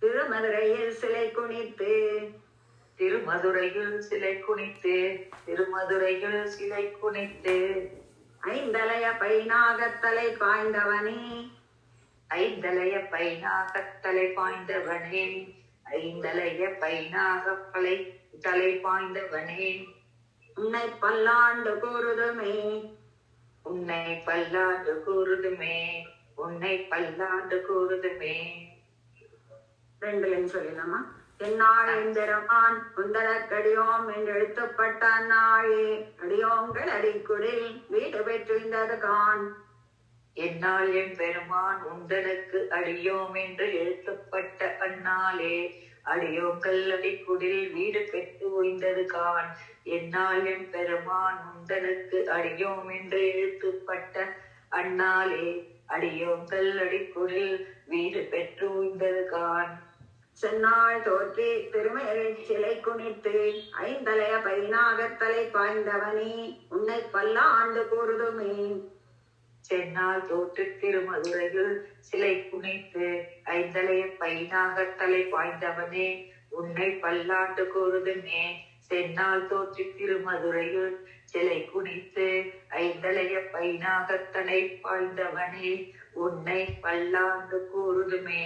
திருமதுரையில் சிலை குனித்து திருமதுரையில் சிலை குனித்து திருமதுரையில் சிலை குனித்து ஐந்தலைய பைனாகத்தலை பாய்ந்தவனே ஐந்தலைய பைனாகத்தலை பாய்ந்தவனே ஐந்தலைய பைனாகப்பலை தலை பாய்ந்தவனே உன்னை பல்லாண்டு கூறுதுமே உன்னை பல்லாண்டு கூறுதுமே உன்னை பல்லாண்டு கூறுதுமே. ரெண்டுலையும் சொல்லலாமா? எந்நாள் எந்திரமான் குந்தலக்கடியோம் என்று எழுத்தப்பட்ட அந்நாளே அடியோங்கள் அடிக்குடில் வீடு பெற்றிருந்தது கான். என்னால் என் பெருமான் உந்தனுக்கு அடியோம் என்று எழுத்தப்பட்ட அந்நாளே அடியோங்கள் அடிக்குடில் வீடு பெற்று ஓய்ந்தது கான். என்னால் என் பெருமான் உந்தனுக்கு அடியோம் என்று எழுத்தப்பட்ட அந்நாளே அடியோங்கள் அடிக்குடில் வீடு பெற்று ஓய்ந்தது கான். செந்நாள் தோற்றி திருமேறில் சிலை குனித்து ஐந்தலைய பைனாகத்தலை பாய்ந்தவனே உன்னை பல்லாண்டு கூறுதுமே. சென்னால் தோற்று திருமதுரையில் சிலை குனித்து ஐந்தலைய பைனாகத்தலை பாய்ந்தவனே உன்னை பல்லாண்டு கூறுதுமே. சென்னால் தோற்றி திருமதுரையில் சிலை குனித்து ஐந்தலைய பைனாகத்தலை பாய்ந்தவனே உன்னை பல்லாண்டு கூறுதுமே.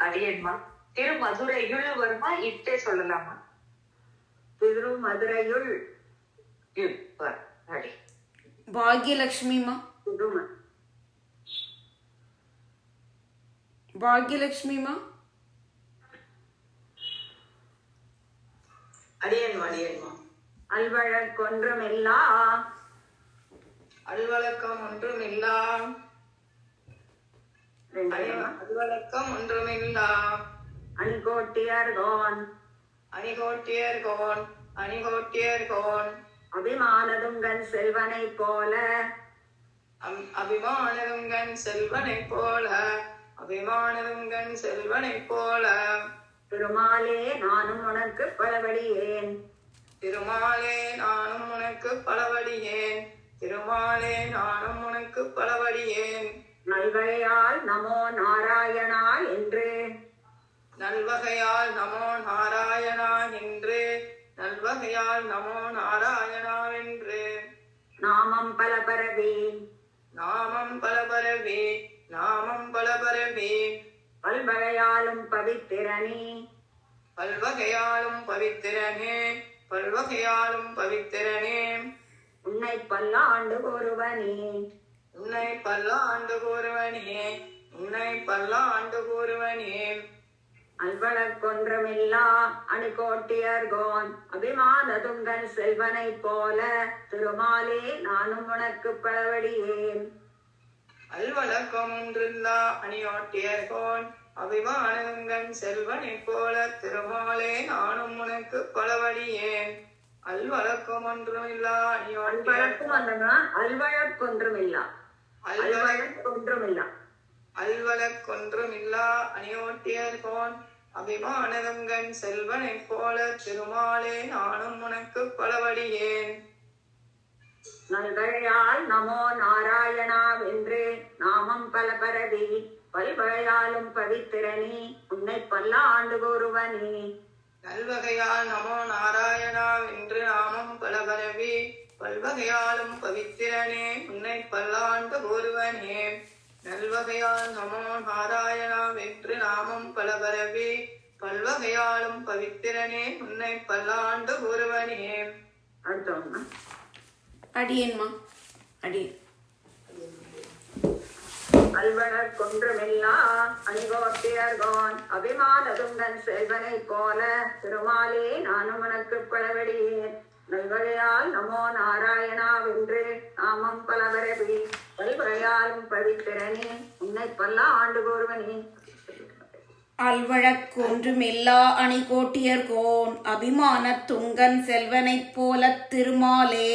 அடியன்மா திருமதுரையுள் வருமா? இட்டே சொல்லலாமா? திருமதுரையுள் அடி பாக்யலட்சுமிமா. பாக்யலட்சுமிமா. அடியன்மா அடியன்மா. அல்வழக்கொன்றுமில்லா அல்வழக்கம் ஒன்றுமில்லா அல்வழக்கம் ஒன்றுமில்லா அணிகோட்டியர்கோன் அணிகோட்டியர்கோன் அணிகோட்டியர்கோன் அபிமானதுங்கன் செல்வனை போல அபிமானதுங்கன் செல்வனை போல அபிமானதுங்கன் செல்வனை போல திருமாலே நானும் உனக்கு பலபடியேன் திருமாலே நானும் உனக்கு பலவடியேன் திருமாலே நானும் உனக்கு பலவடியேன் நல்வகையால் நமோ நாராயணா என்று நல்வகையால் நமோ நாராயணா என்று நல்வகையால் நமோ நாராயணா என்று நாமம் பல பரவி நாமம் பல பரவி நாமம் பல பரவி பல்வகையாலும் பவித்திரனே பல்வகையாலும் பவித்திரனே பல்வகையாலும் பவித்திரனே உன்னை பல்லாண்டு ஒருவனே உன்னை பல்லாண்டு கூறுவனே உன்னை பல்லாண்டு கூறுவனே அல்வழக்கொன்றுமில்லா அணிகோட்டியர்கோன் அபிமானதுங்கன் செல்வனை போல திருமாலே நானும் உனக்கு பலவடியேன் அல்வழக்கம் ஒன்றில்லா அணியோட்டியர்கோன் அபிமானதுங்கன் செல்வனை போல திருமாலே நானும் உனக்கு பலவடியேன் அல்வழக்கம் ஒன்றுமில்லா அல்வழக்கொன்றுமில்லா அல்வழக்கொன்றுமில்லா அல்வழக்கொன்றுமில்லா அணியோட்டியர்கோன் அபிமானதுங்கன் செல்வனை போல திருமாலே நானும் உனக்கு பலவடியேன் நல்வகையால் நமோ நாராயணா என்று நாமம் பல பரவி பல்வகையாலும் பவித்திரனே உன்னை பல்லாண்டு கூறுவனே நல்வகையால் நமோ நாராயணா என்று நாமம் பல பரவி பல்வகையாலும் பவித்திரனே உன்னை பல்லாண்டு கூறுவனே நல்வகையால் நமோ நாராயணா என்று நாமம் பல பரவி பல்வகையாலும் பவித்திரனே உன்னை பல்லாண்டு கூறுவனே. அடுத்தவங்க அடியன்மா. அடியன். அல்வழக்கொன்றுமில்லா அணிகோட்டியர்கோன் அபிமானதுங்கன் செல்வனை போல திருமாலே நானும் உனக்கு பலவடியேன் நல்வகையால் நமோ நாராயணா வென்று நாமம் பலவரவி பல்வகையாலும் பவித்திரனே உன்னை பல்லாண்டு கூறுவனே. அல்வழக்கொன்றுமில்லா அணிகோட்டியர்கோன் அபிமானத் துங்கன் செல்வனைப் போலத் திருமாலே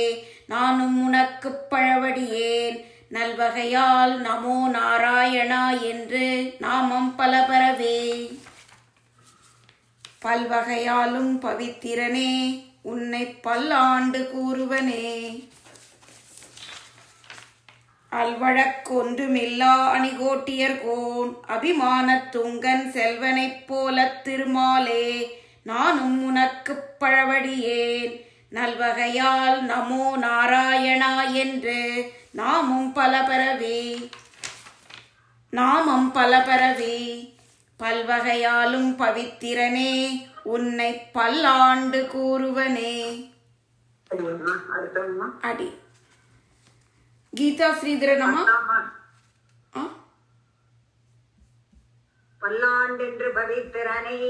நானும் உனக்குப் பழவடியேன் நல்வகையால் நமோ நாராயணா என்று நாமம் பலபரவே பல்வகையாலும் பவித்திரனே உன்னை பல்லாண்டு கூறுவனே. அல்வழக்கொன்றுமில்லா அணிகோட்டியர்கோன் அபிமானத் துங்கன் செல்வனைப் போலத் திருமாலே நானும் உனக்குப் பழவடியேன் நல்வகையால் நமோ நாராயணா என்று நாமம் பல பெறவே பல்வகையாலும் பவித்திரனே உன்னை பல்லாண்டு கூறுவனே. அடுத்தவங்கம்மா. அடி கீதா ஸ்ரீதரன் அம்மா. பல்லாண்டென்று பவித்திரனே.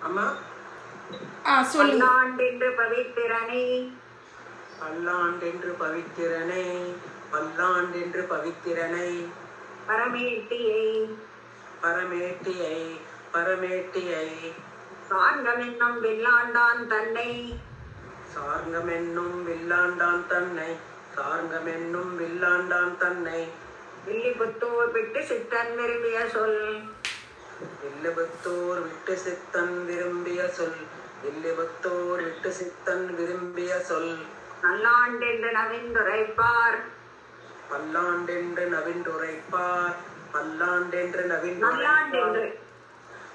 அம்மா சொல்லுங்க. பல்லாண்டென்று பவித்திரனே. பல்லாண்டென்று பவித்திரனே பல்லாண்டென்று பவித்திரனை பரமேட்டியை பரமேட்டியை பரமேட்டியை சார்கமென்னும் வில்லாண்டான் தன்னை சார்ங்கமென்னும் வில்லாண்டான் தன்னை சார்ங்கமென்னும் வில்லாண்டான் தன்னை வில்லிபுத்தூர் விட்டு சித்தன் விரும்பிய சொல் வில்லிபுத்தூர் விட்டு சித்தன் விரும்பிய சொல் வில்லிபுத்தூர் விட்டு சித்தன் விரும்பிய சொல் நல்லாண்டென்று நவிந்துரைப்பார் பல்லாண்டென்று நவின்றுரைப்பார் பல்லாண்டென்று நல்லாண்டென்று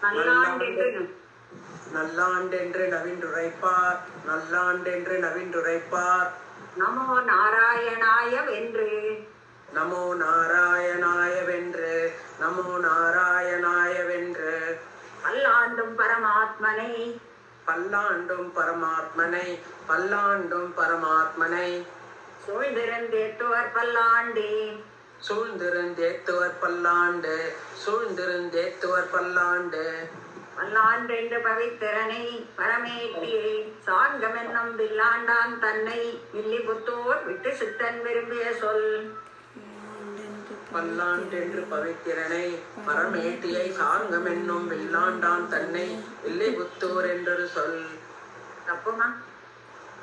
நல்லாண்டென்று நல்லாண்டென்று நவின்றுரைப்பார் நல்லாண்டென்று நவின்றுரைப்பார் நமோ நாராயணாய வென்று நமோ நாராயணாய வென்று நமோ நாராயணாய வென்று பல்லாண்டும் பரமாத்மனை பல்லாண்டும் பரமாத்மனை பல்லாண்டும் பரமாத்மனை சூழ்ந்திருந்தேத்துவர் பல்லாண்டே சூழ்ந்திருந்தேத்துவர் பல்லாண்டு சூழ்ந்திருந்தேத்துவர் பல்லாண்டு பல்லாண்டென்று பவித்திரனை பரமேட்டியை சார்கமென்னும் வில்லாண்டான் தன்னை வில்லிபுத்தூர் விட்டு சித்தன் விரும்பிய சொல் பல்லாண்டென்று பவித்திரனை பரமேட்டியை சார்கம் என்னும் வில்லாண்டான் தன்னை வில்லிபுத்தூர் என்று சொல். தப்புமா?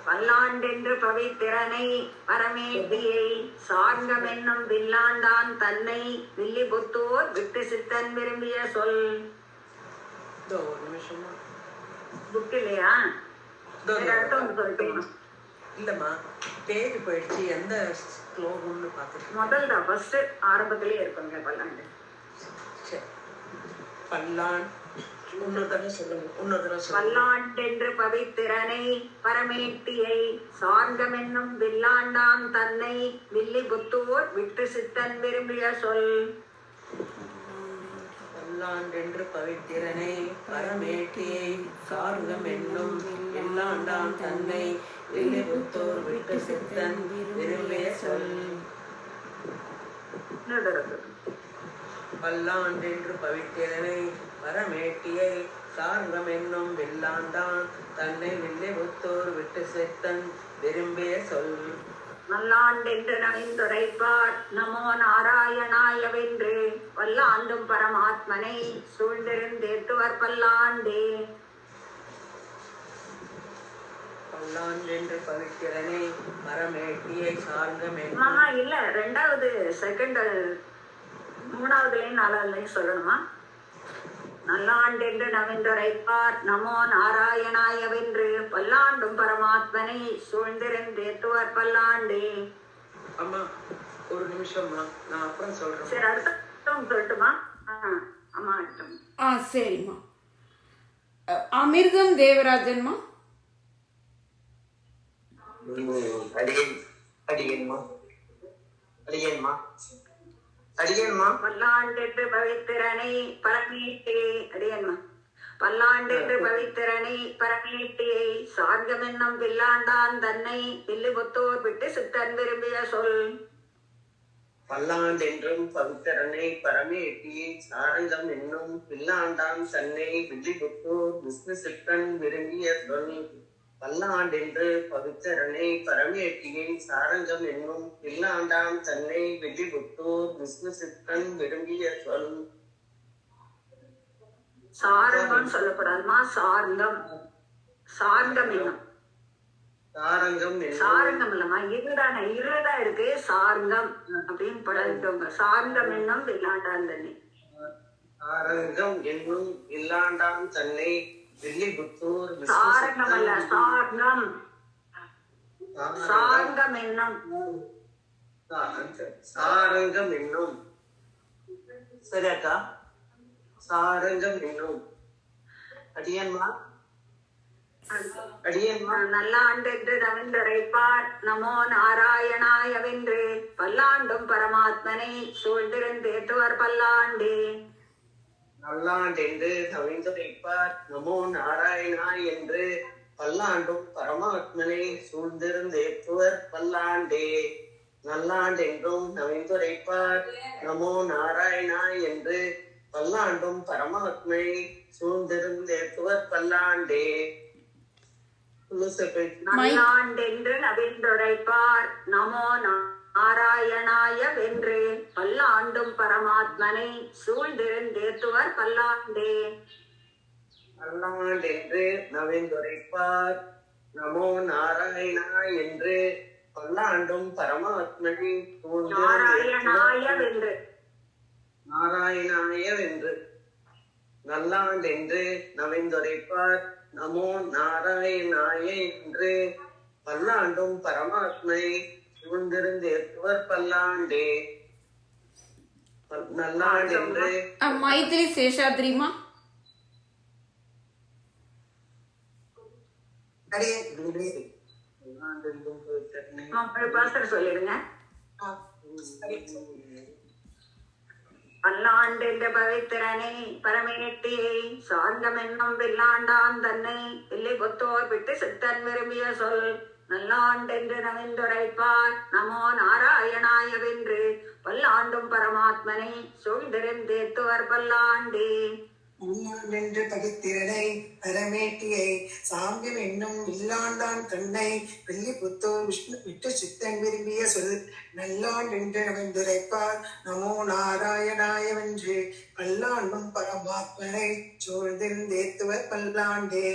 பல்லாண்டென்று பவித்திரனை பரமேட்டியை சார்கம் என்னும் வில்லாண்டான் தன்னை வில்லிபுத்தூர் விட்டு சித்தன் விரும்பிய சொல். ஒரு நிமிஷமா புக் இல்லையா? இல்லம்மா, பேரு போயிடுச்சு. எந்த ஸ்லோகம்னு பார்த்துட்டு முதல் தான் ஃபர்ஸ்ட் ஆரம்பத்திலே இருக்குங்க பல்லாண்டு. பல்லாண்டு பல்லாண்டென்று பவித்திரனை பரமேட்டியை சார்கமென்னும் வில்லாண்டான் தன்னை வில்லிபுத்தூர் விட்டு சித்தன் விரும்பிய சொல். பல்லாண்டென்று பவித்திரனை பரமேட்டியை சார்கம் என்னும் வில்லாண்டான் தன்னை வில்லிபுத்தூர் விட்டு சித்தன் விரும்பிய சொல். பல்லாண்டென்று பவித்திரனை பரமேட்டியை சார்கம் என்னும் வில்லாண்டான் தன்னை வில்லிபுத்தூர் விட்டு சித்தன் விரும்பிய சொல். நல்லாண்டென்று நவிந்துரைப்பார் நமோ நாராயணாய வென்று பல்லாண்டும் பரமாத்மனை சூழ்ந்திருந்தேத்துவர் பல்லாண்டே. பல்லாண்டென்று பவித்திரனை பரமேட்டியை சார்கம் இல்ல, ரெண்டாவது செகண்ட் மூணாவதுலயும் நாலாவதுலயும் சொல்லணுமா? நல்லாண்டென்று நவிந்துரைப்பார் நமோ நாராயணாய வென்று பல்லாண்டும் பரமாத்மனை சூழ்ந்திருந்தேத்துவர் பல்லாண்டே. அம்மா ஒரு நிமிஷம்மா, நான் அப்புறம் சொல்றேன். சரி, அடுத்த சொல்லட்டுமா? அம்மா அடுத்த. சரிம்மா. அமிர்தம் தேவராஜன்மா. பல்லாண்டென்று பவித்திரனை பரமேட்டியை அடியன்மா. பல்லாண்டென்று பவித்திரனை பரமேட்டியை சார்கமென்னும் வில்லாண்டான் தன்னை வில்லிபுத்தூர் விட்டு சித்தன் விரும்பிய சொல். பல்லாண்டென்றும் பவித்திரனை பரமேட்டியை சாரங்கம் என்னும் வில்லாண்டான் தன்னை வில்லிபுத்தூர் விஷ்ணு சித்தன் விரும்பிய சொல். பல்லாண்டென்று பவித்திரனை பரமேட்டியை சாரங்கம் என்னும் வில்லாண்டான் தன்னை வில்லிபுத்தூர் விஷ்ணு சித்தன் விரும்பிய சொல். சாரங்கம் சொல்லக்கூடாதுமா, சார்கம். சார்கம் என்னும் சாரங்கம் இல்லம்மா, இருதான இருதா இருக்கு. சார்கம் அப்படின்னு பழகிட்டோங்க. சார்கம் என்னும் வில்லாண்டான் தன்னை சாரங்கம் என்னும் வில்லாண்டான் தன்னை வில்லிபுத்தூர் சாரங்கம் அல்ல, சார்கம். சார்கம் என்னும் சாரங்கம் என்னும். சரி அக்கா, சாரங்கம் என்னும். அடியன்மா நல்லாண்டென்று நவிந்துரைப்பார் நமோ நாராயணாய வென்று பல்லாண்டும் பரமாத்மனை சூழ்ந்திருந்தேத்துவர் பல்லாண்டே. நல்லாண்டென்று நவிந்துரைப்பார் நமோ நாராயணா என்று பல்லாண்டும் பரமாத்மனை சூழ்ந்திருந்தேத்துவர் பல்லாண்டே. நல்லாண்டென்றும் நவிந்துரைப்பார் நமோ நாராயணா என்று பல்லாண்டும் பரமாத்மை சூழ்ந்திருந்தேத்துவர் பல்லாண்டே. நல்லாண்டென்று நவிந்துரைப்பார் நமோ நாராயணாய வென்று பல்லாண்டும் பரமாத்மனை சூழ்ந்திருந்தேத்துவர் பல்லாண்டே. நல்லாண்டென்று நவிந்துரைப்பார் நமோ நாராயணா என்று பல்லாண்டும் பரமாத்மனை நாராயணாய வென்று நாராயணாய வென்று. நல்லாண்டென்று நவிந்துரைப்பார் நமோ நாராயணாய என்று பல்லாண்டும் பரமாத்மை சூழ்ந்திருந்தேத்துவர் பல்லாண்டே. நல்லாண்டென்று மைத்திரி சேஷாத்ரிமா. சொல்லிடுங்க. பல்லாண்டென்ற பவித்திரனை பரமேட்டியை சார்ந்தம் என்னும் வில்லாண்டான் தன்னை இல்லை கொத்தோர் விட்டு சித்தன் விரும்பிய சொல். நல்லாண்டென்று நவிந்துரைப்பார் நமோ நாராயணாய வென்று பல்லாண்டும் பரமாத்மனை சூழ்ந்திருந்தேத்துவர் பல்லாண்டே. நல்லாண்டென்று பவித்திரனை பரமேட்டியை சாங்கம் என்னும் வில்லாண்டான் தன்னை வெள்ளி புத்தோர் விட்டு சித்தன் விரும்பிய சொல். நல்லாண்டென்று நவிந்துரைப்பார் நமோ நாராயணாய வென்று பல்லாண்டும் பரமாத்மனை சூழ்ந்திருந்தேத்துவர் பல்லாண்டே.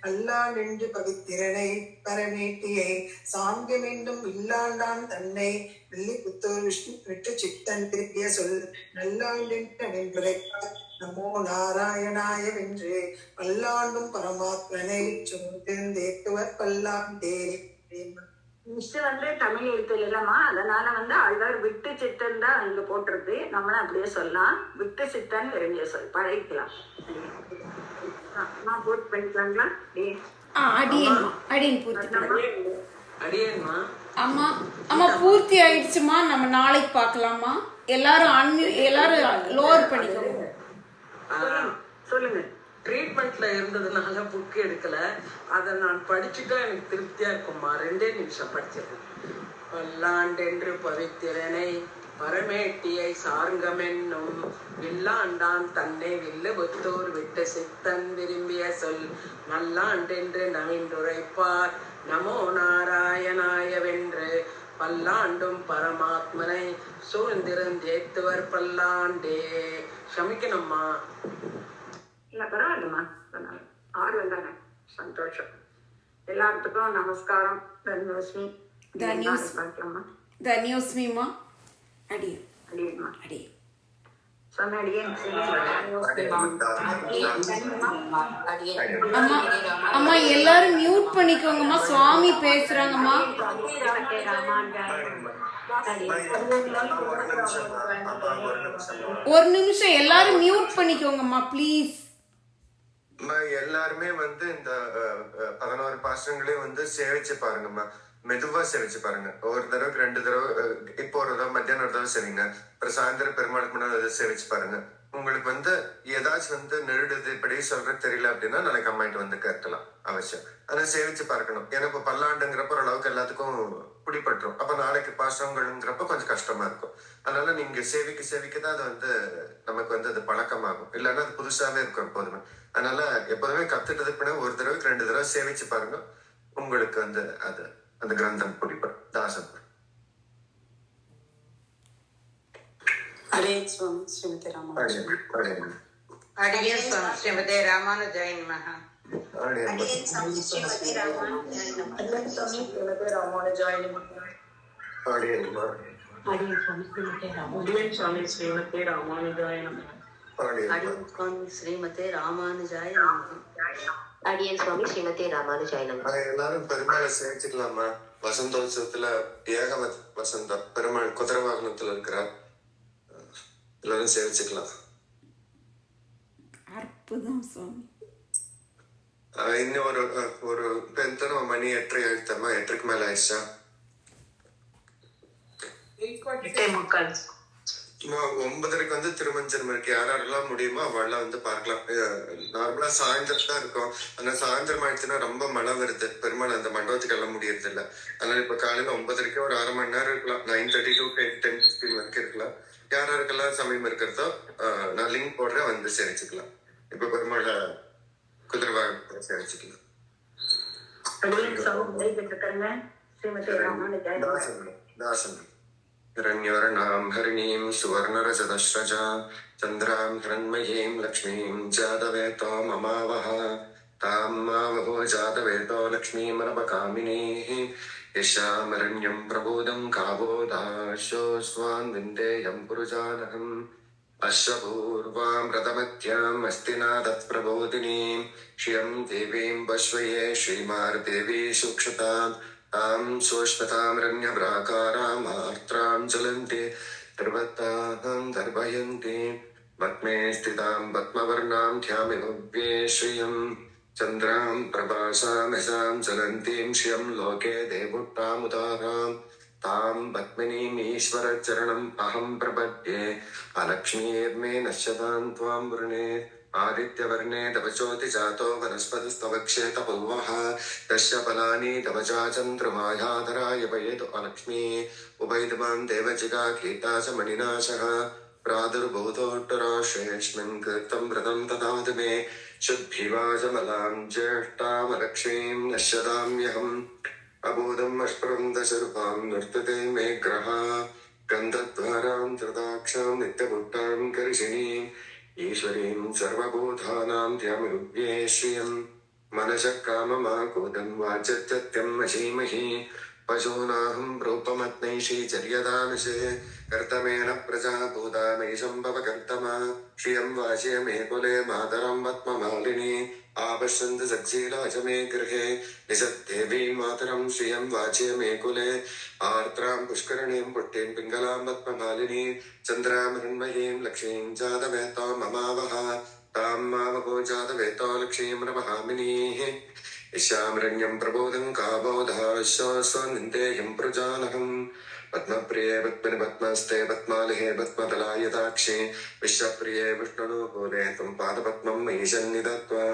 பல்லாண்டென்று பவித்திரனை பரமேட்டியை சாங்கம் என்னும் வில்லாண்டான் தன்னை வெள்ளி புத்தோர் விட்டு சித்தன் விரும்பிய சொல். நல்லாண்டென்று நவிந்துரைப்பார் நமோ நாராயணாய வென்று பல்லாண்டும் பரமாத்மனை சூழ்ந்திருந்தேத்துவர் பல்லாண்டே. தமிழ் எழுத்துல இல்லம்மா, அதனால ஆழ்வார் விட்டு சித்தன் தான் இங்க போட்டிருக்கு. நம்மளும் அப்படியே சொல்லலாம், விட்டு சித்தன் விரும்பிய சொல் பழகிக்கலாம். போட்டு பண்ணிக்கலாங்களா? அம்மா அம்மா பூர்த்தி ஆயிடுச்சுமா. நம்ம நாளைக்கு பார்க்கலாமா? எல்லாரும் லோவர் பண்ணிக்கோங்க. சொல்லுங்க. ட்ரீட்மெண்ட்ல இருந்ததுனால புக் எடுக்கல. அதை நான் படிச்சுட்டா எனக்கு திருப்தியா இருக்கும்மா. 2 நிமிஷம் படிச்சிருக்கேன். பல்லாண்டென்று பவித்திரனை பரமேட்டியை சார்கமென்னும் வில்லாண்டான் தன்னை வில்லு புத்தோர் விட்டு சித்தன் விரும்பிய சொல். நல்லாண்டென்று நவிந்துரைப்பார் நமோ நாராயணாய வென்று பல்லாண்டும் பரமாத்மனை சூழ்ந்திருந்தேத்துவர் பல்லாண்டே. க்ஷமிக்கணும்மா. இல்ல பரவாயில்லம்மா, ஆர்வம் தானே, சந்தோஷம். எல்லாத்துக்கும் நமஸ்காரம். தன்யோஸ்மி. பார்க்கலாமா? தன்யோஸ்மிமா. அடியம்மா அடி அம்மா எல்லாரும் மியூட் பண்ணிக்கோங்கம்மா. சுவாமி பேசுறாங்கம்மா. ஒரு நிமிஷம் எல்லாரும் மியூட் பண்ணிக்கோங்கம்மா ப்ளீஸ். எல்லாருமே இந்த 11 பாசங்களையும் சேவிச்சு பாருங்கம்மா. மெதுவா சேவிச்சு பாருங்க. ஒரு தடவைக்கு 2 தடவை, இப்போ ஒரு தடவை மத்தியானம் ஒரு தடவை சரிங்க. அப்புறம் சாயந்தரம் பெருமாளுக்கு முன்னாடி அதை சேவிச்சு பாருங்க. உங்களுக்கு ஏதாச்சும் நெருடுது இப்படி சொல்றது தெரியல அப்படின்னா நாளைக்கு அம்மாயிட்டு கேட்கலாம் அவசியம். ஆனா சேவிச்சு பார்க்கணும். ஏன்னா இப்ப பல்லாண்டுங்கிறப்ப ஓரளவுக்கு எல்லாத்துக்கும் பிடிபட்டுரும். அப்ப நாளைக்கு பாசனங்கள்ங்கிறப்ப கொஞ்சம் கஷ்டமா இருக்கும். அதனால நீங்க சேவிக்க சேவிக்கதான் அது நமக்கு அது பழக்கமாகும். இல்லைன்னா அது புதுசாவே இருக்கும் எப்போதுமே. அதனால எப்போதுமே கத்துட்டதுக்கு பின்னாடி ஒரு தடவைக்கு 2 தடவை சேவிச்சு பாருங்க. உங்களுக்கு அது அந்த கிரந்தம் பிடிப்படும். தாசன். ஸ்ரீமதே ராமானுஜாய நமஹ. ஸ்ரீமதே ராமானுஜாய நமஹ. அடியேன் சுவாமி ஸ்ரீமதி ராமானுஜாயினம். எல்லாரும் பெருமாளை சேவிச்சுக்கலாமா? வசந்தோத்சவத்துல ஏக வசந்தம் பெருமாள் குதிரை வாகனத்துல இருக்கிறார். எல்லாரும் சேவிச்சுக்கலாம். அற்புதம் சுவாமி. இன்னும் ஒரு எத்தனை மணி 8:30 ஆயிடுத்தாமா? 8:30க்கு மேல ஆயிடுச்சா? 9:30க்கு வந்து திருமஞ்சனம் இருக்கு. யாரெல்லாம் முடியுமோ அவெல்லாம் வந்து பார்க்கலாம். நார்மலா சாயந்தரம் தான் இருக்கும். ஆனா சாயந்தரம் ஆயிடுச்சுன்னா ரொம்ப மழை வருது. பெருமாள் அந்த மண்டபத்துக்கு எல்லாம் முடியறது இல்லை. அதனால இப்ப காலையில 9:30க்கு ஒரு 1/2 மணி நேரம் இருக்கலாம். 9:30 to 10:15 வரைக்கும் இருக்கலாம். யாருக்கெல்லாம் சமயம் இருக்கிறதோ நான் லிங்க் போடுறேன், வந்து சேவிச்சுக்கலாம். இப்ப பெருமாளை குதிரை வாகனத்தை சேவிச்சுக்கலாம். தாசன் हिरण्यवर्णां हरिणीं सुवर्णरजतस्रजा चन्द्रां हिरण्मयीं लक्ष्मीं जातवेतो ममावह तां मावहो जातवेतो लक्ष्मीमनपकामिनीः यशामरण्यं प्रबोधं काबोधाशो स्वान् विन्देयं पुरुजानहम् अश्वपूर्वां रथमध्याम् अस्तिना तत्प्रबोधिनीं श्रियं देवीं वश्वये श्रीमार्देवी सुक्षताम् तां सोष्णतामरण्यप्राकारामार्त्रां ज्वलन्ति सर्वतां दर्पयन्ति पद्मे स्थितां पद्मवर्णां ध्यामि भव्ये श्रियं चन्द्रां प्रभासामिषां ज्वलन्तीं श्रियं लोके देवुट्टामुदारां तां पद्मिनीमीश्वरचरणम् अहं प्रपद्ये अलक्ष्मीर्मे नश्यतां त्वां वृणे आदित्यवर्णे तपचोति जातो वनस्पतिस्तवक्षे तपुर्वः तस्य फलानि तपचा चन्द्रमायाधराय पयेतु अलक्ष्मी उभयतमां देवजिगा कीता च मणिनाशः प्रादुर्भूतोत्तराश्रेष्मिन् कृतं व्रतं ददातु मे शुद्धिवाजमलां ज्येष्ठामलक्ष्मीं नश्यताम्यहम् अबोधम् अश्परं दशरूपां वर्तते मे ग्रहा गन्धद्वारां त्रिदाक्षां नित्यपुट्टां करिशिनीं ईश्वरीं सर्वभूतानां ध्यामिरुभ्ये श्रियं मनसः काममाकोदं वाचत्यत्यं वशीमहि पशूनाहं रूपमत्नैषी चर्यतामिषे कर्तमेन प्रजा भूतामयि सम्भवकर्तमा श्रियं वाचे मे कुले मातरं पद्ममालिनी आपश्यन्तु सक्षीलाच मे गृहे निषद्देवीं मातरं श्रियं वाचे मे कुले आर्द्रां पुष्करणीं पुट्टीं पिङ्गलां पद्ममालिनी चन्द्रां मृण्मयीं लक्ष्मीं जातवेतो ममावह तां मावहो जातवेतो लक्ष्मीं नमहामिनीः यस्यामरण्यं प्रबोधं काबोधाश्वासनिन्देयं प्रजानहम् पद्मप्रिये पद्मनि पद्मस्ते पद्मालये पद्मदलायताक्षे विश्वप्रिये विष्णुनूपुरे त्वं पादपद्मं मयि सन्निधत्वा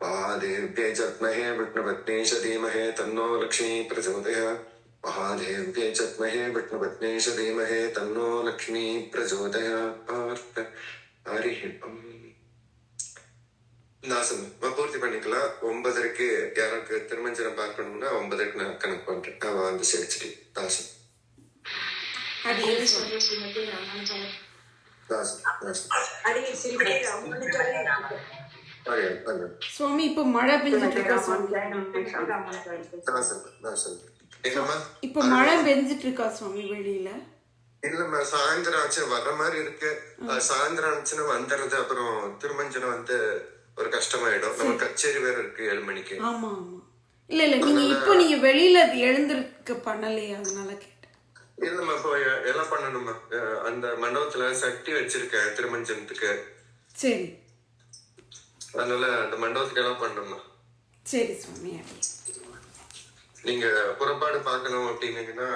महादेव्ये जत्महे विष्णुपत्नीश धीमहे तन्नो लक्ष्मी प्रचोदयात् महादेव्ये जत्महे विष्णुपत्नीश धीमहे तन्नो लक्ष्मी प्रचोदयात् हरिः ओम्. தாசன் பூர்த்தி பண்ணிக்கலாம். 9:30க்கு யாருக்கு திருமஞ்சனம் பார்க்கணும்னா 9:30க்கு நான் கணக்கு பண்றேன். அவன் வந்து சேவிச்சுட்டு தாசன் சுவாமி இப்ப மழை பெஞ்சிட்டு இருக்கா சுவாமி? இப்ப மழை பெஞ்சிட்டு இருக்கா சுவாமி வெளியில? இல்லம்மா, சாயந்தரம் ஆச்சு வர்ற மாதிரி இருக்கு. சாயந்தரம் ஆச்சுன்னா வந்துடுறது. அப்புறம் திருமஞ்சனம் வந்து ஒரு கஷ்டமாயிடும். நம்ம கச்சேரி வேற இருக்கு 7 மணிக்கு. ஆமா ஆமா. இல்ல நீங்க இப்ப வெளியில எழுந்திருக்க பண்ணலையே, அதனால கேட்டேன். இல்லம்மா, இப்போ எல்லாம் பண்ணணுமா? அந்த மண்டபத்துல சட்டி வச்சிருக்கேன் திருமஞ்சனத்துக்கு. சரி, அதனால அந்த மண்டபத்துக்கு எல்லாம் பண்ணணுமா? சரி சுவாமி. நீங்க புறப்பாடு பார்க்கணும் அப்படின்னீங்கன்னா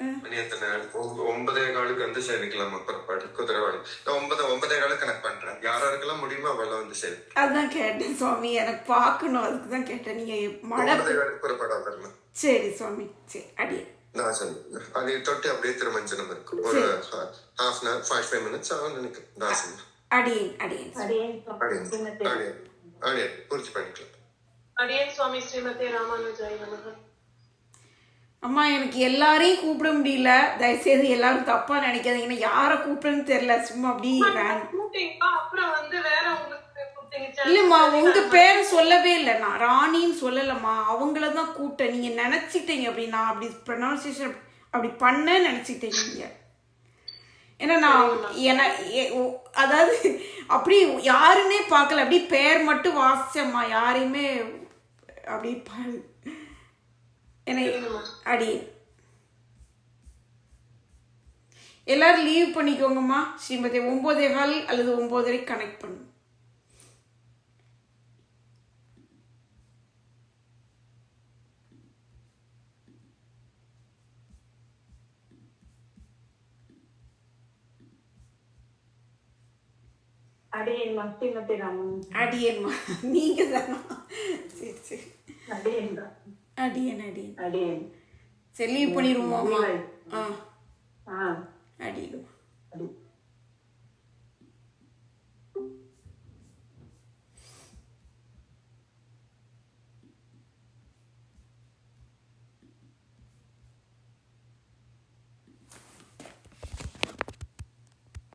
9:15 வந்து சேவிக்கலாமா? புறப்பாடு குதிரைவாடு 9:15 கணக்கு பண்றேன். யாராருக்கெல்லாம் முடியுமோ அவெல்லாம் வந்து சேவி. அதான் கேட்டேன் சுவாமி, எனக்கு பார்க்கணும், அதுக்குதான் கேட்டேன். நீங்க மழை புறப்பாடு வந்துடலாம். சரி சுவாமி, சரி. அடியே நான் சொன்னேன் அதை தொட்டு அப்படியே திருமஞ்சனம் இருக்கும். ஒரு 1/2 hour 45 minutes ஆகும் நினைக்கிறேன். தாசன் பூர்த்தி பண்ணிக்கலாம். அடியேன் சுவாமி ஸ்ரீமதி ராமானுஜாயினம். அம்மா, எனக்கு எல்லாரையும் கூப்பிட முடியல. தயவுசெய்து எல்லாரும் தப்பா நினைக்காதீங்கன்னா, யாரை கூப்பிடுன்னு தெரியல. சும்மா அப்படி இல்லம்மா, உங்க பேரை சொல்லவே இல்லை. நான் ராணின்னு சொல்லலம்மா, அவங்களதான் கூப்பிட்டேன். நீங்க நினைச்சிட்டீங்க அப்படி, நான் அப்படி ப்ரொனவுன்சியேஷன் அப்படி பண்ண நினைச்சிட்டீங்க நீங்க. ஏன்னா நான் அதாவது அப்படி யாருன்னே பார்க்கல, அப்படி பேர் மட்டும் வாசிச்சம்மா. யாரையுமே அப்படி பாடு. என்னை அடியேன். எல்லாரும் லீவ் பண்ணிக்கோங்கம்மா. ஸ்ரீமதி 9:15 அல்லது 9:30 கனெக்ட் பண்ணு. அடியேன்மா ஸ்ரீமதி ராமன். அடியேன்மா நீங்க தானா? சரி சரி அடியேன் தான். அடியேன் அடியேன் அடியேன். சரி லீவ் பண்ணிடுவோமாம்மா. ஆ அடியேன். அடி